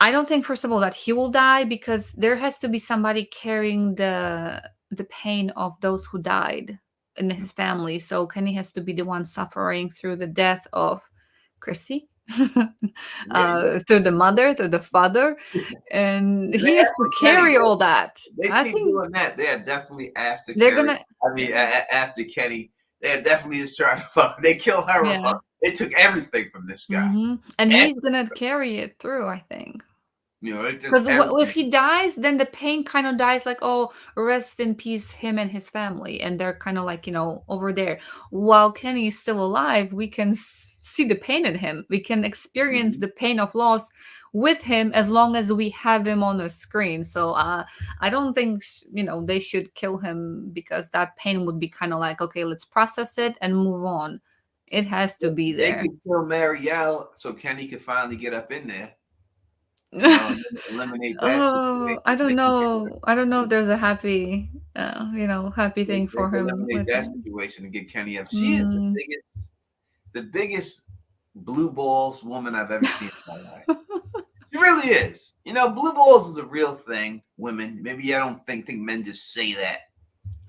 I don't think first of all that he will die because there has to be somebody carrying the pain of those who died in his family. So Kenny has to be the one suffering through the death of Christy, through the mother, through the father, and he has to carry all that. They I keep think doing that. They are definitely after they're Carrie. gonna. I mean, after Kenny, they are definitely just trying to fuck. They kill her. Yeah. They took everything from this guy. And he's gonna carry it through, I think. You know, Because if he dies, then the pain kind of dies. Like, oh, rest in peace, him and his family, and they're kind of like over there. While Kenny is still alive, we can see the pain in him. We can experience the pain of loss with him as long as we have him on the screen. So I don't think they should kill him because that pain would be kind of like, okay, let's process it and move on. It has to be there. They could kill Marielle so Kenny could finally get up in there. Eliminate that. Oh, I don't know. I don't know if there's a happy, happy thing for him. Eliminate that situation and get Kenny up. She is the biggest blue balls woman I've ever seen in my life. She really is. Blue balls is a real thing. Women, maybe I don't think men just say that.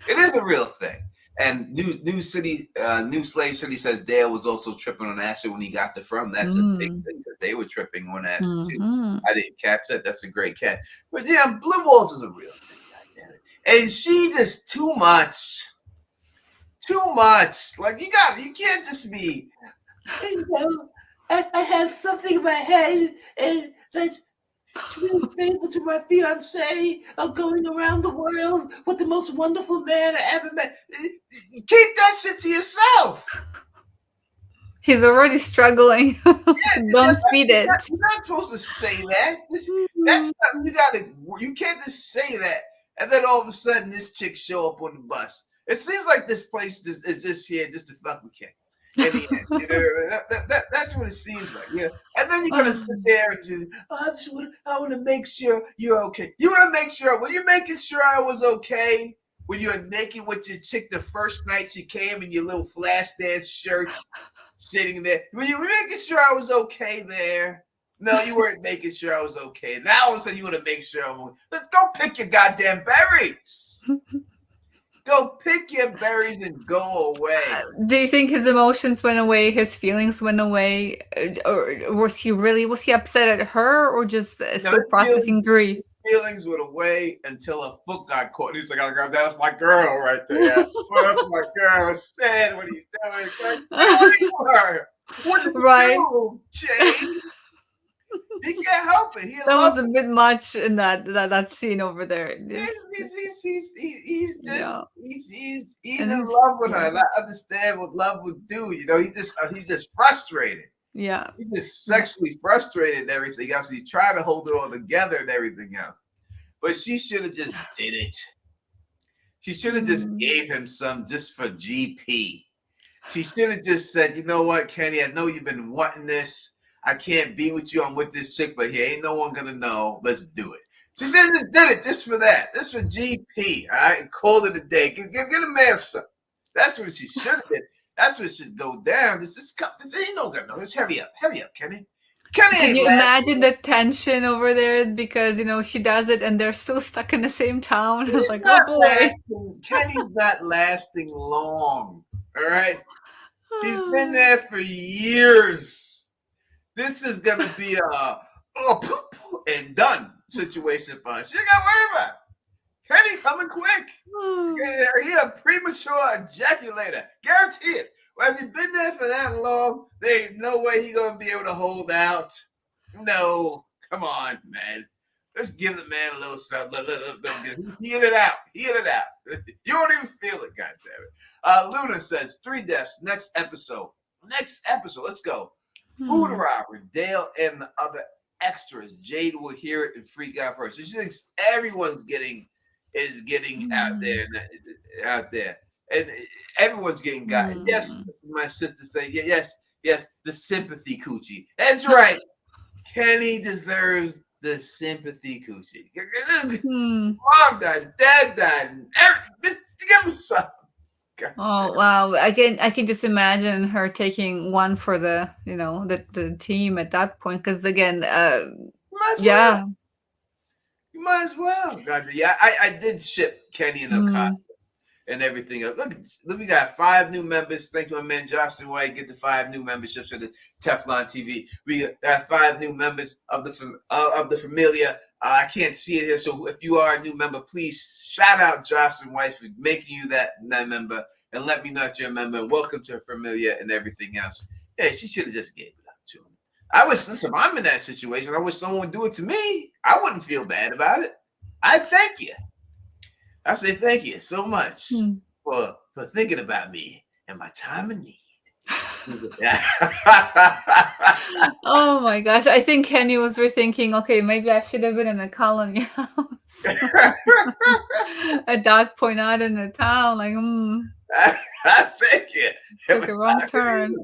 It is a real thing. And New Slave City says Dale was also tripping on acid when he got the from. That's a big thing because they were tripping on acid too. I didn't catch that. That's a great cat. But yeah, Blue Balls is a real thing. Goddamn it. And she just too much. Too much. Like you can't just be. I have something in my head and that's really faithful to my fiance of going around the world with the most wonderful man I ever met. Keep that shit to yourself. He's already struggling. Don't feed it. You're not supposed to say that. That's something you can't just say that and then all of a sudden this chick show up on the bus. It seems like this place is just here just to fuck with Ken. In the end, that's what it seems like. Yeah, and then you're gonna sit there and just, I want to make sure you're okay. You want to make sure. Were you making sure I was okay when you were naked with your chick the first night she came in your little flash dance shirt, sitting there? Were you making sure I was okay there? No, you weren't making sure I was okay. Now all of a sudden you want to make sure let's go pick your goddamn berries. Go pick your berries and go away. Do you think his emotions went away? His feelings went away? Or was he upset at her or just still processing grief? Feelings went away until a foot got caught. And he's like, oh, that's my girl right there. That's my girl. Shit, what are you doing? What are you doing, Jade? He can't help it. That was a bit much in that scene over there. He's in love with her, and I understand what love would do. He's just frustrated. Yeah, he's just sexually frustrated and everything else. He's trying to hold it all together and everything else. But she should have just did it. She should have just gave him some just for GP. She should have just said, you know what, Kenny, I know you've been wanting this. I can't be with you. I'm with this chick, but here ain't no one gonna know. Let's do it. She should have did it just for that. Just for GP. All right, called it a day. Get a man something. That's what she should have did. That's what should go down. This ain't no gonna know. Just hurry up, Kenny. Kenny Can ain't you laughing. imagine the tension over there because she does it and they're still stuck in the same town? It's He's like, oh not boy. lasting. Kenny's not lasting long. All right. He's been there for years. This is gonna be a and done situation for us. You gotta worry about it. Kenny coming quick. He a premature ejaculator. Guarantee it. Well, if you've been there for that long, there ain't no way he gonna be able to hold out. No. Come on, man. Let's give the man a little something. Heat it out. Heat it out. You don't even feel it, goddammit. Luna says 3 deaths. Next episode. Let's go. Food robbery. Dale and the other extras. Jade will hear it and freak out first. So she thinks everyone's getting out there, and everyone's getting got. Yes, my sister saying yes. The sympathy coochie. That's right. Kenny deserves the sympathy coochie. Mom died, dad died, everything. Give him some. Oh wow! I can just imagine her taking one for the the team at that point because again, yeah. You might as well. God, yeah, I did ship Kenny in a car and everything else. Look, we got 5 new members. Thank you, my man Justin White. Get the 5 new memberships for the Teflon TV. We got 5 new members of the Familia. I can't see it here, so if you are a new member, please shout out Justin White for making you that member, and let me know that you're a member. Welcome to Familia and everything else. Yeah, she should have just gave it up to him. Listen, if I'm in that situation, I wish someone would do it to me. I wouldn't feel bad about it. I thank you. I say thank you so much for thinking about me and my time of need. Oh my gosh. I think Kenny was rethinking, okay, maybe I should have been in a colony house. At that point out in the town, like, Thank you. Took a wrong turn.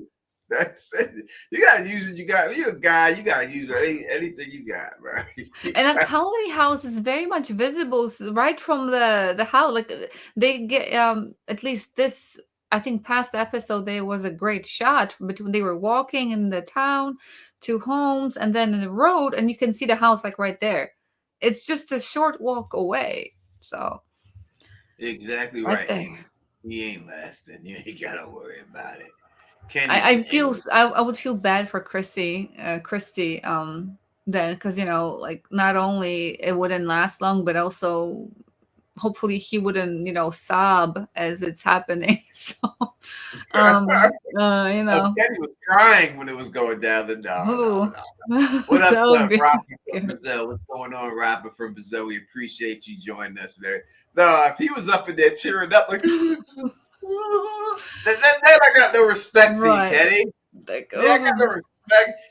That's it. You gotta use what you got. You're a guy. You gotta use anything you got, right? And that colony house is very much visible right from the house. Like they get at least this. I think past episode there was a great shot between they were walking in the town to homes and then in the road, and you can see the house like right there. It's just a short walk away. So exactly right. He ain't lasting. You ain't gotta worry about it. I would feel bad for Christy, then because like not only it wouldn't last long, but also hopefully he wouldn't sob as it's happening. So Kenny was crying when it was going down. No. What up, Robert from Brazil? What's going on, Robert from Brazil? We appreciate you joining us there. No, if he was up in there tearing up like. Then I got no respect for you, Kenny. I got no respect.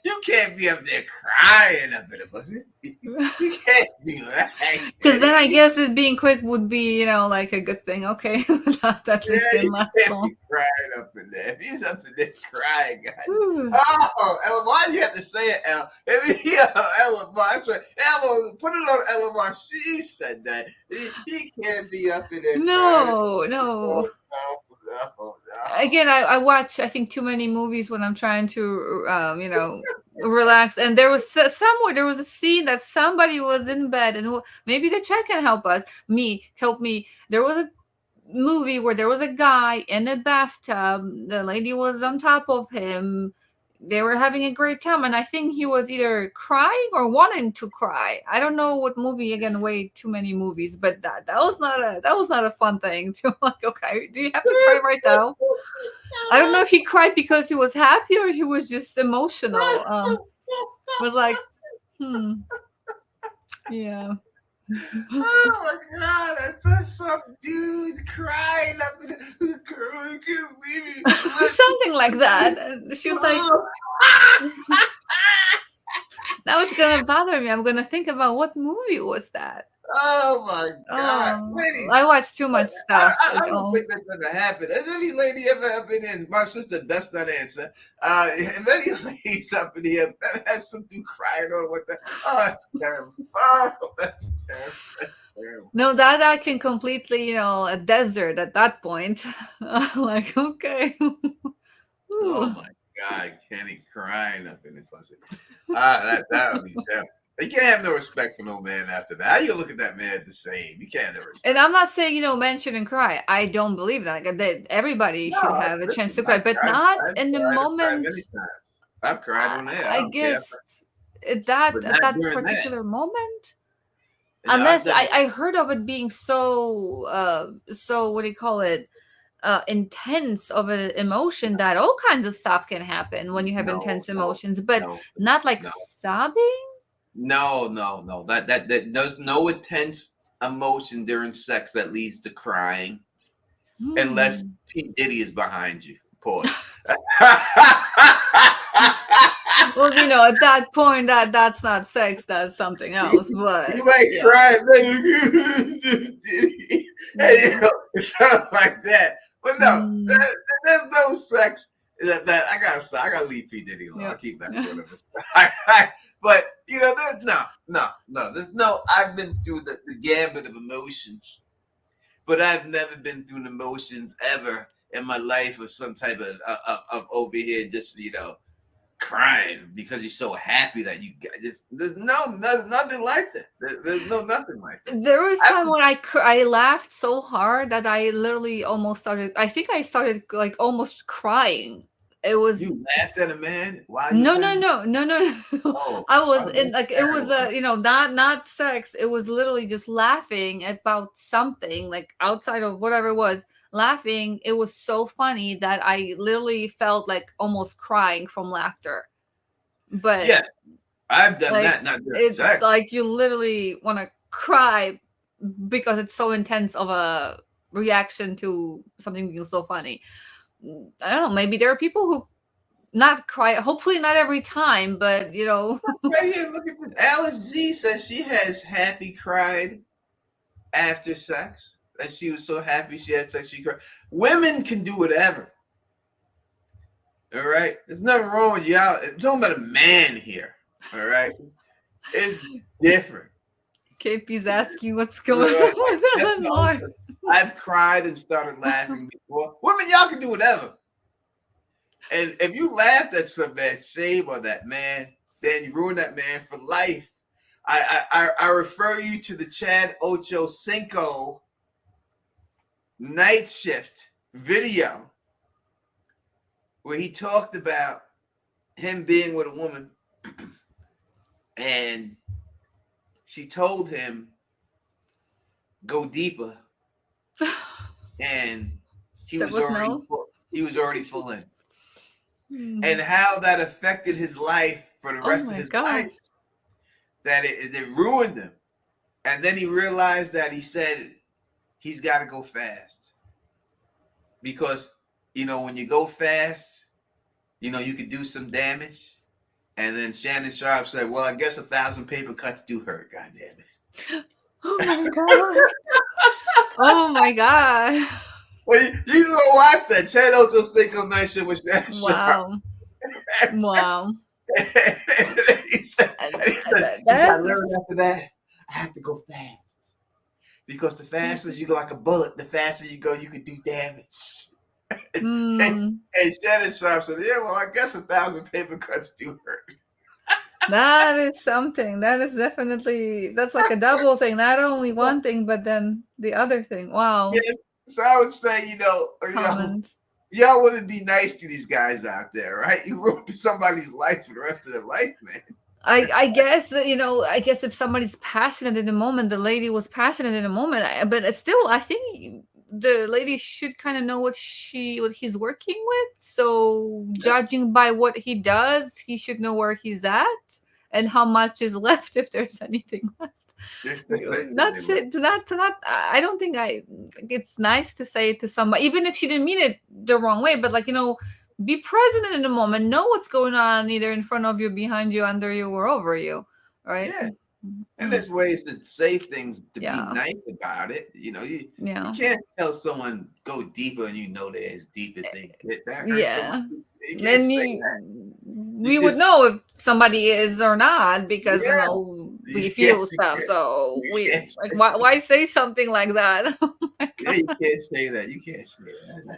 You can't be up there crying up in the pussy. You can't do that. Because then I guess it being quick would be, like a good thing. Okay, that you can't be crying up in there. If he's up in there crying, God. Ella, why do you have to say it, Ella? Ella, that's right. Ella, put it on Ella. She said that he can't be up in there. No. No. Again, I watch, I think, too many movies when I'm trying to, relax. And there was there was a scene that somebody was in bed, and maybe the chat can help me. There was a movie where there was a guy in a bathtub. The lady was on top of him. They were having a great time, and I think he was either crying or wanting to cry. I don't know what movie. Again, way too many movies, but that was not a fun thing to like. Okay, do you have to cry right now? I don't know if he cried because he was happy or he was just emotional. Was like, yeah. Oh my God! I saw some dude crying up in the girl. I can't believe it. Something like that. And she was like, now it's gonna bother me. I'm gonna think about what movie was that. Oh my God, Oh, ladies! I watch too much stuff. I don't think that's gonna happen. Has any lady ever been in? My sister does not answer. If any ladies up in here that has something crying or like that, oh, that's terrible. Oh, that's terrible. That's terrible. No, that I can completely, a desert at that point. Like, okay. Oh Ooh. my God, Kenny crying up in the closet. That would be terrible. You can't have no respect for no man after that. How you look at that man the same? You can't have no And respect I'm for him. not saying, men shouldn't cry. I don't believe that. Like, that everybody No, should have a chance listen, to cry, but not I've in the cried. I've cried moment. many times. I've cried on air. I I don't care, guess at that but at not that during that. particular moment. You know, I've Unless done it. I heard of it being so what do you call it? Intense of an emotion that all kinds of stuff can happen when you have No, intense no, emotions, but no, not like no, sobbing. no. That there's no intense emotion during sex that leads to crying unless Hmm. P. Diddy is behind you. Pause. Well, at that point, that's not sex, that's something else. You But might yeah. cry, man. Diddy. Hey, Mm. it sounds like that. But no, Mm. there's no sex. That I gotta leave P Diddy alone. I'll Yep. keep that for them. But there's no. There's no. I've been through the gambit of emotions, but I've never been through the emotions ever in my life of some type of over here just crying because you're so happy that you got just there's nothing like that. There's no nothing like that. There was I, time when I laughed so hard that I literally almost started. I think I started like almost crying. It was you laughed at a man while you was no, no, having no, no, no, no. oh, I was oh in that's like it was terrible. not sex. It was literally just laughing about something like outside of whatever it was. Laughing. It was so funny that I literally felt like almost crying from laughter. But Yes, I've done like that, not during it's sex. like you literally want to cry because it's so intense of a reaction to something being so funny. I don't know. Maybe there are people who not cry. Hopefully, not every time, but Right here, look at this. Alice Z says she has happy cried after sex. That she was so happy she had sex she cried. Women can do whatever. All right. There's nothing wrong with y'all. I'm talking about a man here. All right. It's different. KP's asking what's going Right. That's on the only more. thing. I've cried and started laughing before. Women, y'all can do whatever. And if you laughed at some man, shame on that man, then you ruin that man for life. I refer you to the Chad Ocho Cinco night shift video where he talked about him being with a woman and she told him go deeper and he That was was already no. full in, and Hmm. how that affected his life for the Oh rest of my his gosh. life, that it ruined him. And then he realized that he said he's got to go fast because when you go fast, you could do some damage. And then Shannon Sharp said, "Well, I guess 1,000 paper cuts do hurt. God damn it." Oh my god. Oh my god. Well, you can go watch that Chad Ocho Cinco night shit with Shannon Sharp. Wow. Wow. And he said, And and he said, he said, I that's learned after that, I have to go fast. Because the faster you go like a bullet, the faster you go, you can do damage. And, mm, and Shannon Sharp said, yeah, well, I guess 1,000 paper cuts do hurt. that is something. That is definitely that's like a double thing. Not only one thing, but then the other thing. Wow. Yeah. So I would say, Comments. y'all wouldn't be nice to these guys out there, right? You ruined somebody's life for the rest of their life, man. I guess that, I guess if somebody's passionate in the moment, the lady was passionate in the moment, but it's still I think the lady should kind of know what he's working with. So judging by what he does, he should know where he's at and how much is left if there's anything left. Not say to not I don't think it's nice to say it to somebody even if she didn't mean it the wrong way, but like be present in the moment, know what's going on either in front of you, behind you, under you, or over you, right? Yeah. And there's ways to say things to be Yeah. nice about it. You know, you Yeah. can't tell someone go deeper and you know they're as deep as they get. That hurts so much. Yeah. You can't Then say you that. You we would just know if somebody is or not because yeah. we Yeah, feel stuff. So you we can't like say why say something like that? Oh my yeah, god. you can't say that. You can't say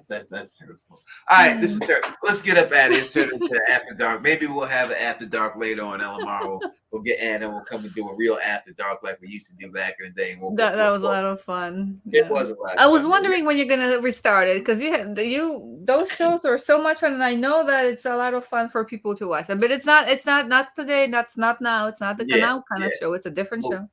that. That's hurtful. All right, this is Mm. let's get up at it. It's turned into after dark. Maybe we'll have an after dark later on. Tomorrow we'll get Anna. We'll come and do a real after dark like we used to do back in the day. And That was a lot of fun. it Yeah. was a lot I of was fun. wondering when you're gonna restart it because those shows are so much fun and I know that it's a lot of fun for people to watch. But it's not today, that's not now, it's not the Yeah, canal kind yeah. of show, it's a different Well, show.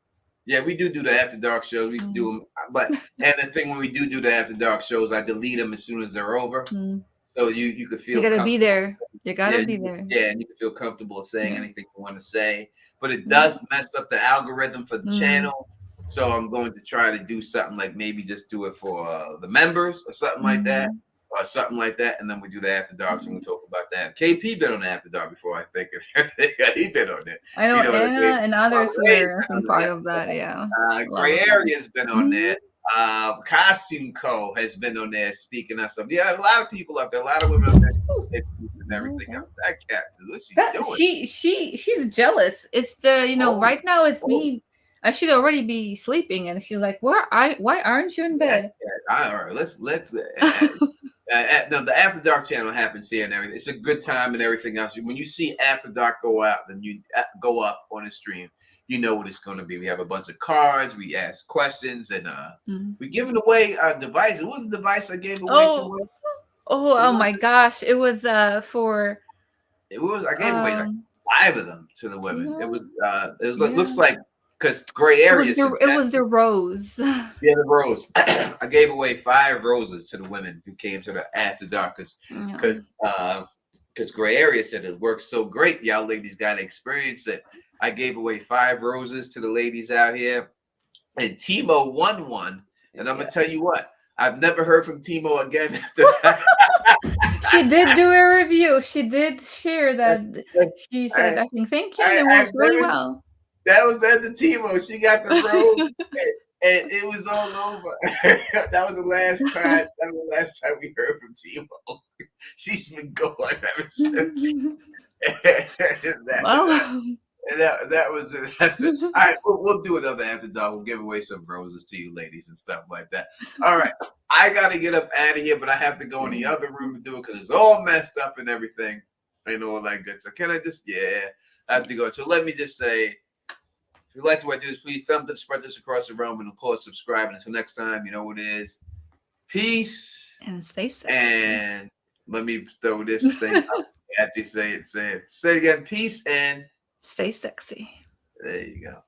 yeah, we do the after dark shows. We do Mm. them, but and the thing when we do the after dark shows, I delete them as soon as they're over, Mm. so you could You feel gotta be comfortable. there. You Yeah, gotta be there. yeah, and you can feel comfortable saying Yeah. anything you want to say. But it Yeah. does mess up the algorithm for the Mm. channel. So I'm going to try to do something like maybe just do it for the members or something like that. Mm. Or something like that, and then we do the after darks and we talk about that. KP been on the after dark before, I think. He been on there. I know You know what I mean? Anna and others Ray's were been on part the of that. Yeah, a lot Gray of fun. Area's been on Mhm. there. Costume Co has been on there speaking of stuff. Yeah, a lot of people up there, a lot of women up there and everything else. That cat, what's she That doing? she's jealous. It's the Oh, right now it's oh, me. I should already be sleeping, and she's like, why aren't you in that bed?" cat. All right, let's. No, the After Dark channel happens here and everything. It's a good time and everything else. When you see After Dark go out, then you go up on the stream. You know what it's going to be. We have a bunch of cards. We ask questions, and Mhm. we giving away our devices. What was the device I gave away to? Oh, oh my gosh! It was for I gave away like um 5 of them to the women. yeah, It was like, yeah. looks like because Gray Area It was the rose. yeah, the rose. I gave away 5 roses to the women who came to the After Dark Yeah. because Gray Area said it works so great. Y'all ladies got to experience it. I gave away 5 roses to the ladies out here, and Timo won one. And I'm gonna tell you what, I've never heard from Timo again after that. She did do a review. She did share that. She said, "I think thank you. It I've works really never. well." That was at the Timo. She got the rose, and it was all over. That was the last time. That was the last time we heard from Timo. She's been gone ever since. Well, that was it. That's it. All right, we'll do another after dark. We'll give away some roses to you ladies and stuff like that. All right, I gotta get up out of here, but I have to go in the other room to do it because it's all messed up and everything and all that good. So can I just I have to go. So let me just say, if you like what I do, please thumb this, spread this across the realm, and of course subscribe. And until next time, you know what it is. Peace and stay safe. and let me throw this thing up. After you say it. Say it again. Peace and Stay sexy. there you go.